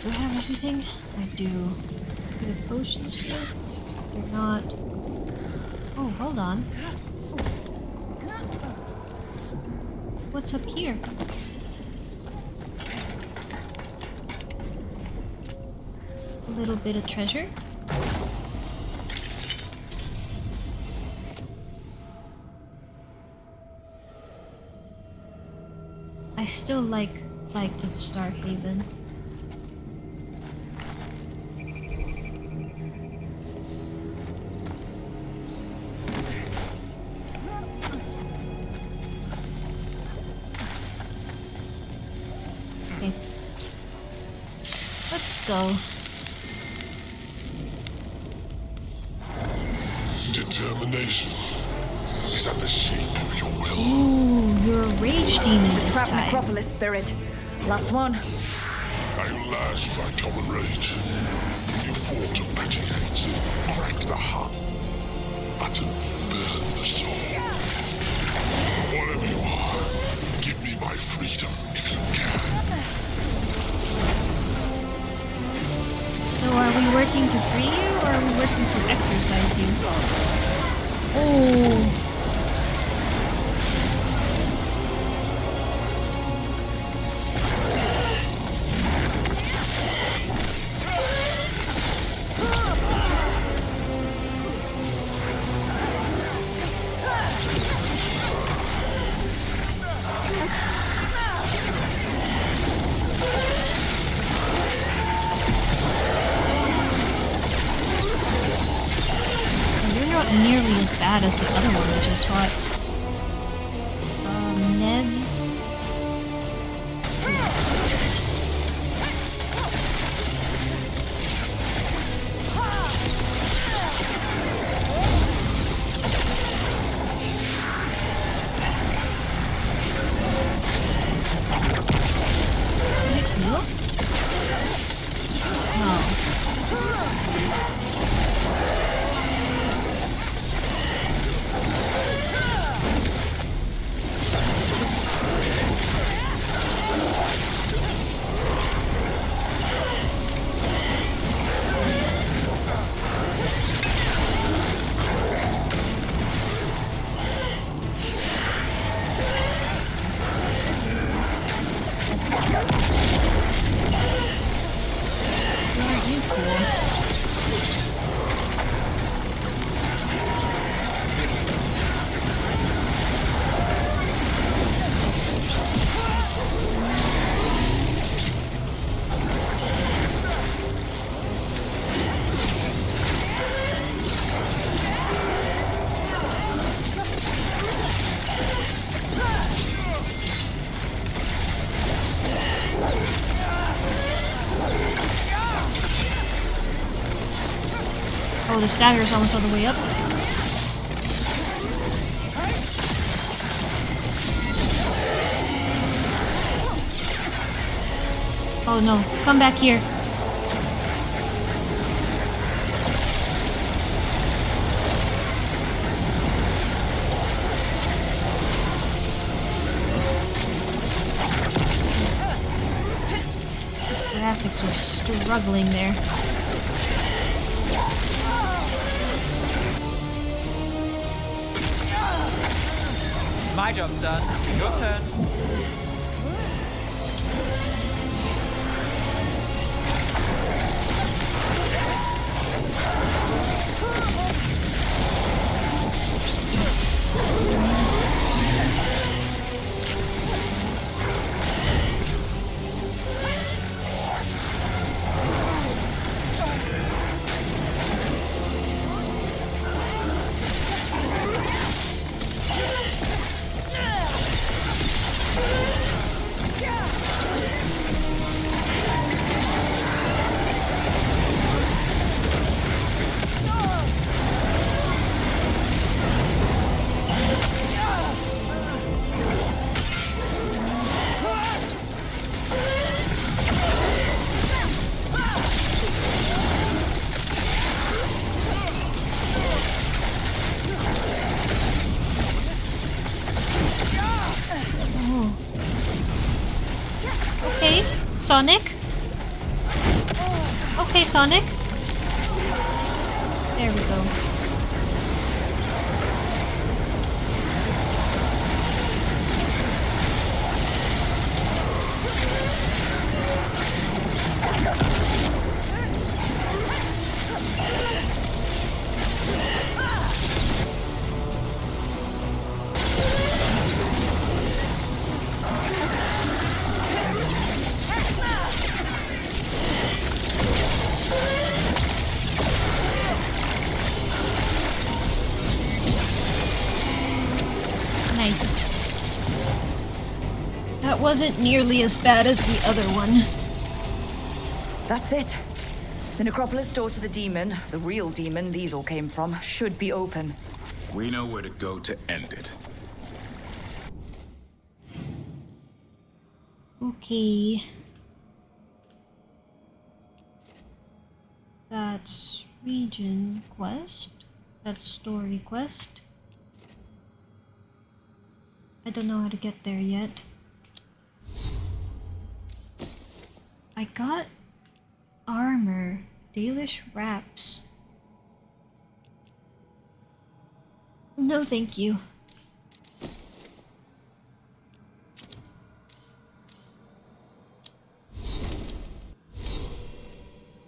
Do I have everything? I do. Do I have potions here? They're not. Oh, hold on. What's up here? A little bit of treasure. I still like Light of Starkhaven. Okay. Let's go. Determination is at the shape of your will. Ooh, you're a rage demon this Trap time. Necropolis spirit. Last one. Are you lashed by common rage? You fought to petty hates, crack the heart, but burn the soul. Whatever you are, give me my freedom if you can. So are we working to free you, or are we working to exercise you? Oh. Nearly as bad as the other one we just fought. Ned. Did it heal? No. Oh, the stagger's almost all the way up. Oh no, come back here. graphics were struggling there. My job's done. Your turn. Okay, Sonic. Okay, Sonic. There we go. Nice. That wasn't nearly as bad as the other one. That's it. The necropolis door to the demon, the real demon these all came from, should be open. We know where to go to end it. Okay. That's region quest. That's story quest. I don't know how to get there yet. I got armor, Dalish wraps. No, thank you.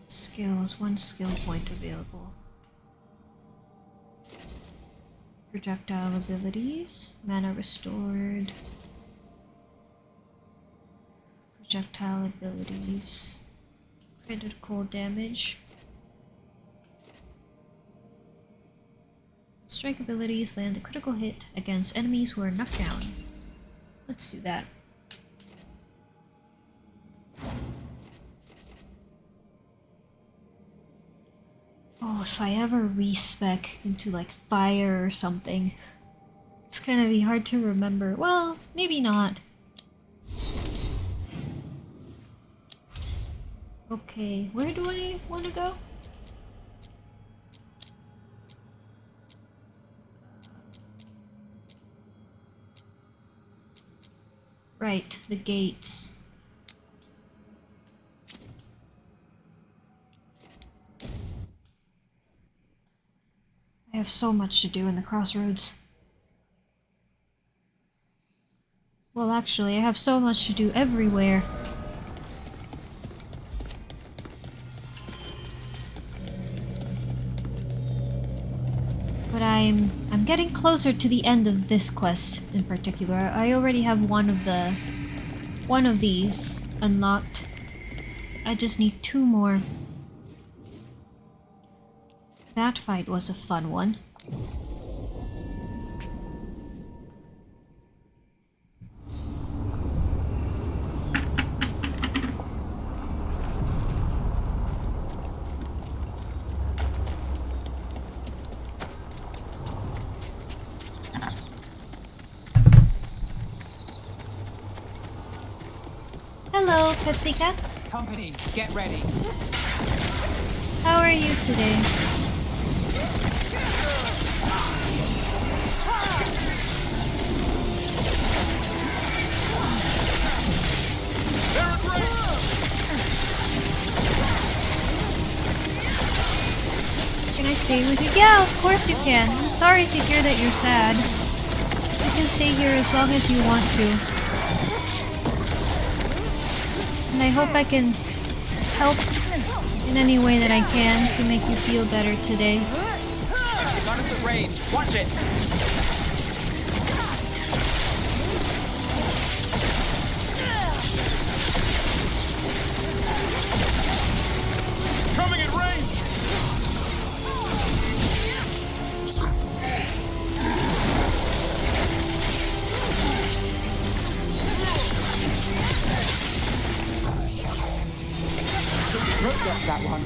Skills, 1 skill point available. Projectile abilities, mana restored. Projectile abilities, critical damage. Strike abilities land a critical hit against enemies who are knocked down. Let's do that. Oh, if I ever respec into like fire or something, it's gonna be hard to remember. Well, maybe not. Okay, where do I want to go? Right, the gates. I have so much to do in the crossroads. Well, actually, I have so much to do everywhere. But I'm getting closer to the end of this quest in particular. I already have one of these unlocked. I just need 2 more. That fight was a fun one. Hello, Pepsi Cat. Company, get ready. How are you today? stay with you? Yeah, of course you can. I'm sorry to hear that you're sad. You can stay here as long as you want to. And I hope I can help in any way that I can to make you feel better today. It's on the range. Watch it. Coming in range! Rook gets that one.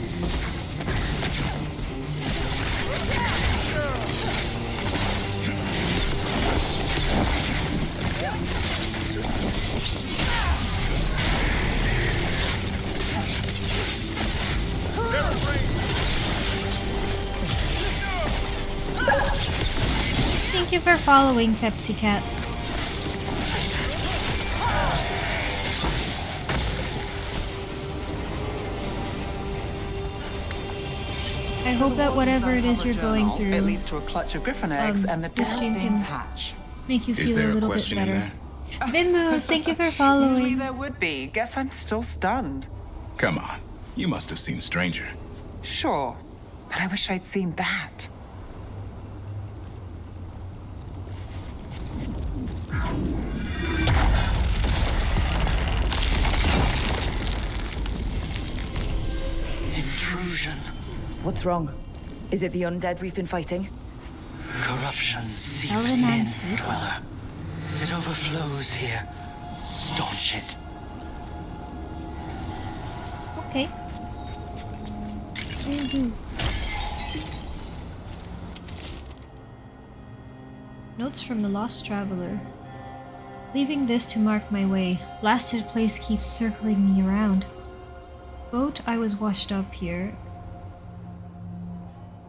Thank you for following, Pepsi Cat. I hope that whatever it is you're going through, it leads to a clutch of griffin eggs and the this stream things can hatch. make you Is feel there a a little bit question in better. there? Vinmoose, thank you for Usually following. there would be. Guess I'm still stunned. Come on. You must have seen Stranger. Sure, but I wish I'd seen that. Intrusion. What's wrong? Is it the undead we've been fighting? Corruption seeps Elements. in, Dweller. It overflows here. Staunch it. Okay. Will do. Notes from the Lost Traveler. Leaving this to mark my way. Blasted place keeps circling me around. Boat I was washed up here.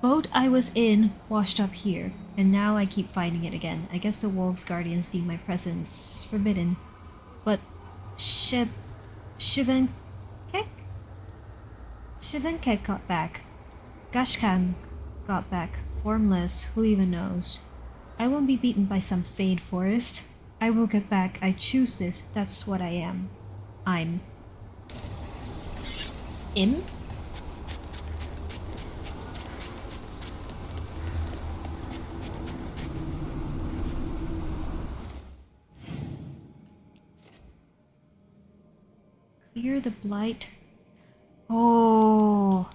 Boat I was in washed up here, and now I keep finding it again. I guess the Wolves Guardians deem my presence forbidden. But Shivenkek got back. Gashkan got back. Formless, who even knows? I won't be beaten by some Fade Forest. I will get back. I choose this. That's what I am. I'm. Im? Clear the blight. Oh.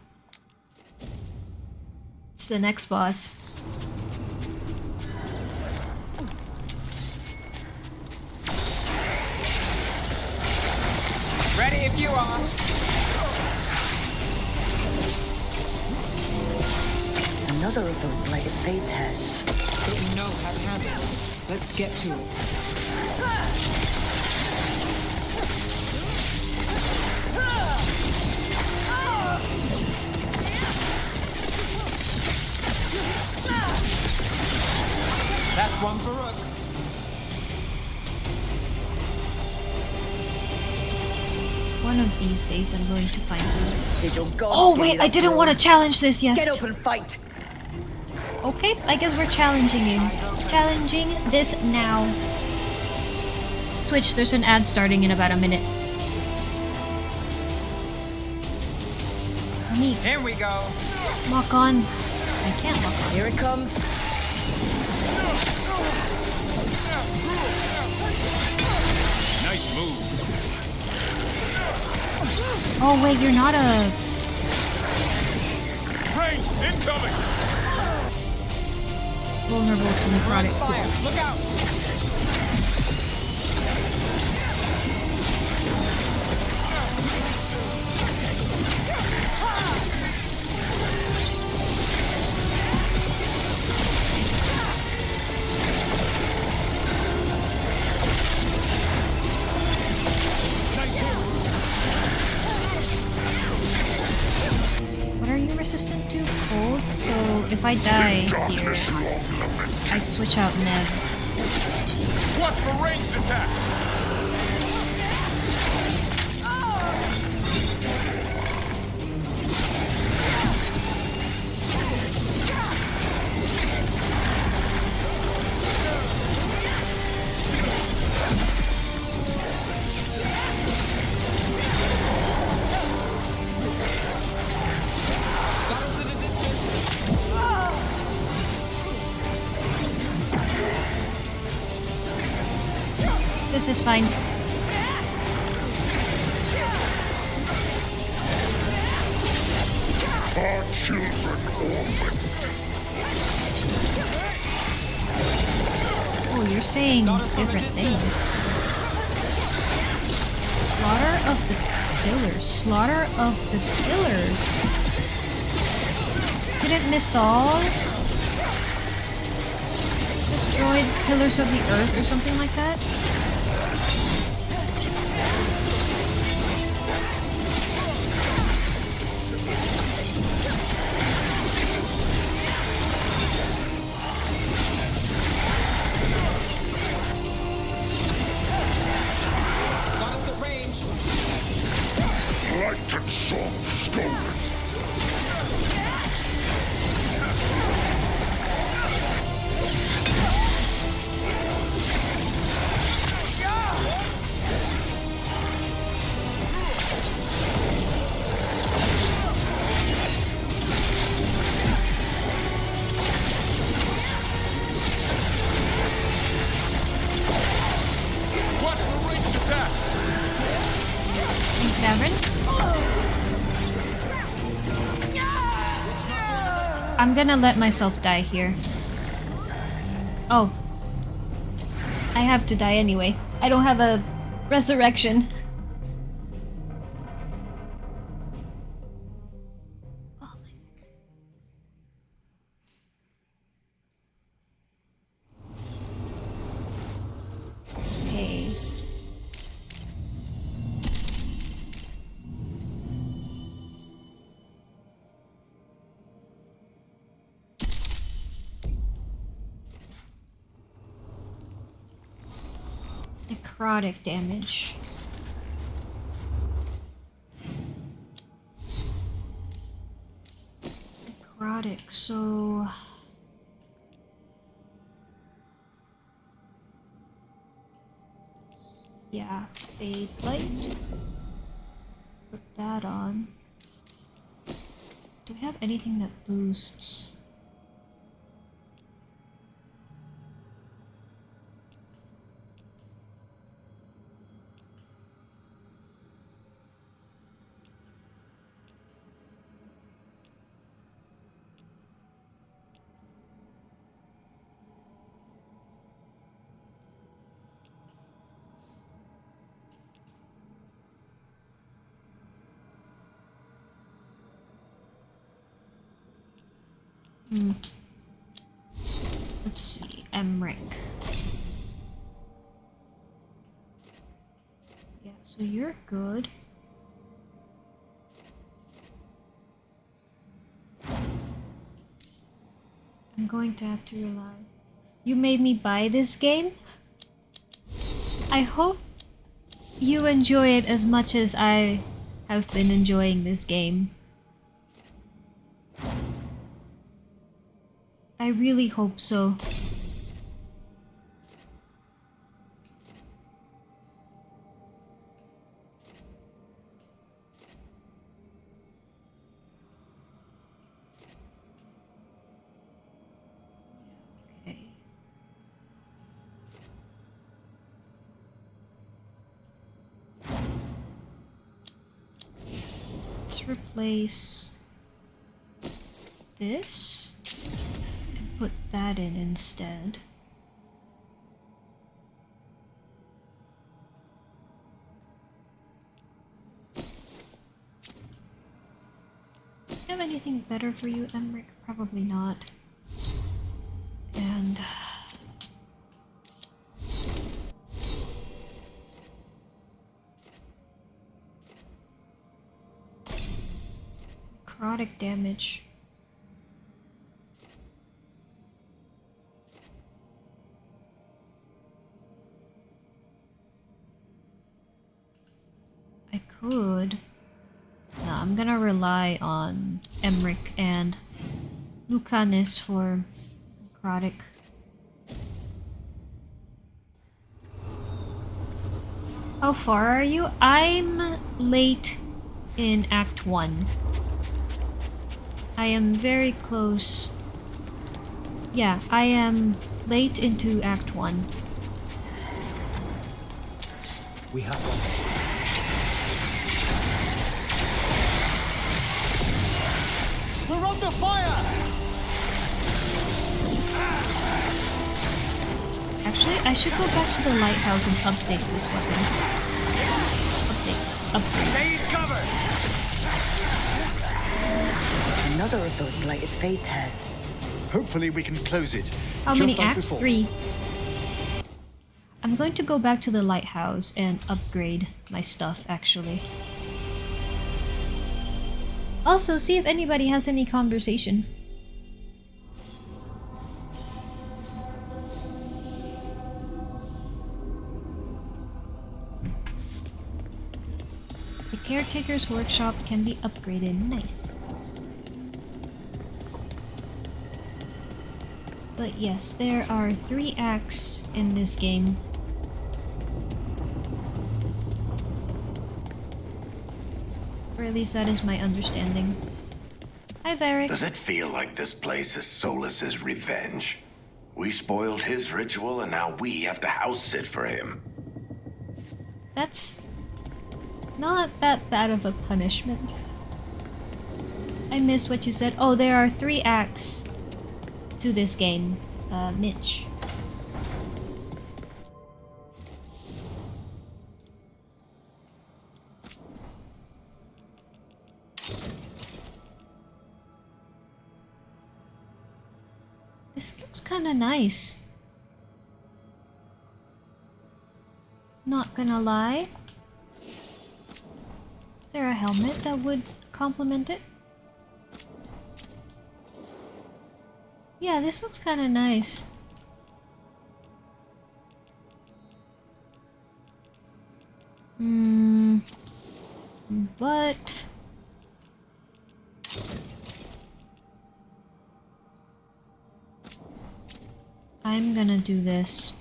It's the next boss. Ready if you are. Another of those blighted fade tests. But we know how to handle it. Let's get to it. That's one for Rook. One of these days I'm going to find some. Did your gods Oh give wait, you I that didn't roll? want to challenge this yet. Get up and fight. Okay, I guess we're challenging him. Challenging this now. Twitch, there's an ad starting in about a minute. Me. Here we go. Lock on. I can't lock on. Here it comes. Nice move. Oh wait, you're not a... Range incoming! vulnerable to necrotic. Fire. Look out. What are you resistant to? Cold? So if I die here, I switch out Nev. Watch for ranged attacks! This is fine. Our children orphan. Oh, you're saying different things. Slaughter of the pillars. Slaughter of the pillars. Didn't Mythal destroy the pillars of the earth or something like that? Light and song stolen. Watch for ranged attack! Thanks, Davin. I'm gonna let myself die here. Oh. I have to die anyway. I don't have a resurrection. Okay. Necrotic damage. Necrotic, so... yeah, Fade Light. Put that on. Do we have anything that boosts? Let's see, Emmerich. Yeah, so you're good. I'm going to have to rely. You made me buy this game? I hope you enjoy it as much as I have been enjoying this game. I really hope so. Okay. Let's replace this. Put that in instead. Have anything better for you, Emmerich? Probably not. And necrotic damage. I could. No, I'm gonna rely on Emmerich and Lucanis for necrotic. How far are you? I'm late in Act 1. I am very close. Yeah, I am late into Act 1. We have one. We're under fire! Actually, I should go back to the lighthouse and update these weapons. Upgrade. Stay in cover! Another of those blighted fade tears. Hopefully we can close it. How just many like acts? before. 3. I'm going to go back to the lighthouse and upgrade my stuff, actually. Also, see if anybody has any conversation. The caretaker's workshop can be upgraded. Nice. But yes, there are 3 acts in this game. Or at least that is my understanding. Hi, Varric. Does it feel like this place is Solas's revenge? We spoiled his ritual and now we have to house sit for him. That's not that bad of a punishment. I missed what you said. Oh, there are 3 acts to this game, Mitch. This looks kinda nice. Not gonna lie. Is there a helmet that would complement it? Yeah, this looks kinda nice. But I'm gonna do this.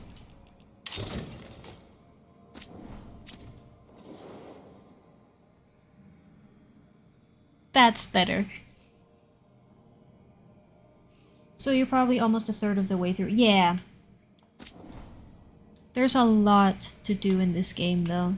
That's better. So you're probably almost a third of the way through. Yeah. There's a lot to do in this game, though.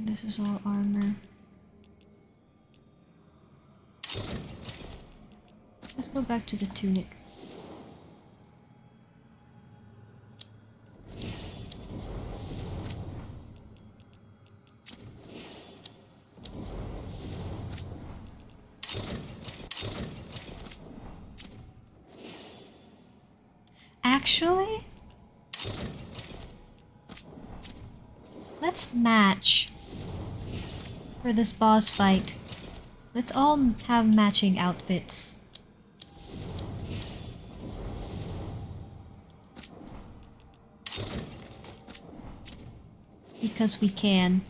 This is all armor. Let's go back to the tunic. Actually, let's match for this boss fight. Let's all have matching outfits. Because we can.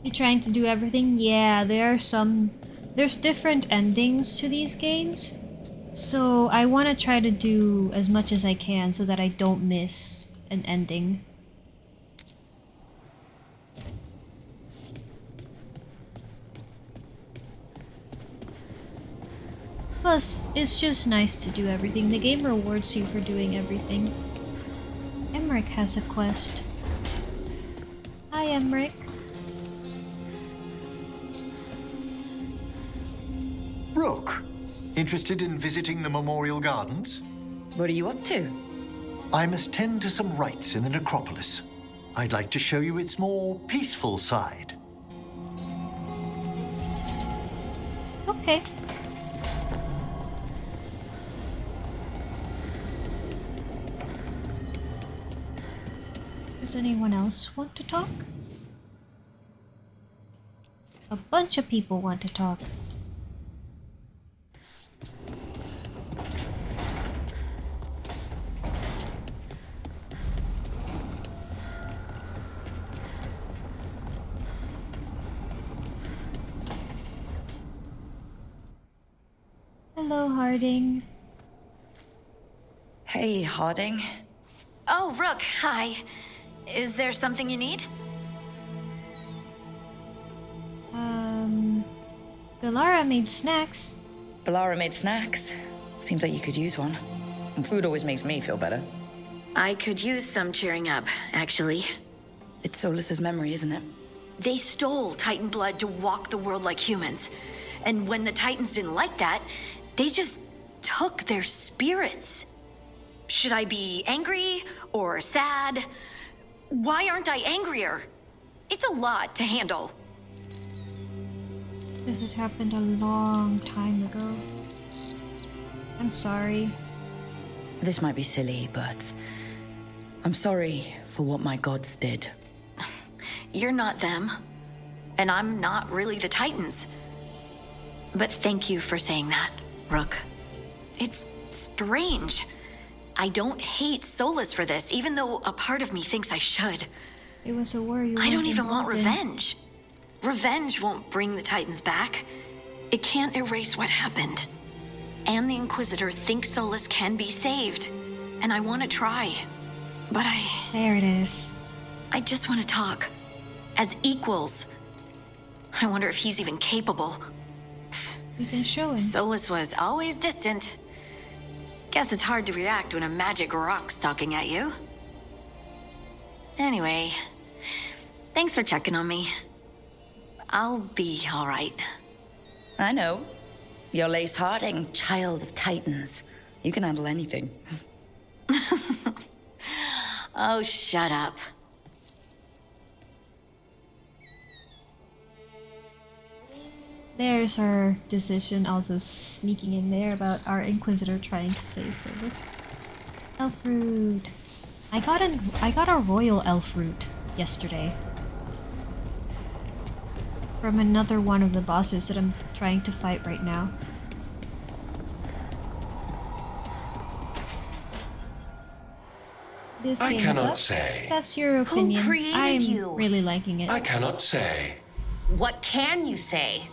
You trying to do everything? Yeah, there's different endings to these games. So I want to try to do as much as I can so that I don't miss an ending. Plus, it's just nice to do everything. The game rewards you for doing everything. Emmerich has a quest. Hi, Emmerich. Rook, interested in visiting the Memorial Gardens? What are you up to? I must tend to some rites in the necropolis. I'd like to show you its more peaceful side. Okay. Does anyone else want to talk? A bunch of people want to talk. Hello, Harding. Hey, Harding. Oh, Rook, hi. Is there something you need? Velara made snacks. Velara made snacks. Seems like you could use one. And food always makes me feel better. I could use some cheering up, actually. It's Solas's memory, isn't it? They stole Titan blood to walk the world like humans. And when the Titans didn't like that, they just took their spirits. Should I be angry or sad? Why aren't I angrier? It's a lot to handle. This had happened a long time ago. I'm sorry. This might be silly, but I'm sorry for what my gods did. You're not them, and I'm not really the Titans. But thank you for saying that, Rook. It's strange. I don't hate Solas for this, even though a part of me thinks I should. It was a war you I don't weren't even want involved in. revenge. Revenge won't bring the Titans back. It can't erase what happened. And the Inquisitor thinks Solas can be saved. And I want to try. But There it is. I just want to talk. As equals. I wonder if he's even capable. We can show him. Solas was always distant. Guess it's hard to react when a magic rock's talking at you. Anyway, thanks for checking on me. I'll be all right. I know. You're Lace Harding, child of Titans. You can handle anything. Oh, shut up. There's our decision also sneaking in there about our Inquisitor trying to save Solas. Elf fruit. I got a royal elf fruit yesterday. From another one of the bosses that I'm trying to fight right now. This I game cannot sucks. say. That's your opinion. Who created I'm you? really liking it. I cannot say. What can you say?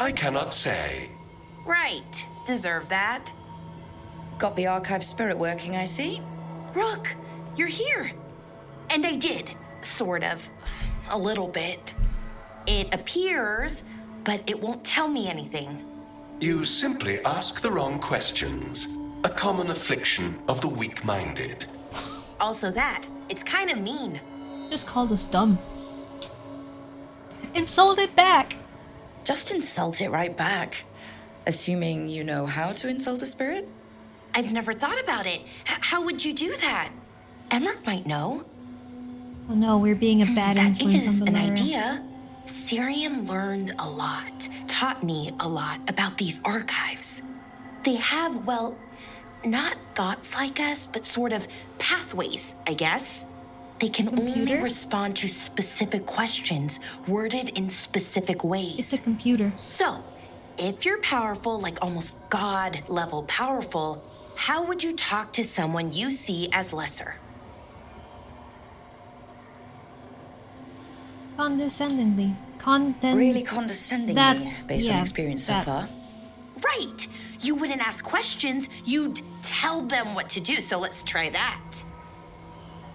I cannot say. Right. Deserve that. Got the archive spirit working, I see. Rook, you're here. And I did. Sort of. A little bit. It appears, but it won't tell me anything. You simply ask the wrong questions. A common affliction of the weak-minded. Also that. It's kind of mean. Just called us dumb. Insult it back! Just insult it right back. Assuming you know how to insult a spirit? I've never thought about it. How would you do that? Emmerich might know. Oh no, we're being a bad influence That is on an Velara. idea. Syrian learned a lot, taught me a lot about these archives. They have, well, not thoughts like us, but sort of pathways, I guess. They can only respond to specific questions worded in specific ways. It's a computer. So, if you're powerful, like almost God level powerful, how would you talk to someone you see as lesser? Condescendingly. Really condescendingly, based on experience so far. Right! You wouldn't ask questions, you'd tell them what to do, so let's try that.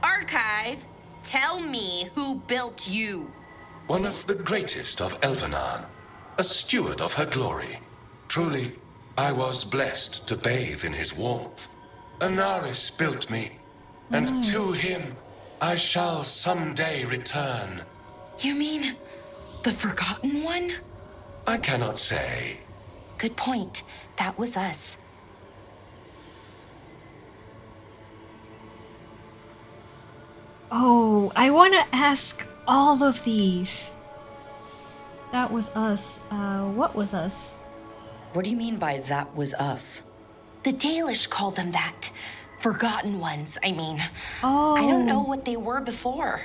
Archive, tell me who built you. One of the greatest of Elvenar. A steward of her glory. Truly, I was blessed to bathe in his warmth. Anaris built me, and to him I shall someday return. You mean the Forgotten One? I cannot say. Good point. That was us. Oh, I want to ask all of these. That was us. What was us? What do you mean by that was us? The Dalish call them that. Forgotten Ones, I mean. Oh. I don't know what they were before.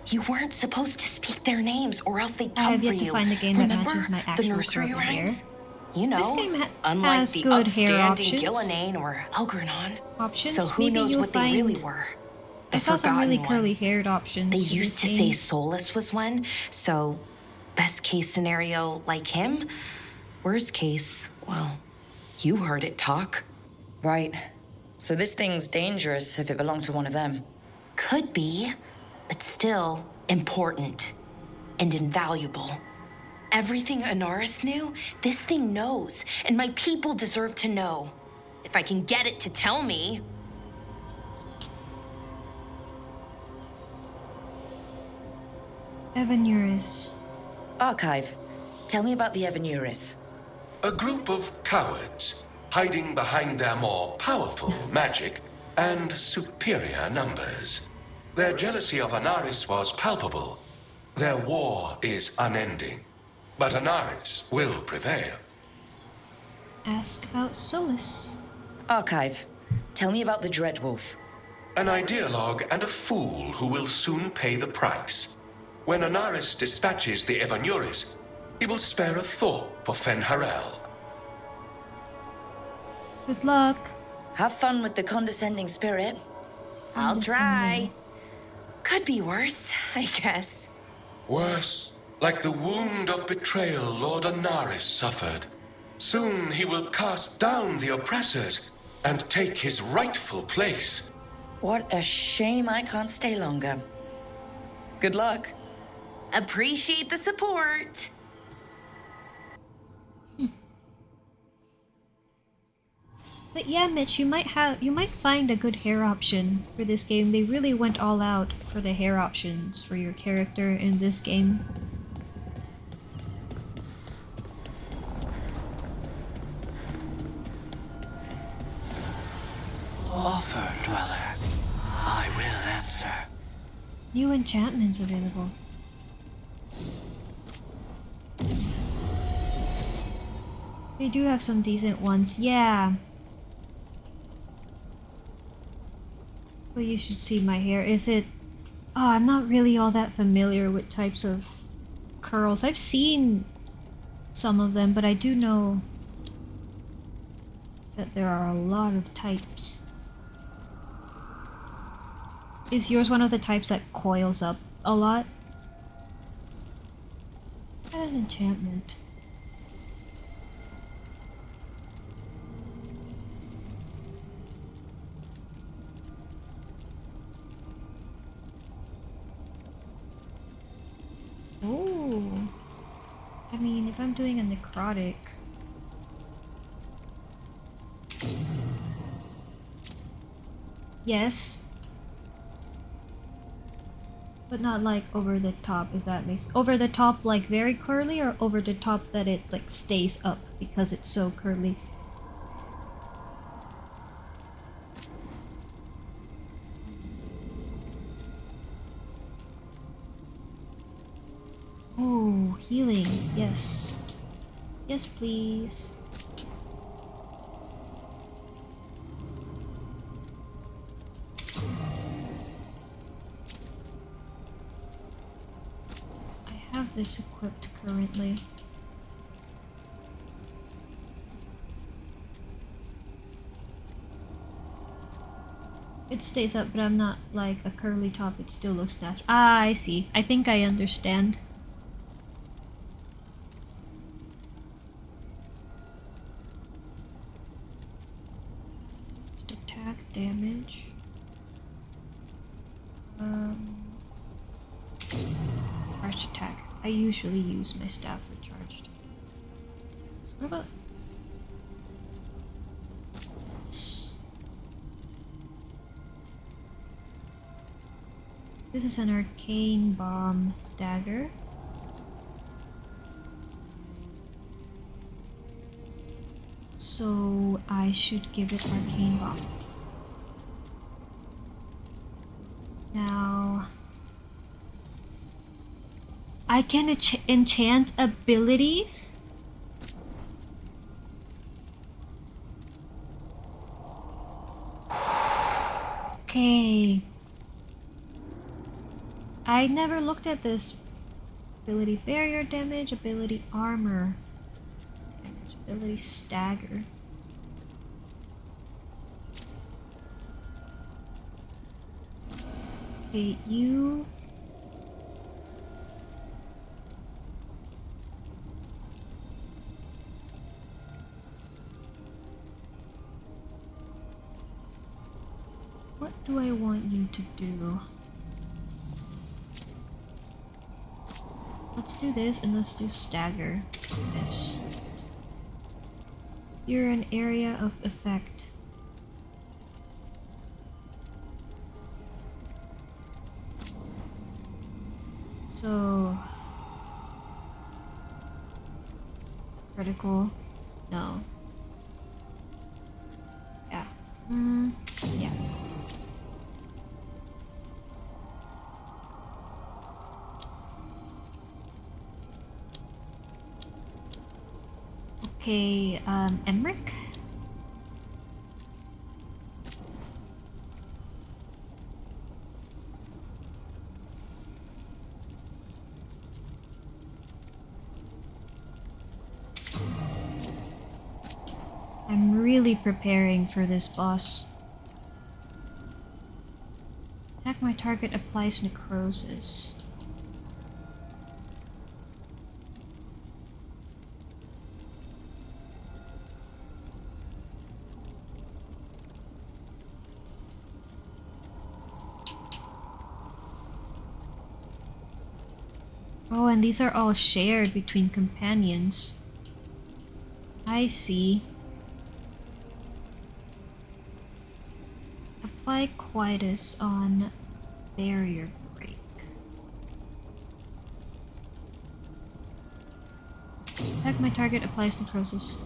You weren't supposed to speak their names or else they'd come for you. I have yet to find a game Remember that matches my the actual nursery current rhymes? hair. You know, This game unlike has the good hair upstanding options. Gillenane or Elgranon. Options? So who Maybe knows you'll what they really find- were? I saw some really Forgotten curly Ones. haired options. They for used to this say game. Solas was one, so best case scenario like him. Worst case, well, you heard it talk. Right. So this thing's dangerous if it belonged to one of them. Could be, but still important and invaluable. Everything Anaris knew, this thing knows, and my people deserve to know. If I can get it to tell me. Evanuris. Archive. Tell me about the Evanuris. A group of cowards hiding behind their more powerful magic and superior numbers. Their jealousy of Anaris was palpable. Their war is unending. But Anaris will prevail. Ask about Solas. Archive. Tell me about the Dreadwolf. An ideologue and a fool who will soon pay the price. When Anaris dispatches the Evanuris, he will spare a thought for Fen'Harel. Good luck. Have fun with the condescending spirit. I'll try. Could be worse, I guess. Worse, like the wound of betrayal Lord Anaris suffered. Soon he will cast down the oppressors and take his rightful place. What a shame I can't stay longer. Good luck. Appreciate the support. But yeah, Mitch, you might find a good hair option for this game. They really went all out for the hair options for your character in this game. Offer, Dweller. I will answer. New enchantments available. They do have some decent ones, yeah. But you should see my hair. Is it... Oh, I'm not really all that familiar with types of curls. I've seen some of them, but I do know that there are a lot of types. Is yours one of the types that coils up a lot? Is that an enchantment? Oh, I mean, if I'm doing a necrotic, yes, but not like over the top. If that makes over the top, like very curly, or over the top that it like stays up because it's so curly. Oh, healing. Yes. Yes, please. I have this equipped currently. It stays up, but I'm not like a curly top. It still looks natural. Ah, I see. I think I understand. Damage. Charged attack. I usually use my staff for charged. So what about this? This is an arcane bomb dagger. So I should give it arcane bomb. Now, I can enchant abilities? Okay. I never looked at this. Ability barrier damage, ability armor damage, ability stagger. Okay, you... do I want you to do? Let's do this and let's do stagger this. You're an area of effect. So critical? No. Yeah. Yeah. Okay, Emmerich? I'm really preparing for this boss. Attack my target applies necrosis. Oh, and these are all shared between companions. I see. Apply Quietus on barrier break. Attack my target applies necrosis.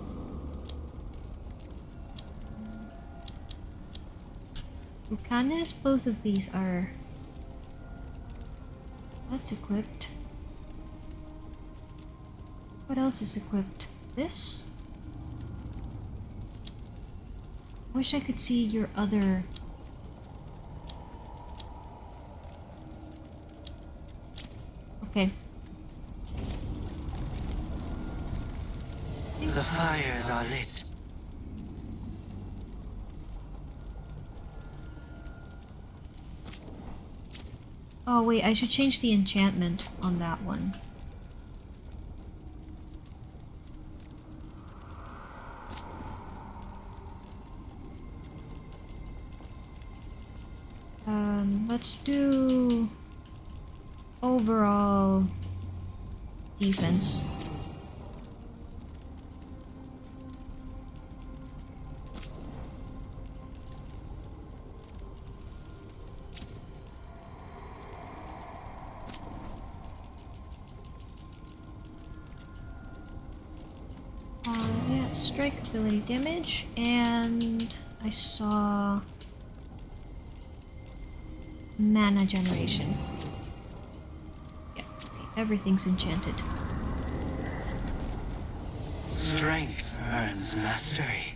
Rucanis, both of these are... That's equipped. What else is equipped? This? I wish I could see your other... Okay. The fires are lit. Oh wait, I should change the enchantment on that one. Let's do overall defense. Yeah, strike ability damage, and I saw mana generation. Yeah, okay, everything's enchanted. Strength earns mastery.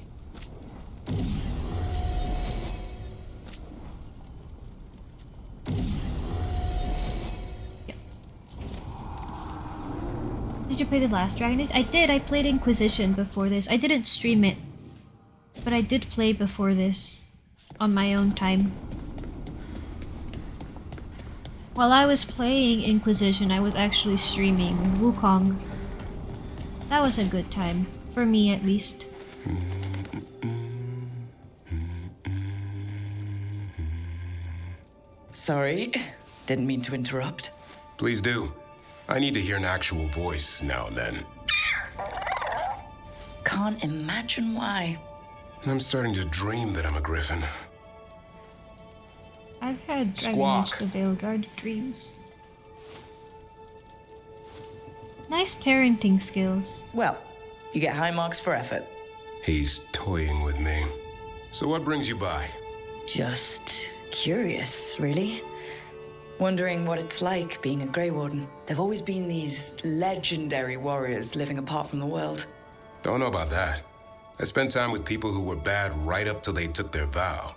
Yep. Did you play the last Dragon Age? I did, I played Inquisition before this. I didn't stream it, but I did play before this on my own time. While I was playing Inquisition, I was actually streaming Wukong. That was a good time, for me at least. Sorry, didn't mean to interrupt. Please do. I need to hear an actual voice now and then. Can't imagine why. I'm starting to dream that I'm a griffin. I've had Dragon Age the Veilguard dreams. Nice parenting skills. Well, you get high marks for effort. He's toying with me. So what brings you by? Just curious, really. Wondering what it's like being a Grey Warden. There've always been these legendary warriors living apart from the world. Don't know about that. I spent time with people who were bad right up till they took their vow.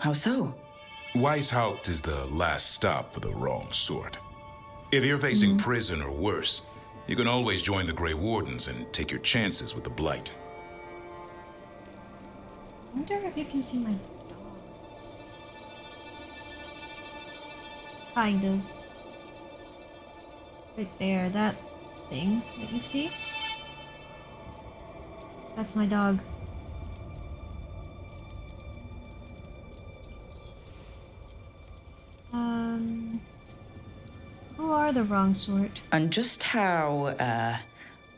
How so? Weishaupt is the last stop for the wrong sort. If you're facing prison or worse, you can always join the Grey Wardens and take your chances with the Blight. I wonder if you can see my dog. Kind of. Right there, that thing that you see? That's my dog. Who are the wrong sort? And just how,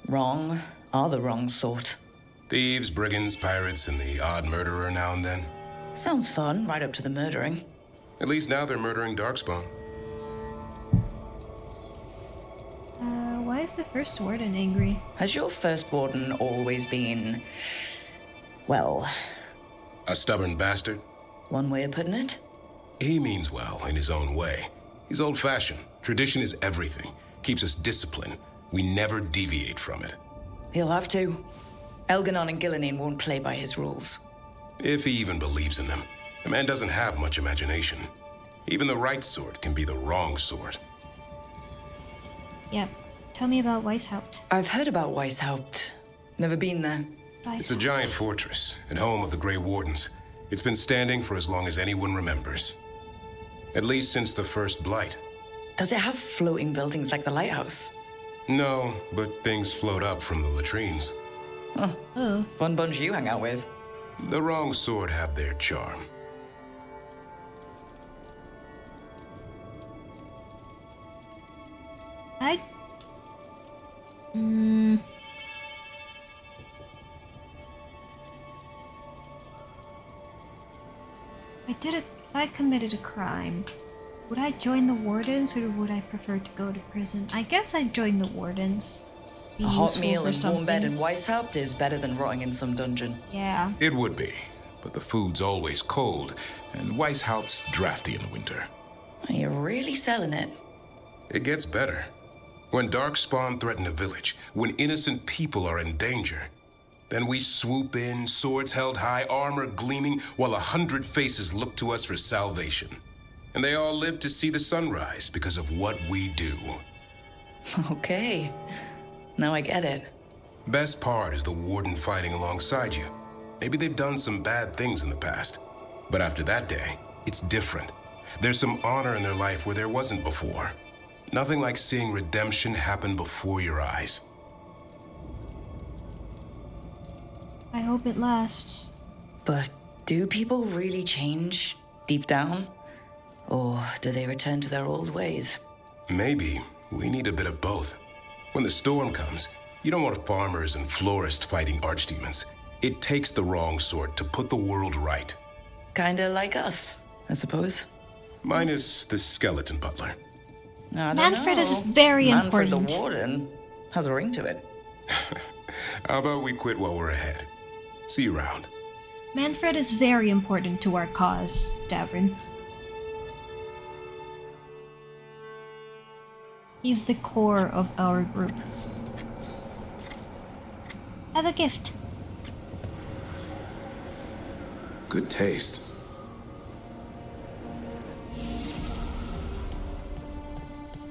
wrong are the wrong sort? Thieves, brigands, pirates, and the odd murderer now and then. Sounds fun, right up to the murdering. At least now they're murdering Darkspawn. Why is the First Warden angry? Has your First Warden always been, well... A stubborn bastard? One way of putting it? He means well in his own way. He's old-fashioned. Tradition is everything. Keeps us disciplined. We never deviate from it. He'll have to. Elganon and Gillinan won't play by his rules. If he even believes in them. The man doesn't have much imagination. Even the right sort can be the wrong sort. Yep. Tell me about Weishaupt. I've heard about Weishaupt. Never been there. It's a giant fortress and home of the Grey Wardens. It's been standing for as long as anyone remembers. At least since the first Blight. Does it have floating buildings like the lighthouse? No, but things float up from the latrines. Oh. Fun bunch you hang out with. The wrong sort have their charm. If I committed a crime, would I join the Wardens or would I prefer to go to prison? I guess I'd join the Wardens. Be A hot useful meal for and warm bed something. in Weishaupt is better than rotting in some dungeon. Yeah. It would be, but the food's always cold, and Weishaupt's drafty in the winter. You're really selling it. It gets better. When Darkspawn threaten a village, when innocent people are in danger, then we swoop in, swords held high, armor gleaming, while 100 faces look to us for salvation. And they all live to see the sunrise because of what we do. Okay. Now I get it. Best part is the Warden fighting alongside you. Maybe they've done some bad things in the past. But after that day, it's different. There's some honor in their life where there wasn't before. Nothing like seeing redemption happen before your eyes. I hope it lasts. But do people really change deep down? Or do they return to their old ways? Maybe we need a bit of both. When the storm comes, you don't want farmers and florists fighting archdemons. It takes the wrong sort to put the world right. Kinda like us, I suppose. Minus the skeleton butler. I don't Manfred know. is very Manfred important. the Warden has a ring to it. How about we quit while we're ahead? See you around. Manfred is very important to our cause, Davrin. He's the core of our group. Have a gift. Good taste.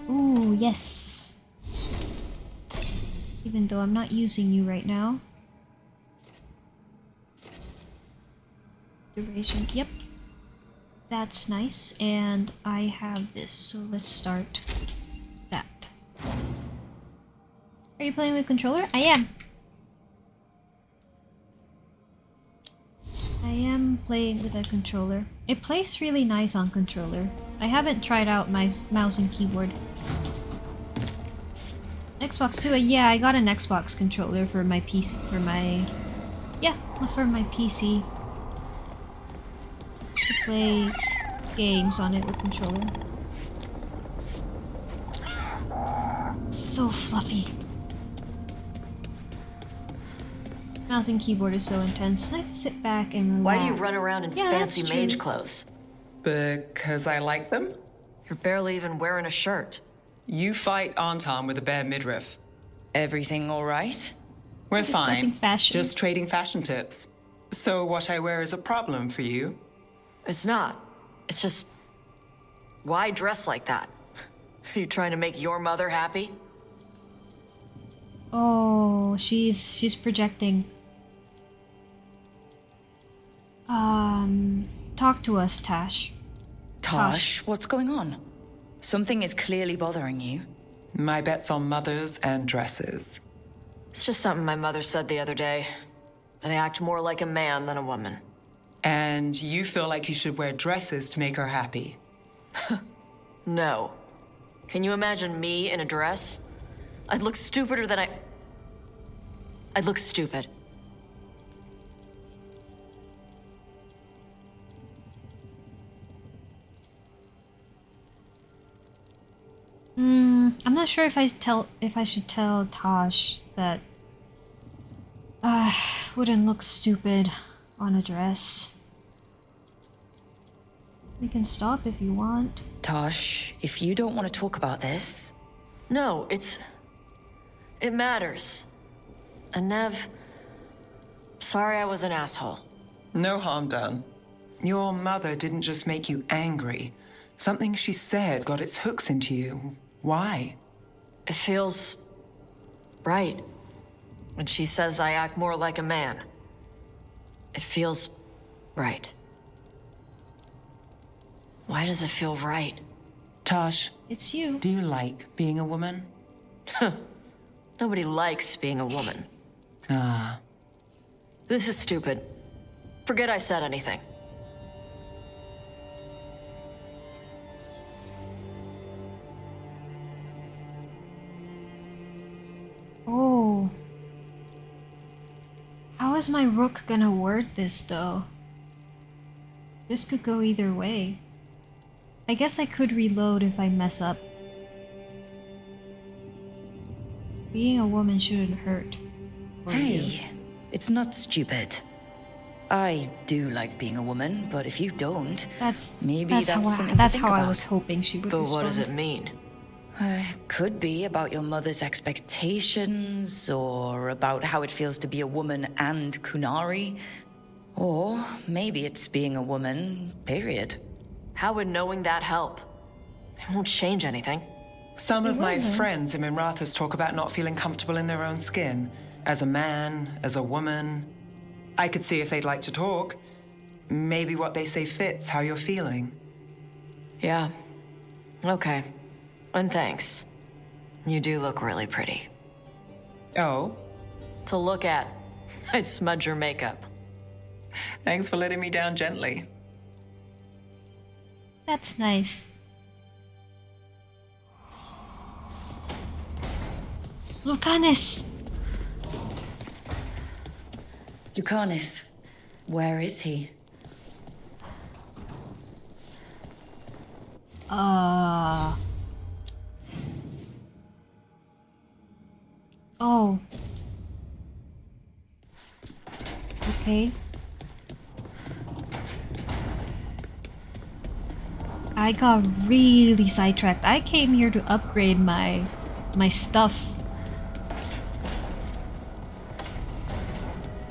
Ooh, yes. Even though I'm not using you right now. Duration, yep. That's nice, and I have this, so let's start that. Are you playing with controller? I am. I am playing with a controller. It plays really nice on controller. I haven't tried out my mouse and keyboard. Xbox too. Yeah, I got an Xbox controller for my PC. For my PC to play games on it with controller. So fluffy. Mouse and keyboard is so intense. It's nice to sit back and relax. Why do you run around in fancy that's mage true. clothes? Because I like them? You're barely even wearing a shirt. You fight Anton with a bare midriff. Everything all right? We're Discussing fine. fashion. Just trading fashion tips. So what I wear is a problem for you? It's not. It's just... Why dress like that? Are you trying to make your mother happy? Oh, she's projecting. Talk to us, Tash. Tosh, what's going on? Something is clearly bothering you. My bet's on mothers and dresses. It's just something my mother said the other day. And I act more like a man than a woman. And you feel like you should wear dresses to make her happy. No. Can you imagine me in a dress? I'd look stupider than I'd look stupid. I'm not sure if I should tell Tosh that wouldn't look stupid on a dress. We can stop if you want. Tosh, if you don't want to talk about this... No, it matters. And Nev, sorry I was an asshole. No harm done. Your mother didn't just make you angry. Something she said got its hooks into you. Why? It feels right. When she says I act more like a man. It feels right. Why does it feel right? Tosh. It's you. Do you like being a woman? Nobody likes being a woman. Ah. This is stupid. Forget I said anything. Oh. How is my rook gonna word this, though? This could go either way. I guess I could reload if I mess up. Being a woman shouldn't hurt. Hey, it's not stupid. I do like being a woman, but if you don't, maybe that's something to think how about. I was hoping she would respond. But what does it mean? Could be about your mother's expectations, or about how it feels to be a woman and Kunari. Or maybe it's being a woman, period. How would knowing that help? It won't change anything. Some of my friends in Minrathous talk about not feeling comfortable in their own skin. As a man, as a woman. I could see if they'd like to talk. Maybe what they say fits how you're feeling. Yeah. Okay. And thanks. You do look really pretty. Oh? To look at. I'd smudge your makeup. Thanks for letting me down gently. That's nice. Lucanus! Lucanus, where is he? Oh. Okay. I got really sidetracked. I came here to upgrade my stuff.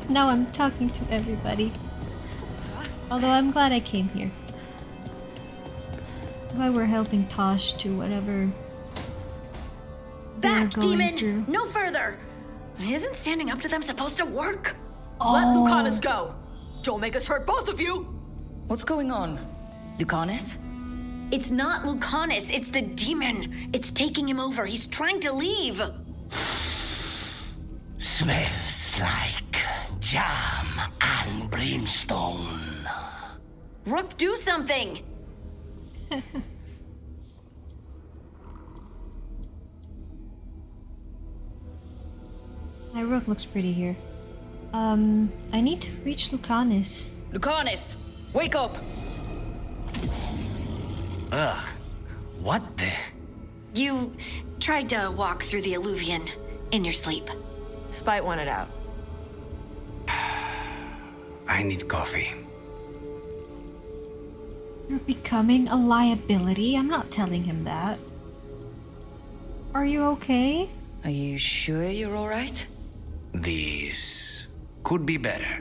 Now I'm talking to everybody. Although I'm glad I came here. I'm glad we're helping Tosh to whatever Back, they're going demon! through. No further! Isn't standing up to them supposed to work? Let Lucanus go! Don't make us hurt both of you! What's going on? Lucanus? It's not Lucanus, it's the demon. It's taking him over. He's trying to leave. Smells like jam and brimstone. Rook, do something! My rook looks pretty here. I need to reach Lucanus. Lucanus, wake up! Ugh, what the? You tried to walk through the Alluvion in your sleep. Spite wanted out. I need coffee. You're becoming a liability. I'm not telling him that. Are you okay? Are you sure you're alright? This could be better.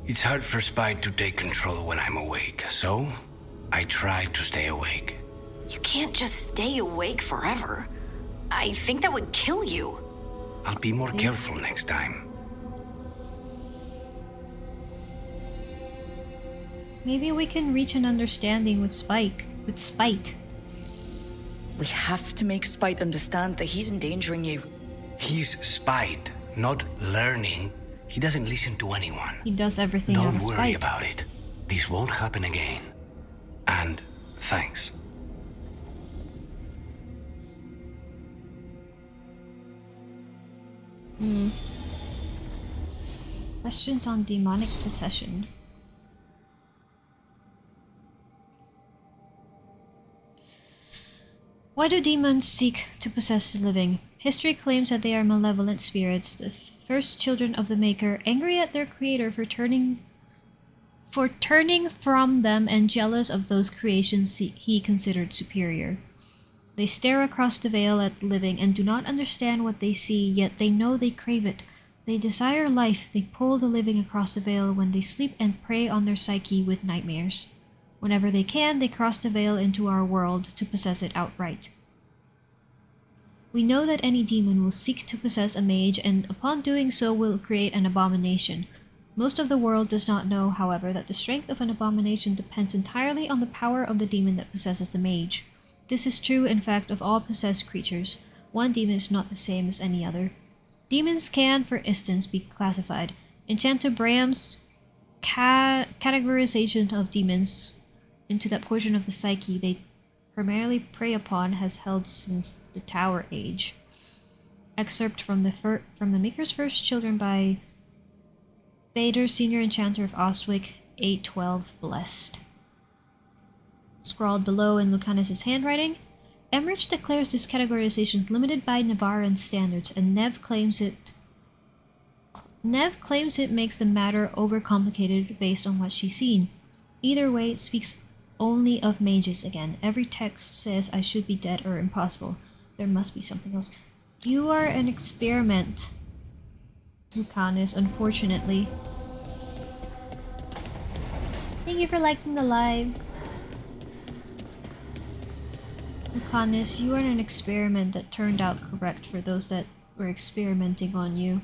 It's hard for Spite to take control when I'm awake, so I try to stay awake. You can't just stay awake forever. I think that would kill you. I'll be more careful next time. Maybe we can reach an understanding with Spite. We have to make Spite understand that he's endangering you. He's Spite, not learning. He doesn't listen to anyone. He does everything out of Don't spite. worry about it. This won't happen again. And thanks. Questions on demonic possession. Why do demons seek to possess the living? History claims that they are malevolent spirits, the first children of the Maker, angry at their creator for turning from them and jealous of those creations he considered superior. They stare across the veil at the living and do not understand what they see, yet they know they crave it. They desire life. They pull the living across the veil when they sleep and prey on their psyche with nightmares. Whenever they can, they cross the veil into our world to possess it outright. We know that any demon will seek to possess a mage, and upon doing so will create an abomination. Most of the world does not know, however, that the strength of an abomination depends entirely on the power of the demon that possesses the mage. This is true, in fact, of all possessed creatures. One demon is not the same as any other. Demons can, for instance, be classified. Enchanter Braham's categorization of demons into that portion of the psyche they primarily prey upon has held since the Tower Age. Excerpt from the Maker's First Children by Bader, Senior Enchanter of Ostwick, 812 Blessed. Scrawled below in Lucanus' handwriting, Emmerich declares this categorization limited by Navaran standards, and Nev claims it makes the matter overcomplicated based on what she's seen. Either way, it speaks only of mages again. Every text says I should be dead or impossible. There must be something else. You are an experiment, Lucanus, unfortunately. Thank you for liking the live. Lucanus, you are an experiment that turned out correct for those that were experimenting on you.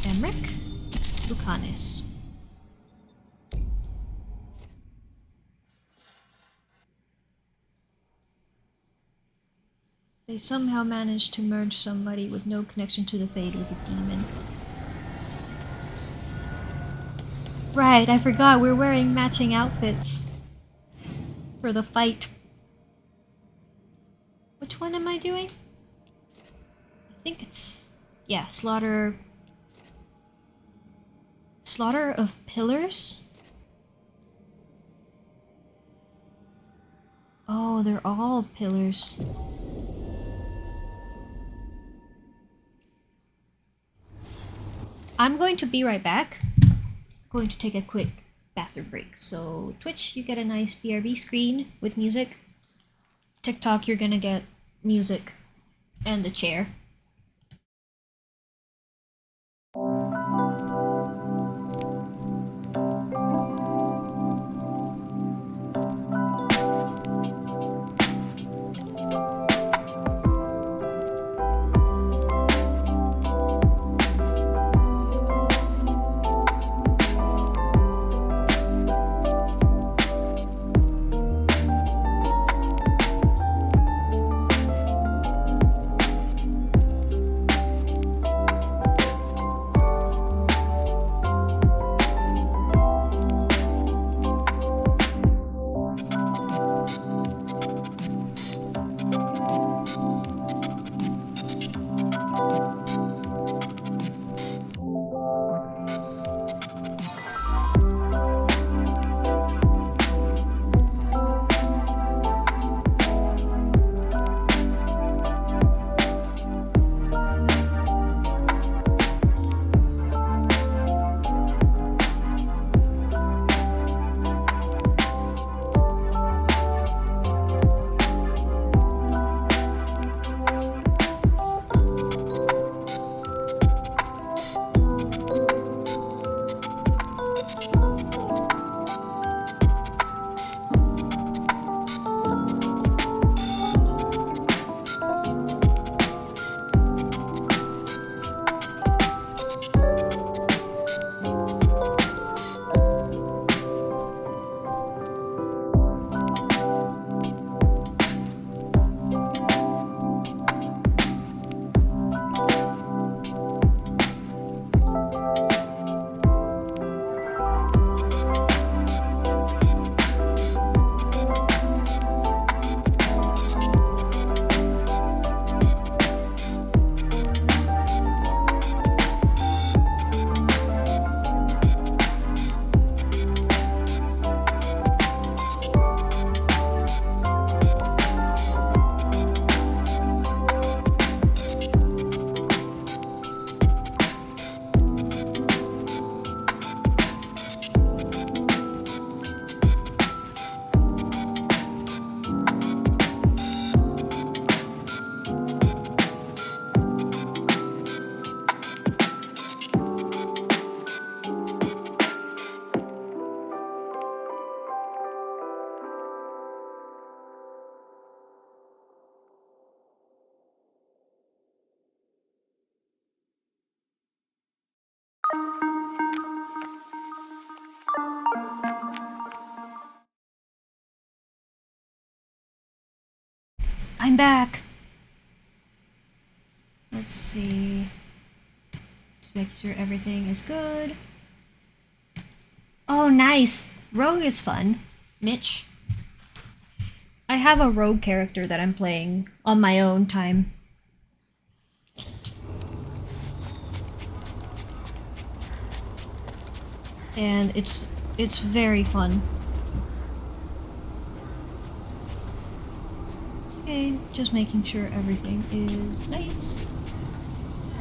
Emmerich? Lucanus. They somehow managed to merge somebody with no connection to the Fade with a demon. Right, I forgot we're wearing matching outfits for the fight. Which one am I doing? I think it's... yeah, Slaughter of Pillars? Oh, they're all pillars. I'm going to be right back. Going to take a quick bathroom break. So Twitch, you get a nice BRB screen with music. TikTok, you're gonna get music and the chair. I'm back. Let's see. To make sure everything is good. Oh, nice. Rogue is fun. Mitch. I have a rogue character that I'm playing on my own time. And it's very fun. Okay, just making sure everything is nice.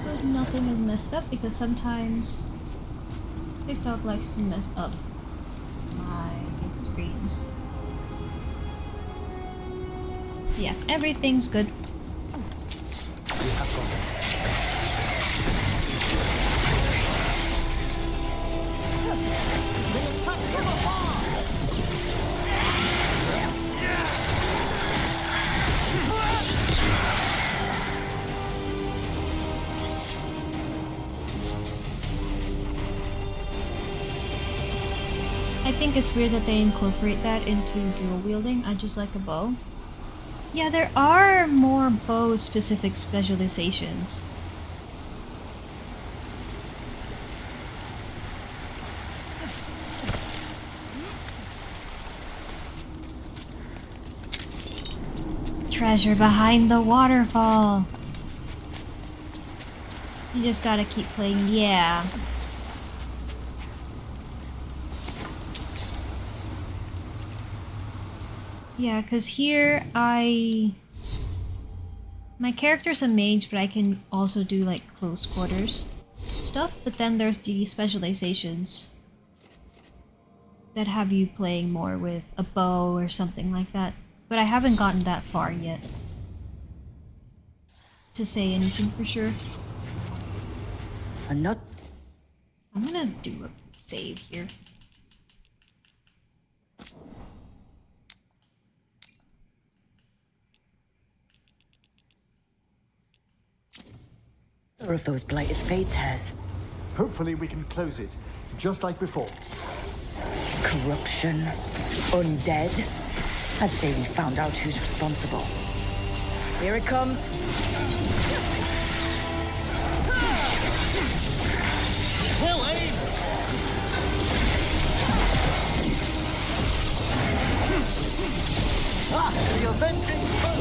Good, nothing is messed up because sometimes TikTok likes to mess up my screens. Yeah, everything's good. I think it's weird that they incorporate that into dual wielding. I just like a bow. Yeah, there are more bow specific specializations. Treasure behind the waterfall. You just gotta keep playing, yeah. Yeah, because here my character's a mage, but I can also do like close quarters stuff, but then there's the specializations that have you playing more with a bow or something like that. But I haven't gotten that far yet to say anything for sure. I'm gonna do a save here. Of those blighted fade tears. Hopefully we can close it, just like before. Corruption. Undead. I'd say we found out who's responsible. Here it comes. Well aimed! The avenging foe!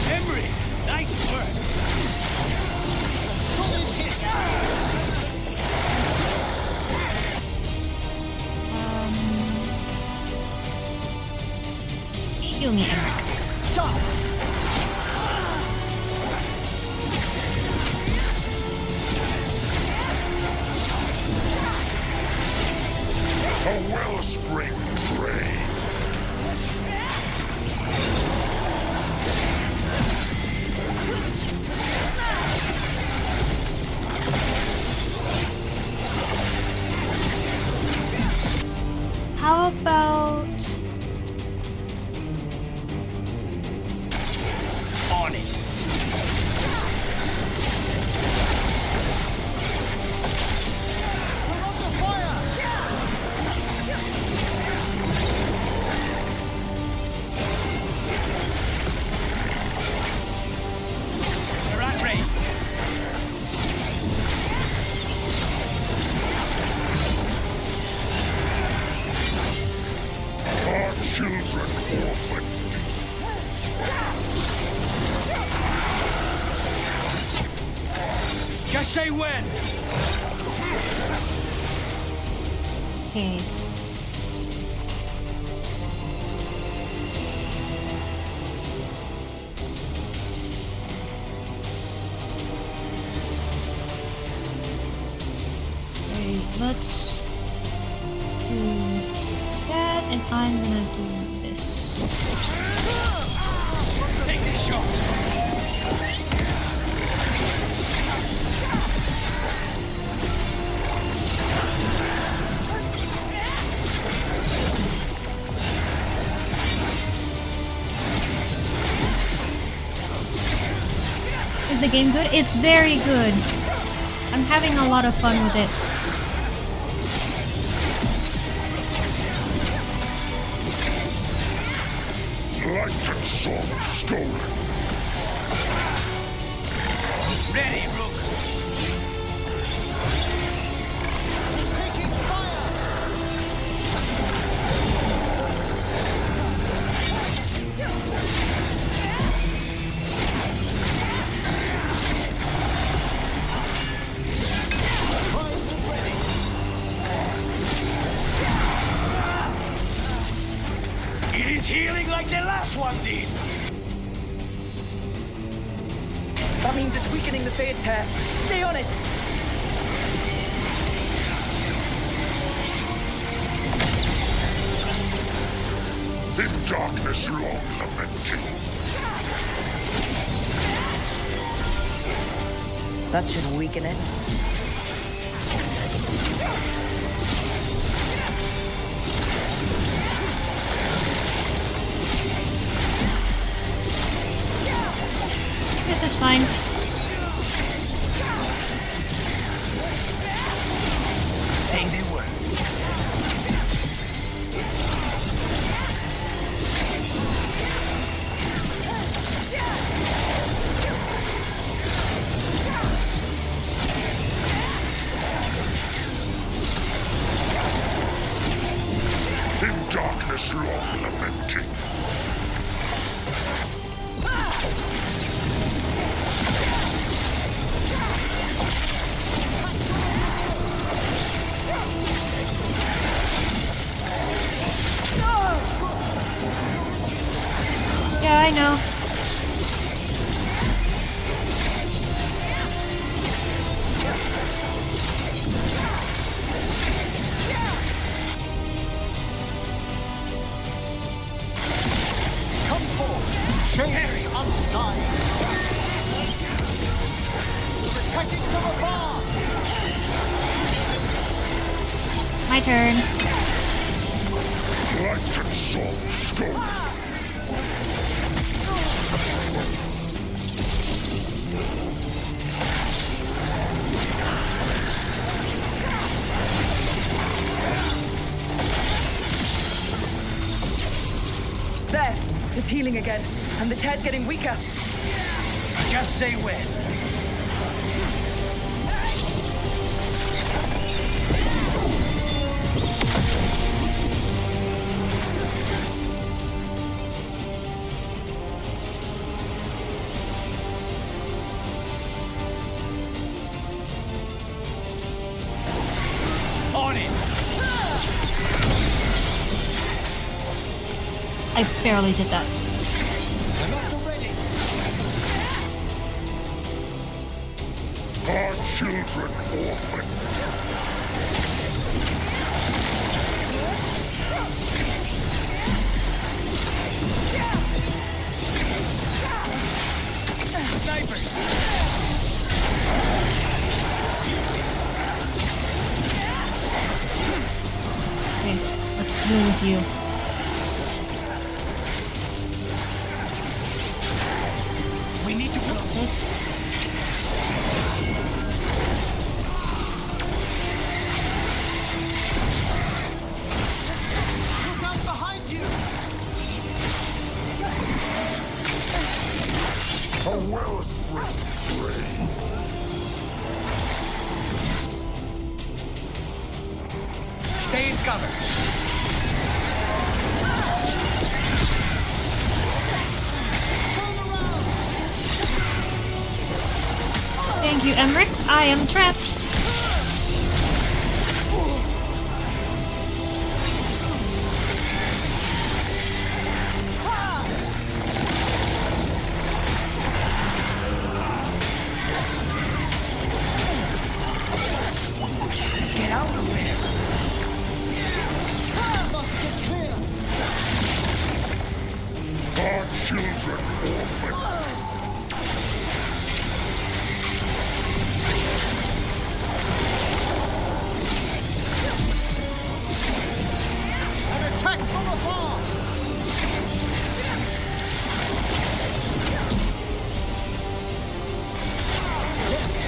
Emery, nice work! Solid hit! Heal me, Emmerich. Stop! A wellspring drain. How about... On it! Just say when! Okay. Okay, let's do that, and I'm gonna do this. Take this shot! Is the game good? It's very good. I'm having a lot of fun with it. Light and song stolen. Ready, Rook. It is healing like the last one did. That means it's weakening the Fade Tear. Stay on it! In darkness long lamenting. That should weaken it. This is fine. Say they were. In darkness long lamenting. Yeah, I know. Come forth, chains undying. Protecting from afar. My turn. Light and song stolen. There! It's healing again, and the tear's getting weaker. Just say when. On it. I barely did that. Our children orphan. Snipers. Okay, let's deal with you. We need to close it. Look out behind you. A wellspring drain. Stay in cover. Thank you, Emmerich. I am trapped. Get out of there. Must get clear. Our children orphan. An attack from afar.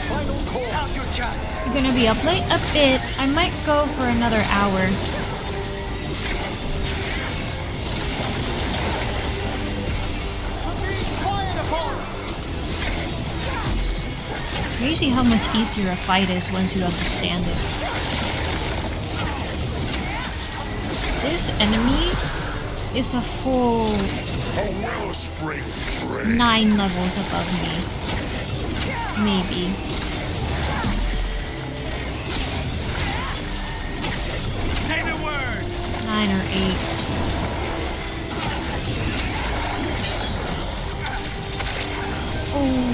Final call. Now's your chance. You're gonna be up late a bit. I might go for another hour. crazy how much easier a fight is once you understand it. This enemy is a full 9 levels above me. Maybe. Say the word. 9 or 8. Oh.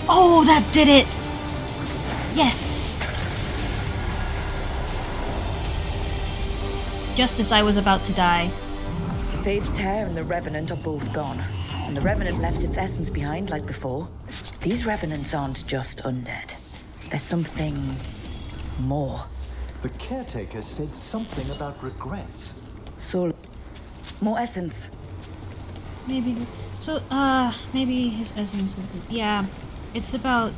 Oh, that did it! Yes! Just as I was about to die. The Phage Tear and the Revenant are both gone. And the Revenant left its essence behind like before. These Revenants aren't just undead. There's something more. The caretaker said something about regrets. So, more essence. Maybe. So, maybe his essence is. Yeah. It's about.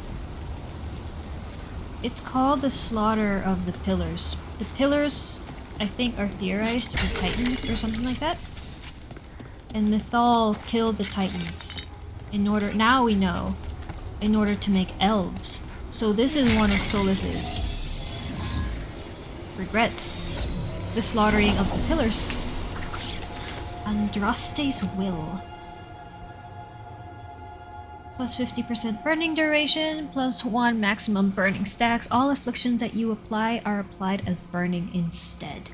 It's called the Slaughter of the Pillars. The Pillars, I think, are theorized to be Titans or something like that. And Nithal killed the Titans. Now we know. In order to make elves. So this is one of Solas's regrets. The slaughtering of the Pillars. Andraste's Will. Plus 50% burning duration, plus 1 maximum burning stacks. All afflictions that you apply are applied as burning instead.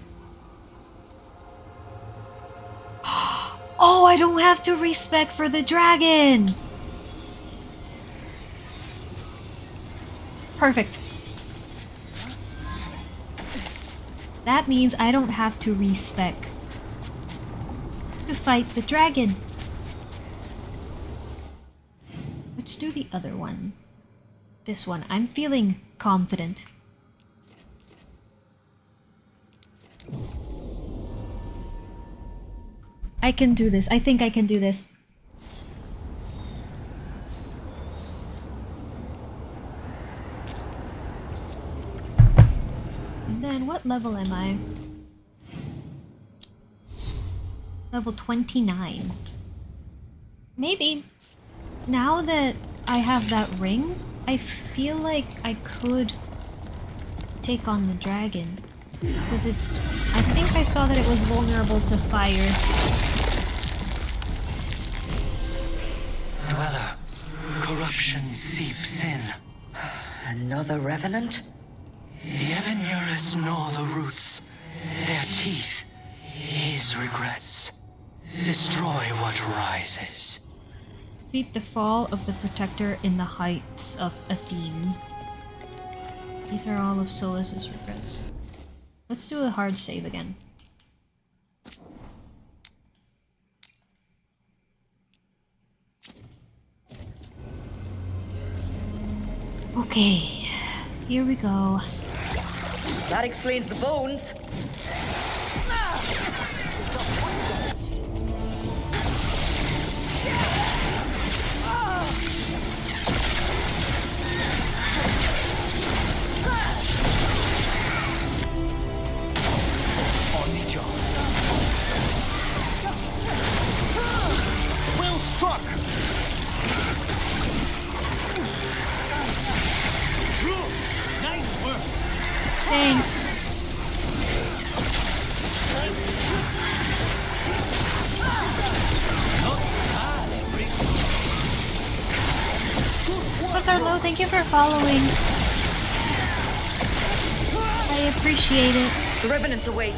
Oh, I don't have to respec for the dragon! Perfect. That means I don't have to respec to fight the dragon. Let's do the other one. This one. I'm feeling confident. I can do this. I think I can do this. And then what level am I? Level 29. Maybe. Now that I have that ring, I feel like I could take on the dragon. Because it's... I think I saw that it was vulnerable to fire. Dweller, corruption seeps in. Another Revenant? The Evanurus gnaw the roots. Their teeth, his regrets. Destroy what rises. Defeat the fall of the Protector in the heights of Athene. These are all of Solas's regrets. Let's do a hard save again. Okay, here we go. That explains the bones. Well struck! Nice work! Thanks. Professor Low, thank you for following. I appreciate it. The Revenant's awake.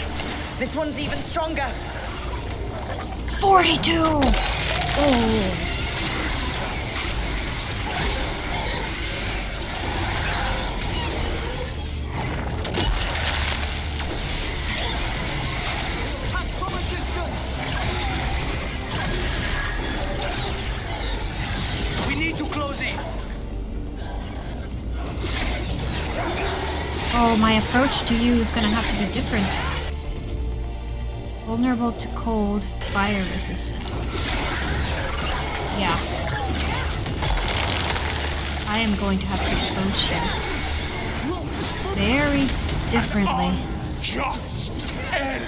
This one's even stronger. 42! Oh. Touch from a distance! We need to close in. Oh, my approach to you is gonna have to be different. Vulnerable to cold, fire resistant. Yeah. I am going to have to approach you very differently. just end.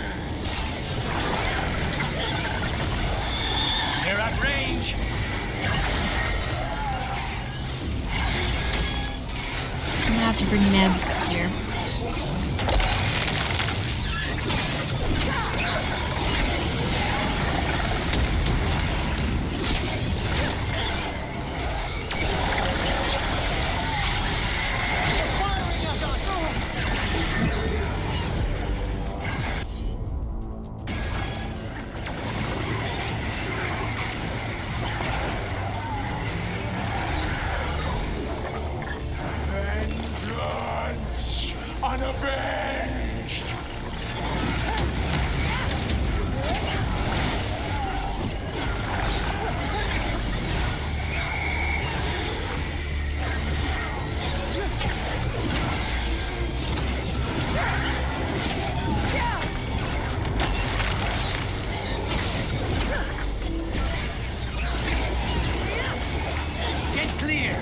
They're at range. I'm gonna have to bring Neb here. Vengeance unavenged. Get clear.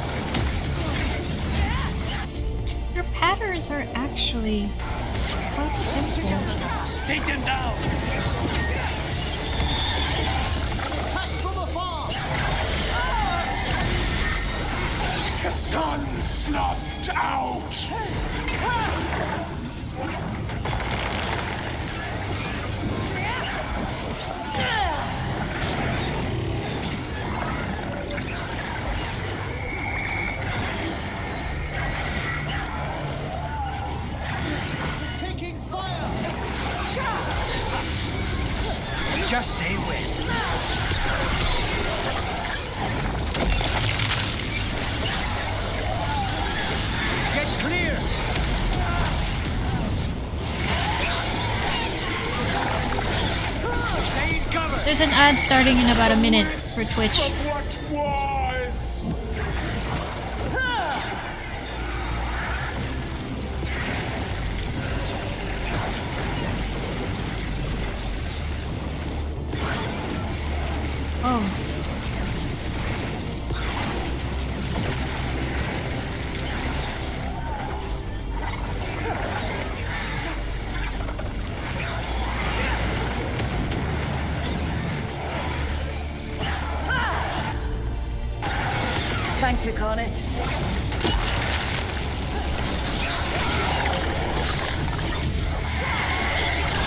Your patterns are actually quite simple. Take them down. The sun snuffed out. Taking fire! Just say when. Get clear. Stay in cover. There's an ad starting in about a minute for Twitch. What was? Oh. Thanks, Lucanus.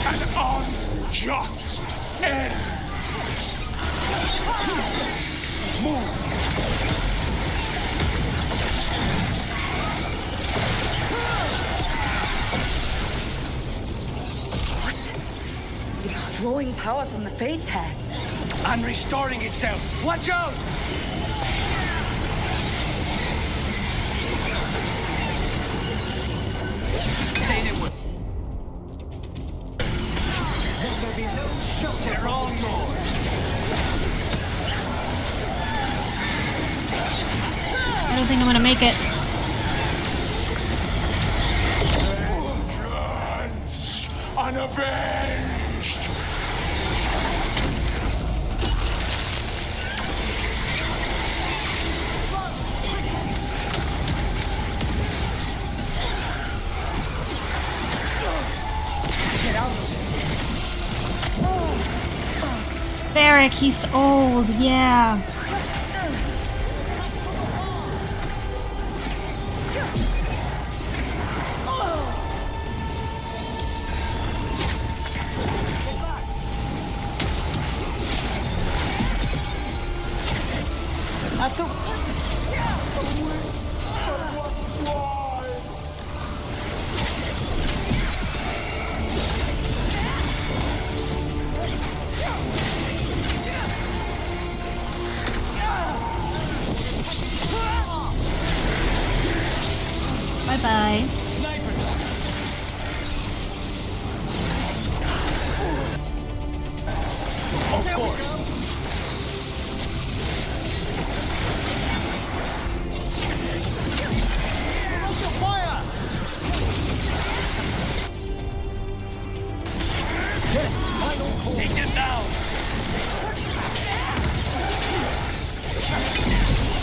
An unjust end. Move. It's drawing power from the Fade Tag. And restoring itself. Watch out! Say they would. There'll be no shelter. They're all yours. I don't think I'm gonna make it. Vengeance unavenged. Theric, he's old, yeah. At the Bye-bye. Snipers. Of course. fire! Yes, final call. Take them down.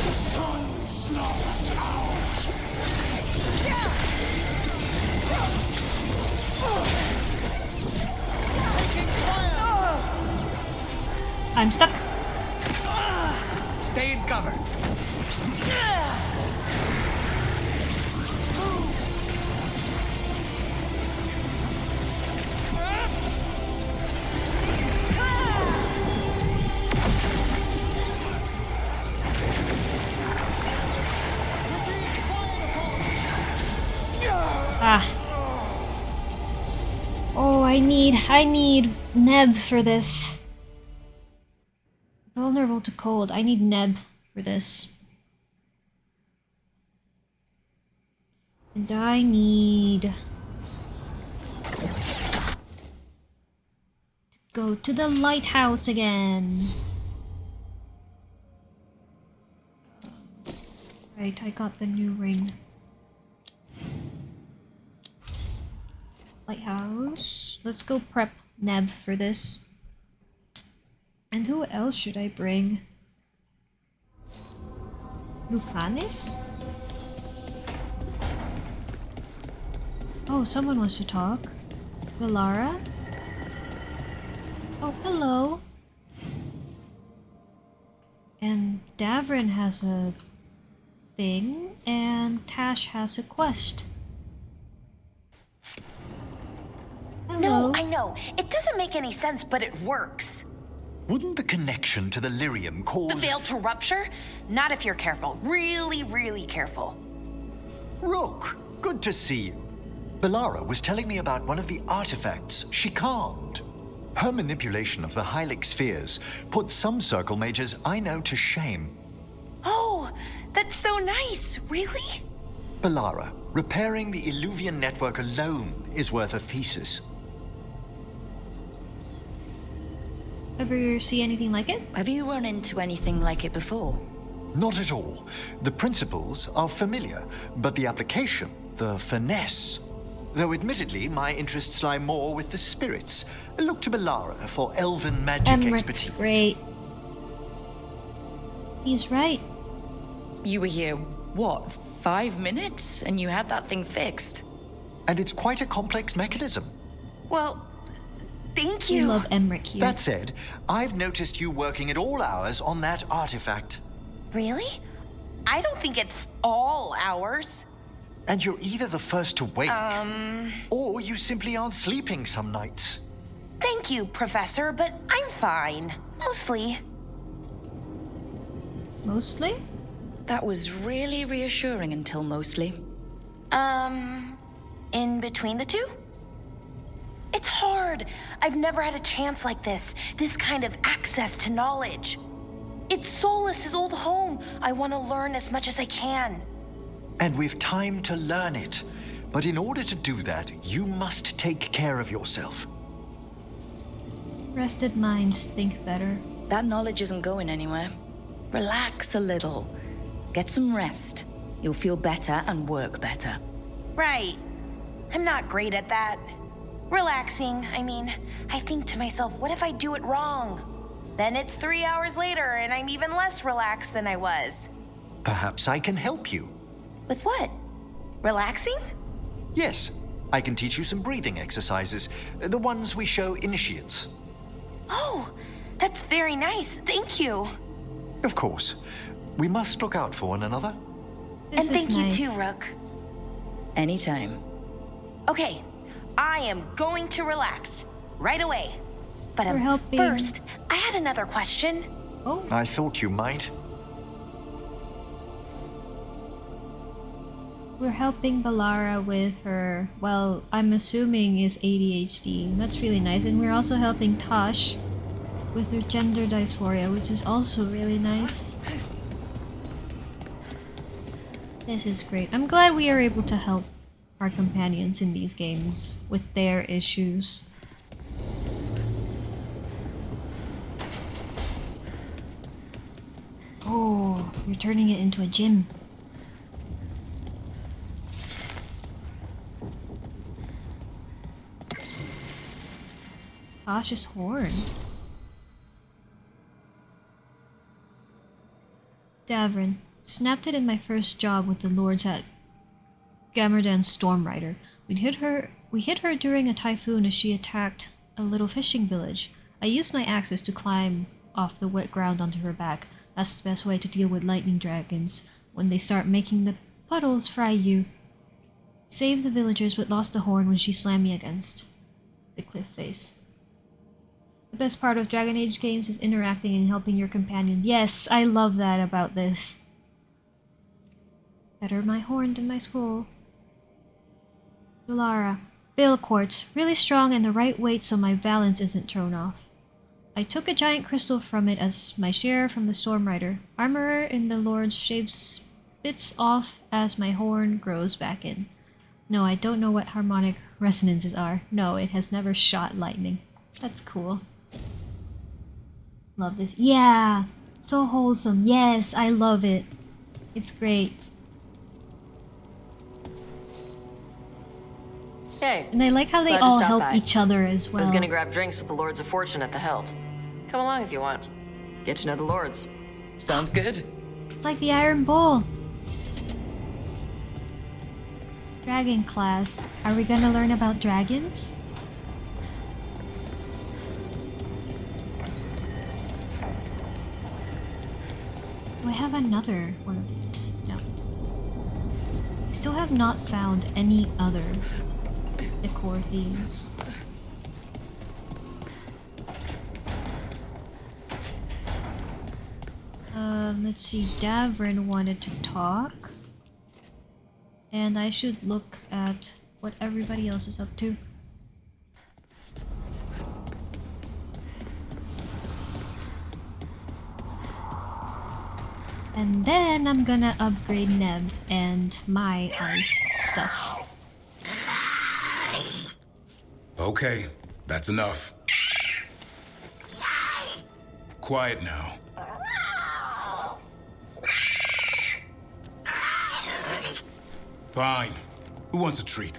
The sun snuffed out. I'm stuck. Stay in cover. Ah. Oh, I need Neb for this. Vulnerable to cold. I need Neb for this. And I need to go to the lighthouse again. Right, I got the new ring. Lighthouse. Let's go prep Neb for this. And who else should I bring? Lucanis? Oh, someone wants to talk. Velara? Oh, hello. And Davrin has a thing, and Tash has a quest. Hello. No, I know. It doesn't make any sense, but it works. Wouldn't the connection to the lyrium cause... The veil to rupture? Not if you're careful. Really, really careful. Rook, good to see you. Velara was telling me about one of the artifacts she calmed. Her manipulation of the Hylic spheres put some circle mages I know to shame. Oh, that's so nice. Really? Velara, repairing the Illuvian network alone is worth a thesis. Ever see anything like it? Have you run into anything like it before? Not at all. The principles are familiar, but the application, the finesse. Though admittedly, my interests lie more with the spirits. Look to Velara for elven magic Emmerich, expertise. great. He's right. You were here, what, 5 minutes? And you had that thing fixed? And it's quite a complex mechanism. Well, thank I you. love Emmerich here. That said, I've noticed you working at all hours on that artifact. Really? I don't think it's all ours. And you're either the first to wake, or you simply aren't sleeping some nights. Thank you, Professor, but I'm fine. Mostly. Mostly? That was really reassuring until mostly. In between the two? It's hard. I've never had a chance like this kind of access to knowledge. It's Solas' old home. I want to learn as much as I can. And we've time to learn it. But in order to do that, you must take care of yourself. Rested minds think better. That knowledge isn't going anywhere. Relax a little. Get some rest. You'll feel better and work better. Right. I'm not great at that. Relaxing, I mean, I think to myself, what if I do it wrong? Then it's 3 hours later and I'm even less relaxed than I was. Perhaps I can help you. With what? Relaxing? Yes, I can teach you some breathing exercises, the ones we show initiates. Oh, that's very nice. Thank you. Of course. We must look out for one another. And thank you too, Rook. Anytime. Okay, I am going to relax right away. But We're helping. first, I had another question. Oh. I thought you might. We're helping Velara with her, well, I'm assuming is ADHD. That's really nice. And we're also helping Tosh with her gender dysphoria, which is also really nice. This is great. I'm glad we are able to help our companions in these games with their issues. Oh, you're turning it into a gym. Tosh's horn. Davrin. Snapped it in my first job with the lords at Gamerdan's Stormrider. We hit her during a typhoon as she attacked a little fishing village. I used my axes to climb off the wet ground onto her back. That's the best way to deal with lightning dragons, when they start making the puddles fry you. Saved the villagers but lost the horn when she slammed me against the cliff face. The best part of Dragon Age games is interacting and helping your companions. Yes, I love that about this. Better my horn than my scroll. Solara. Veil quartz. Really strong and the right weight so my balance isn't thrown off. I took a giant crystal from it as my share from the Storm Rider. Armorer in the Lord's shaves bits off as my horn grows back in. No, I don't know what harmonic resonances are. No, it has never shot lightning. That's cool. Love this. Yeah! So wholesome. Yes, I love it. It's great. Hey. And I like how they glad you all stopped help by. each other as well. I was gonna grab drinks with the Lords of Fortune at the Hilt. Come along if you want. Get to know the Lords. Sounds good. It's like the Iron Bull. Dragon class. Are we gonna learn about dragons? Do I have another one of these? No. I still have not found any other decor themes. Let's see, Davrin wanted to talk. And I should look at what everybody else is up to. And then I'm gonna upgrade Nev and my ice stuff. Okay, that's enough. Quiet now. Fine. Who wants a treat?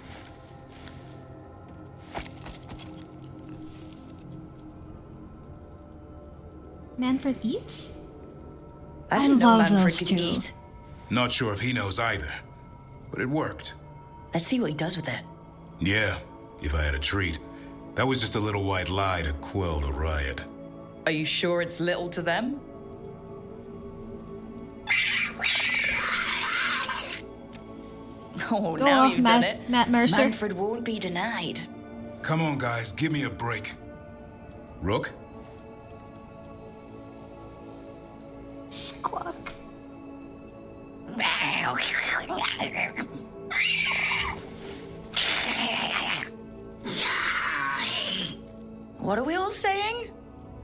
Manfred eats? I didn't know love Manfred those could two. eat. Not sure if he knows either, but it worked. Let's see what he does with it. Yeah, if I had a treat. That was just a little white lie to quell the riot. Are you sure it's little to them? Oh, Go now off, you've Matt- done it. Matt Mercer. Manfred won't be denied. Come on, guys, give me a break. Rook? Squawk. What are we all saying?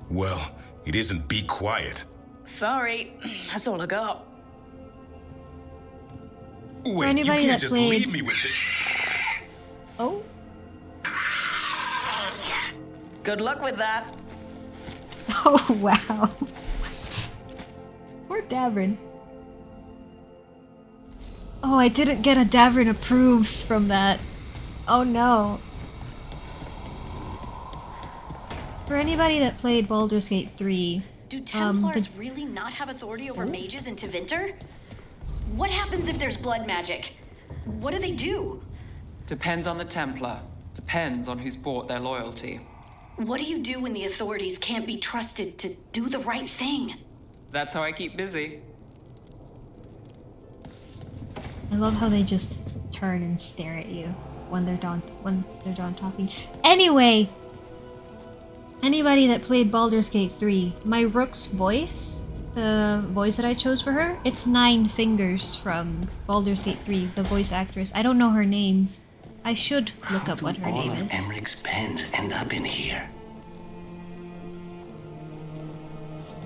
Well, it isn't be quiet. Sorry, that's all I got. Wait, you anybody can't that just played- leave me with the... Oh? Good luck with that. Oh, wow. Poor Davrin. Oh, I didn't get a Davrin approves from that. Oh no. For anybody that played Baldur's Gate 3, Do Templars really not have authority over mages in Tevinter? What happens if there's blood magic? What do they do? Depends on the Templar. Depends on who's bought their loyalty. What do you do when the authorities can't be trusted to do the right thing? That's how I keep busy. I love how they just turn and stare at you when they're done talking. Anyway, anybody that played Baldur's Gate 3, my Rook's voice, the voice that I chose for her, it's 9 Fingers from Baldur's Gate 3, the voice actress. I don't know her name. I should look up what her All name of is. Emmerich's pens end up in here.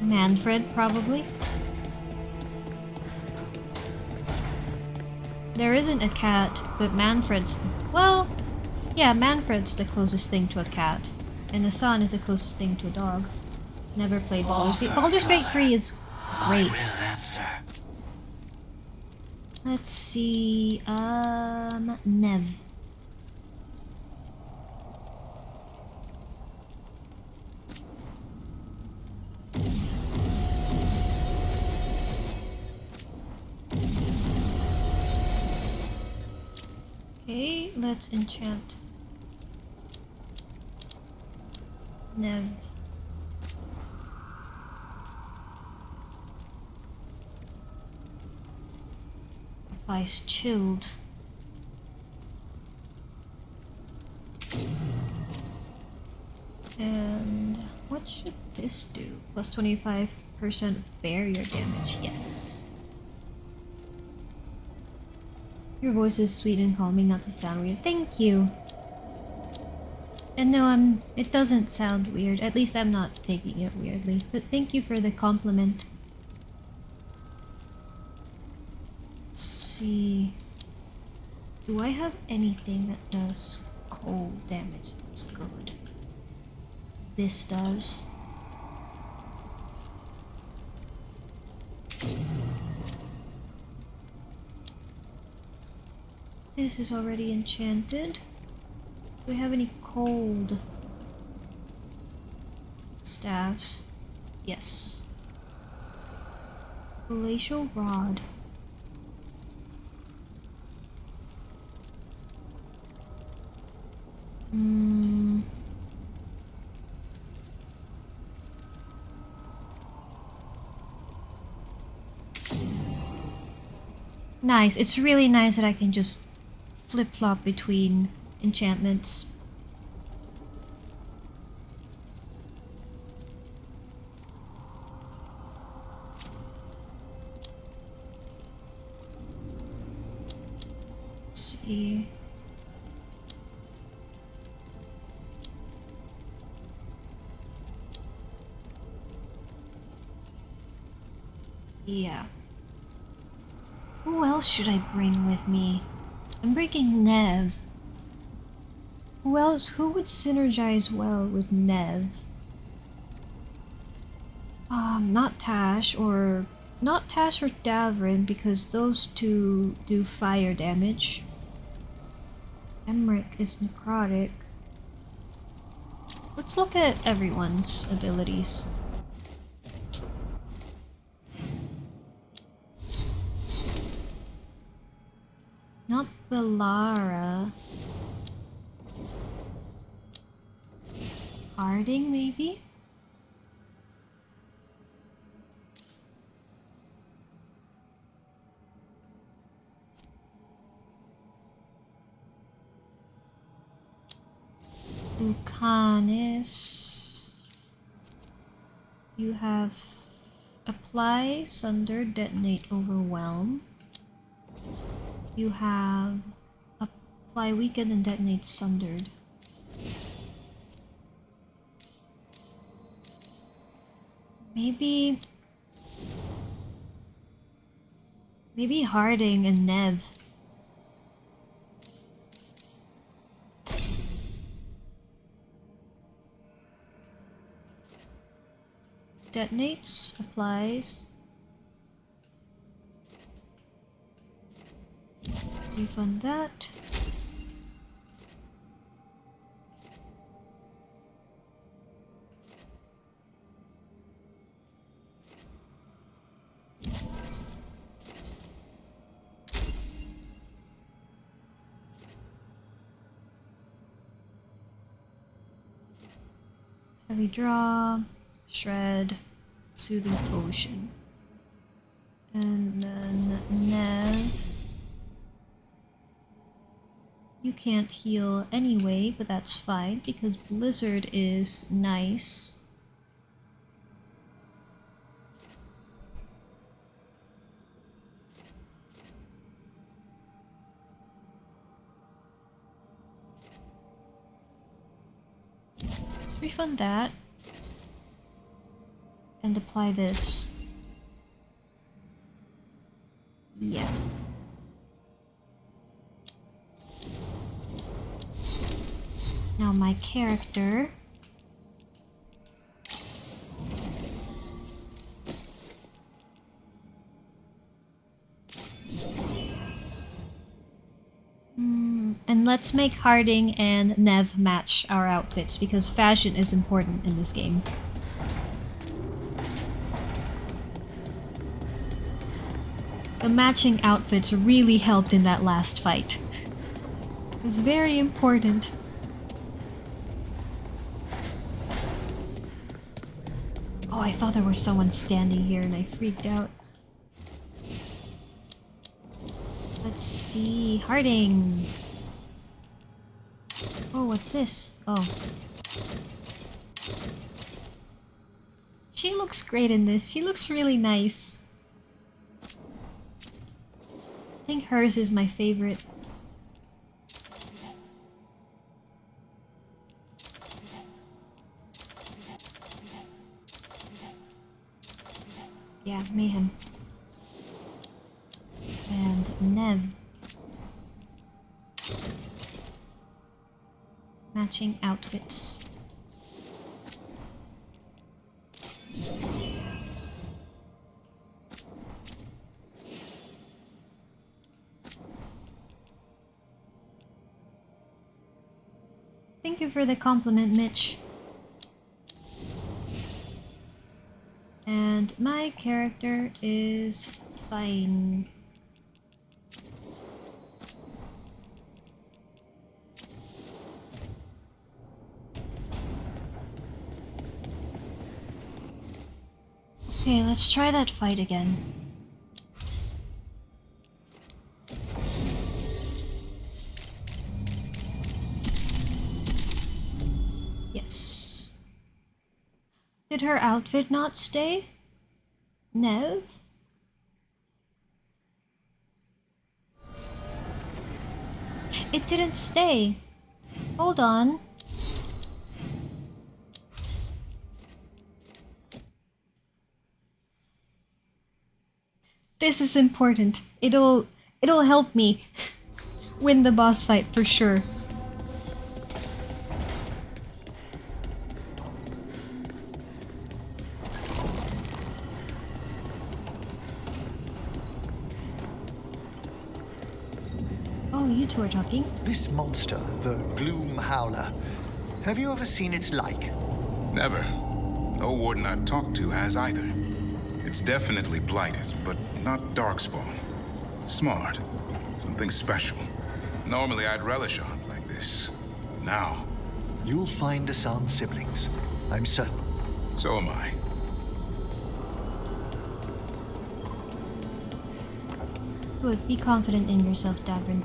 Manfred, probably. There isn't a cat, but Manfred's... Well, yeah, Manfred's the closest thing to a cat. And the son is the closest thing to a dog. Never played Baldur's Gate. Baldur's Gate 3 is great. Let's see... Nev. Okay, let's enchant Nev. Ice chilled. And what should this do? Plus 25% barrier damage. Yes. Your voice is sweet and calming, not to sound weird. Thank you. And no, it doesn't sound weird. At least I'm not taking it weirdly. But thank you for the compliment. Let's see. Do I have anything that does cold damage that's good? This does. This is already enchanted. Do I have any cold staffs? Yes. Glacial Rod. Nice. It's really nice that I can just flip-flop between enchantments. Let's see. Yeah. Who else should I bring with me? I'm bringing Nev. Who else? Who would synergize well with Nev? Not Tash or Davrin, because those two do fire damage. Emmerich is necrotic. Let's look at everyone's abilities. Not Bellara. Harding, maybe? Lucanis. You have Apply, Sunder, Detonate, Overwhelm. You have Apply, Weaken, and Detonate, Sundered. Maybe Harding and Nev. Detonates, applies. Refund that. Heavy draw, shred, soothing potion. And then Nev. You can't heal anyway, but that's fine because Blizzard is nice. Let's refund that. And apply this. Yeah. Now my character. And let's make Harding and Nev match our outfits because fashion is important in this game. The matching outfits really helped in that last fight. It's very important. Oh, I thought there was someone standing here and I freaked out. Let's see. Harding. Oh, what's this? Oh. She looks great in this. She looks really nice. I think hers is my favorite. Yeah, Mayhem. And Nev. Matching outfits. Thank you for the compliment, Mitch. And my character is fine. Okay, let's try that fight again. Yes. Did her outfit not stay? No? It didn't stay. Hold on. This is important. It'll help me win the boss fight for sure. Oh, you two are talking. This monster, the Gloom Howler, have you ever seen its like? Never. No warden I've talked to has either. It's definitely blighted, but not darkspawn. Smart. Something special. Normally I'd relish a hunt like this. Now... You'll find Asan's siblings. I'm certain. So am I. Good, be confident in yourself, Davrin.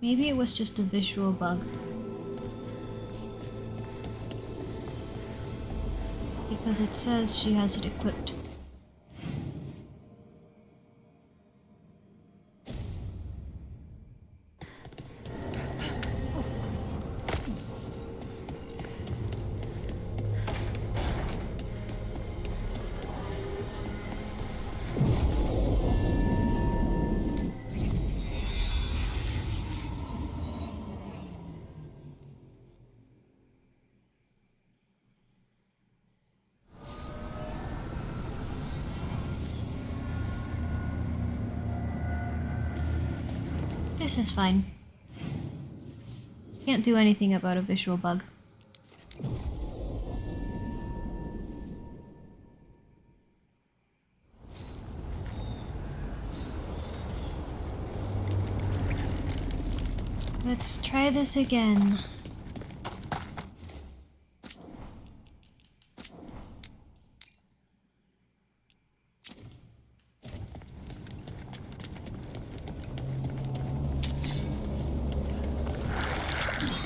Maybe it was just a visual bug. Because it says she has it equipped. This is fine. Can't do anything about a visual bug. Let's try this again.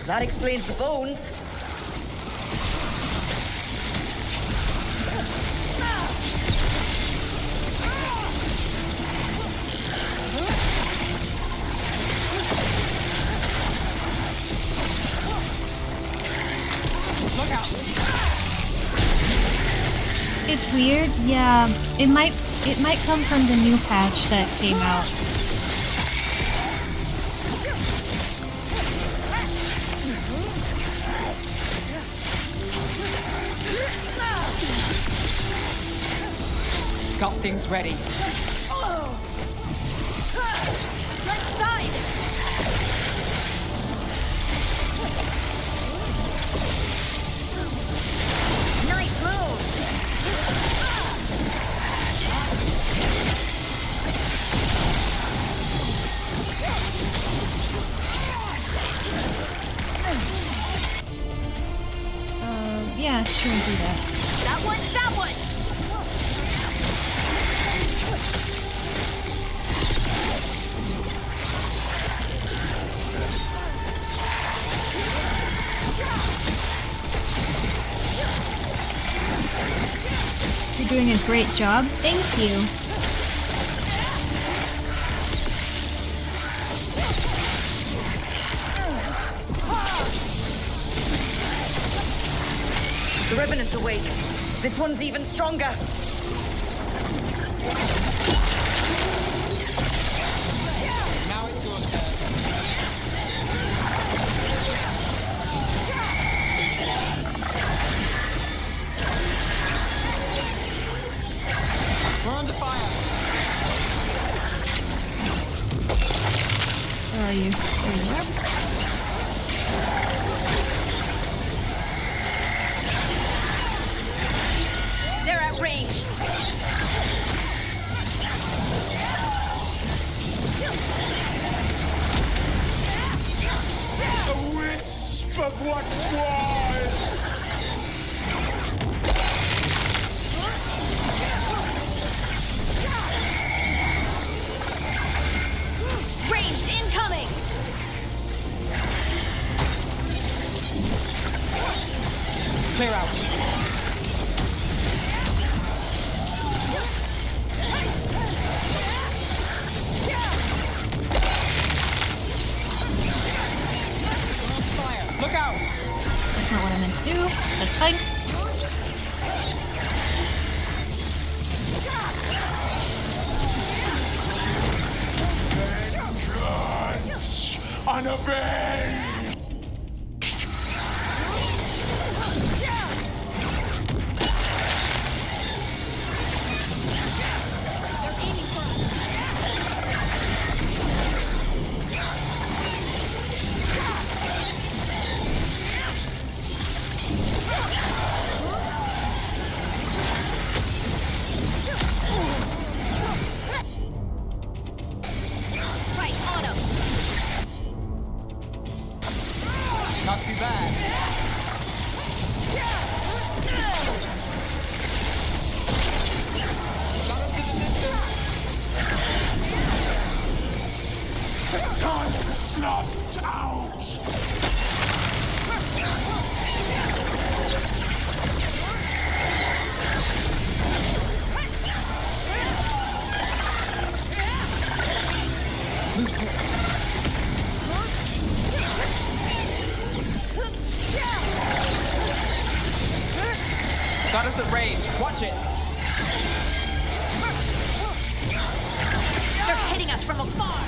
That explains the bones. Look out! It's weird, yeah. It might come from the new patch that came out. Got things ready. Left side! Nice move! Yeah, sure, do that. That one, that one! You're doing a great job. Thank you. The Revenant's awake. This one's even stronger. Now it's your turn. We're under fire. Where are you? There you are. They're at range. A wisp of what was! Ranged incoming! Clear out. Look out! That's not what I meant to do. That's fine. Vengeance! Unavenged! Right on him! Not too bad. The sun snuffed out! Got us at range. Watch it. They're hitting us from afar!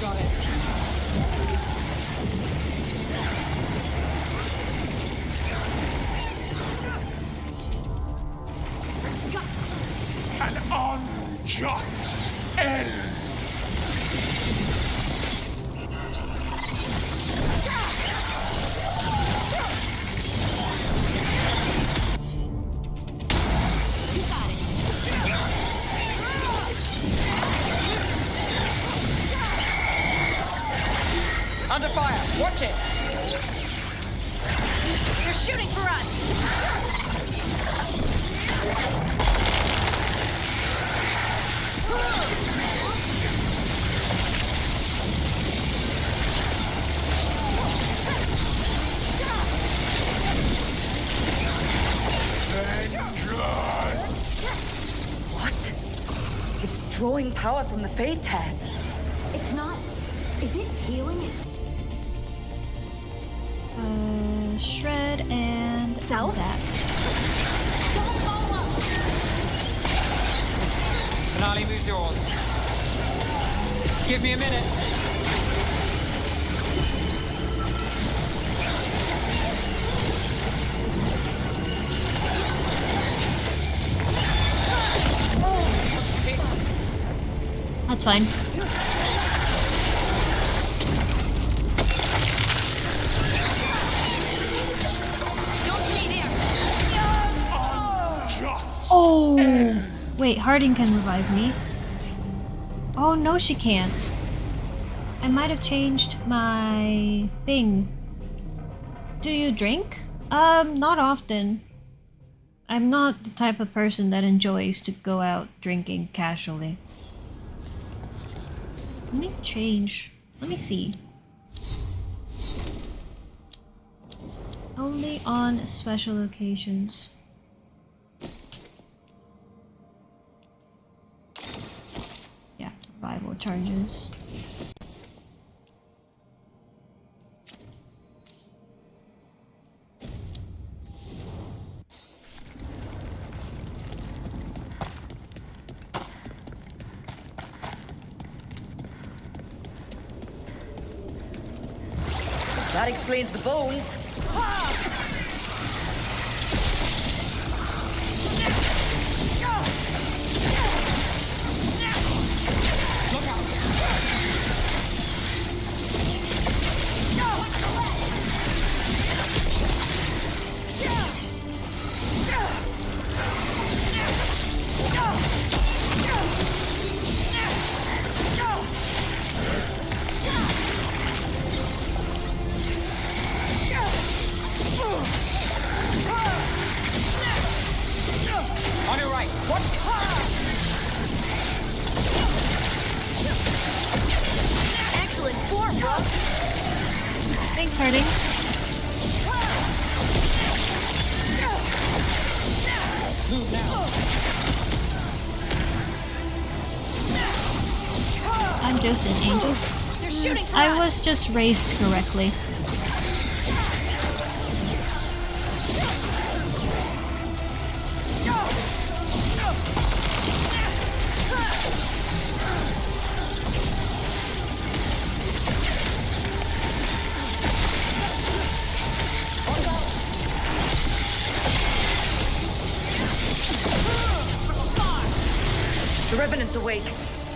Got it. An unjust end! Under fire. Watch it. They're shooting for us! What? It's drawing power from the Fade Tag. It's not... Is it healing? It's... Shred and Self? that. Finale moves yours. Give me a minute. That's fine. Oh! Wait, Harding can revive me. Oh, no, she can't. I might have changed my thing. Do you drink? Not often. I'm not the type of person that enjoys to go out drinking casually. Let me change. Let me see. Only on special occasions. Yeah, survival charges. That explains the bones. On your right. What? Excellent form, bro. Thanks, Harding. Move now. I'm just an angel. They're shooting for I us. was just raised correctly. The Revenant's awake.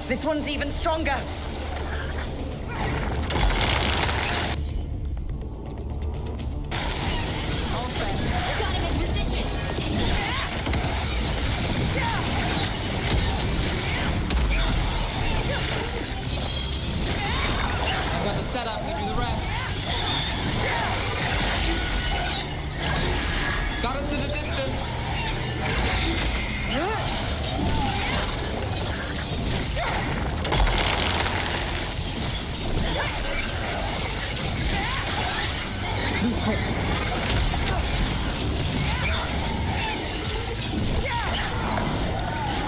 This one's even stronger. Got him in position. I got the setup. You do the rest. Got us in the distance.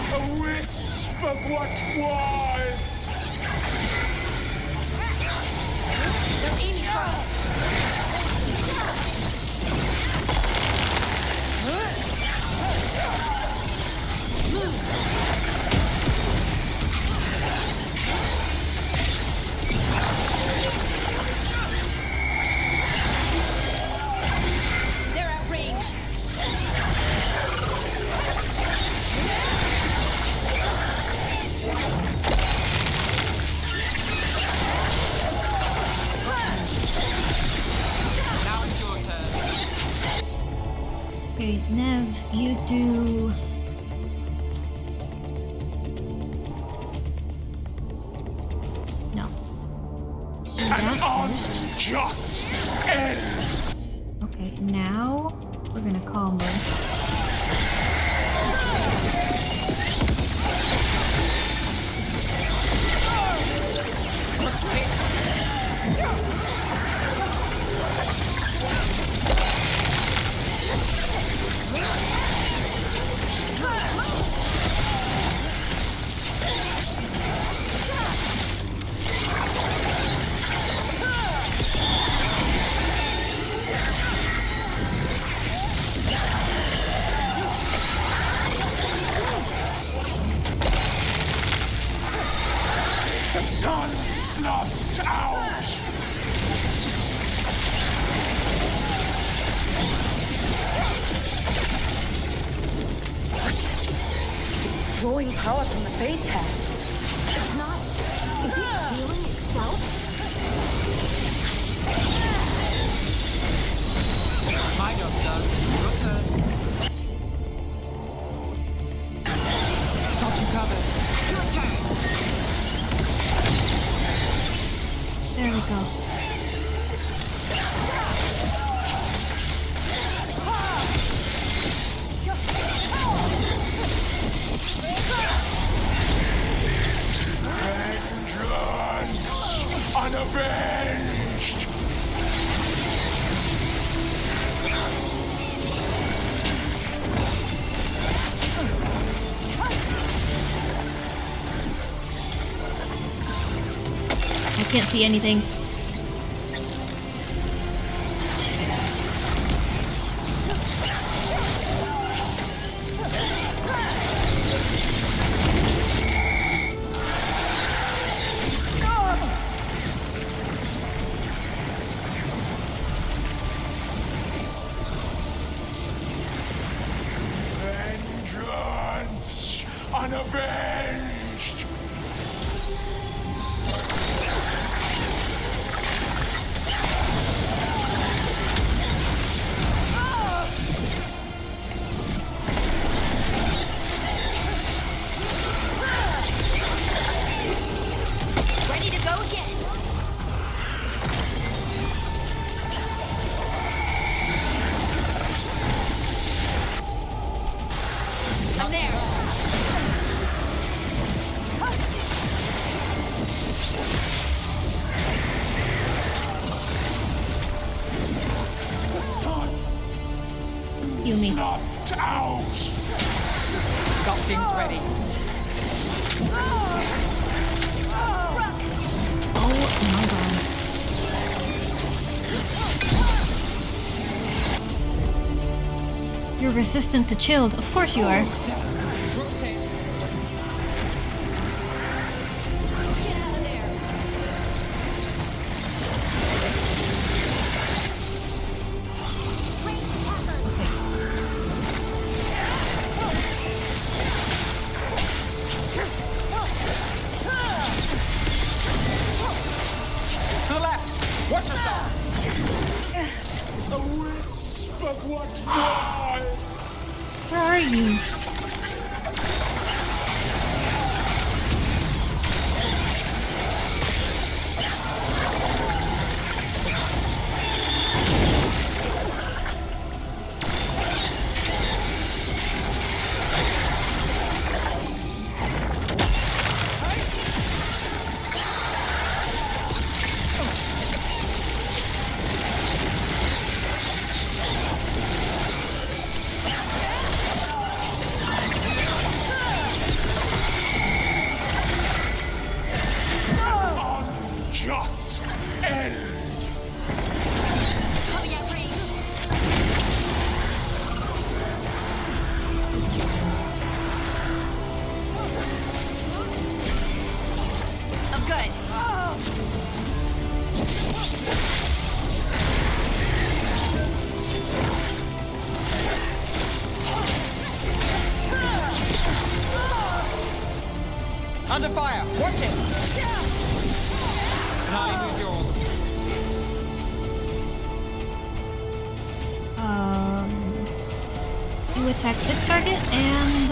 A wisp of what was. They're aiming for us. They're at range. Now it's your turn. Okay, Nev, you do... No. Let's do that first. Just end. Okay, now we're gonna combo. The sun snuffed out. Drawing power from the Fate Tech. It's not. Is it healing itself? My job's done. Your turn. Got you covered. Your turn. can't see anything. Vengeance! Unavenged! Ready to go again. I'm there. The sun Heal me. snuffed out! Got things ready. Oh my god. You're resistant to chilled. Of course you are. To the left! Watch yourself! A wisp of what was! Where are you? Unjust end! Coming at range. I'm good. Under fire! Watch it! Nali, who's yours? You attack this target and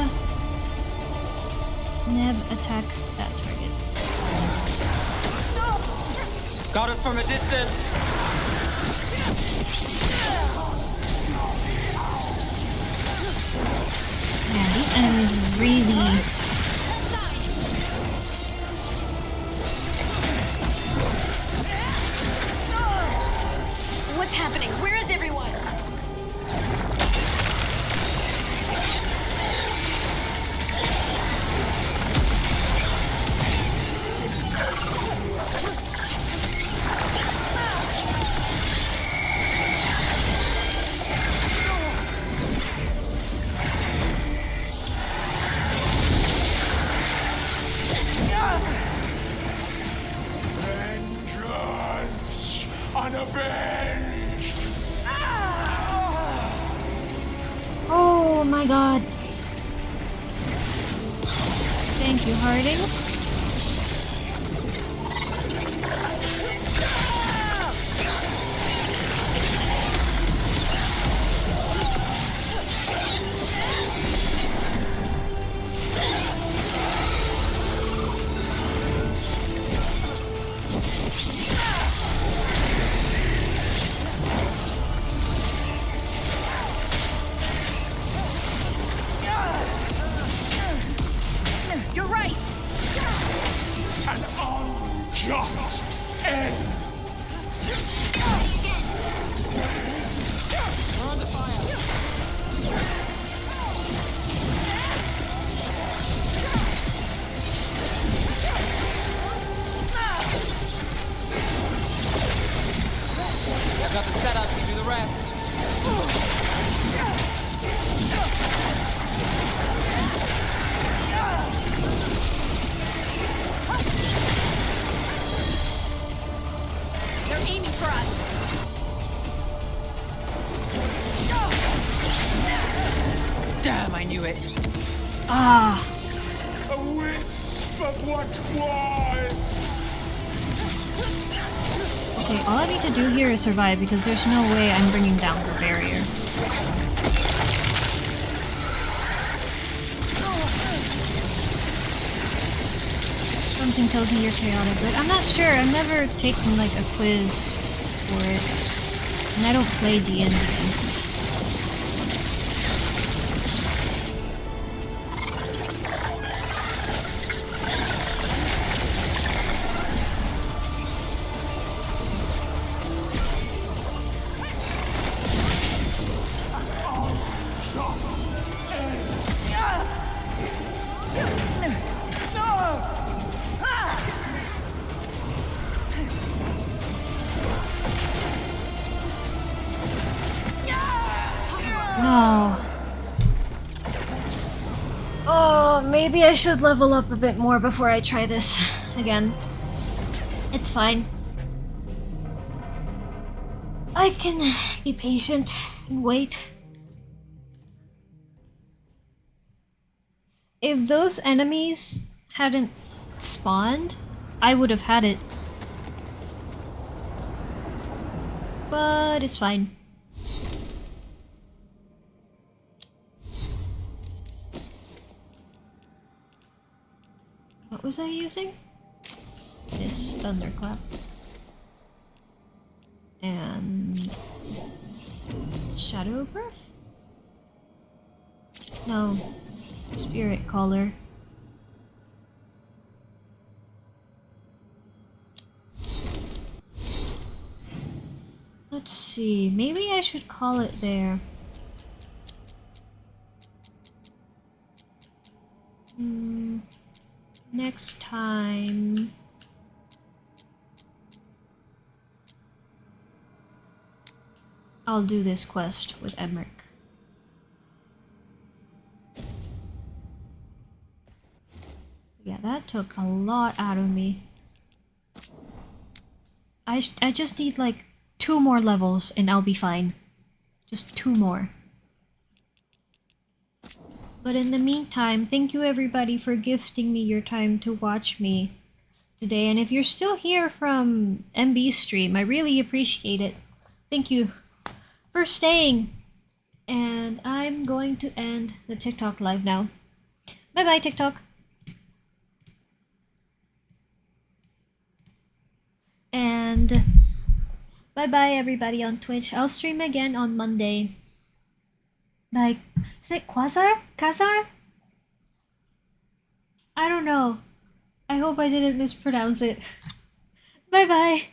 Neb attack that target. Got us from a distance. Man, these enemies really. What's happening? Where is everyone? Vengeance! Unavenged! Oh my god. Thank you, Harding. You're right. I've got the setup, you do the rest. They're aiming for us. Damn, I knew it. Ah. A wisp of what was. Okay, all I need to do here is survive because there's no way I'm bringing down the barrier. Something tells me you're chaotic, but I'm not sure. I've never taken like a quiz for it, and I don't play D&D. No. Oh, maybe I should level up a bit more before I try this again. It's fine. I can be patient and wait. If those enemies hadn't spawned, I would have had it. But it's fine. What was I using? This thunderclap. And shadow breath? No. Spirit caller. Let's see. Maybe I should call it there. Next time... I'll do this quest with Emmerich. Yeah, that took a lot out of me. I just need like 2 more levels and I'll be fine. Just 2 more. But in the meantime, thank you everybody for gifting me your time to watch me today. And if you're still here from MB's stream, I really appreciate it. Thank you for staying. And I'm going to end the TikTok live now. Bye bye, TikTok. And bye bye everybody on Twitch. I'll stream again on Monday. Like, is it Quasar? Kazar? I don't know. I hope I didn't mispronounce it. Bye bye.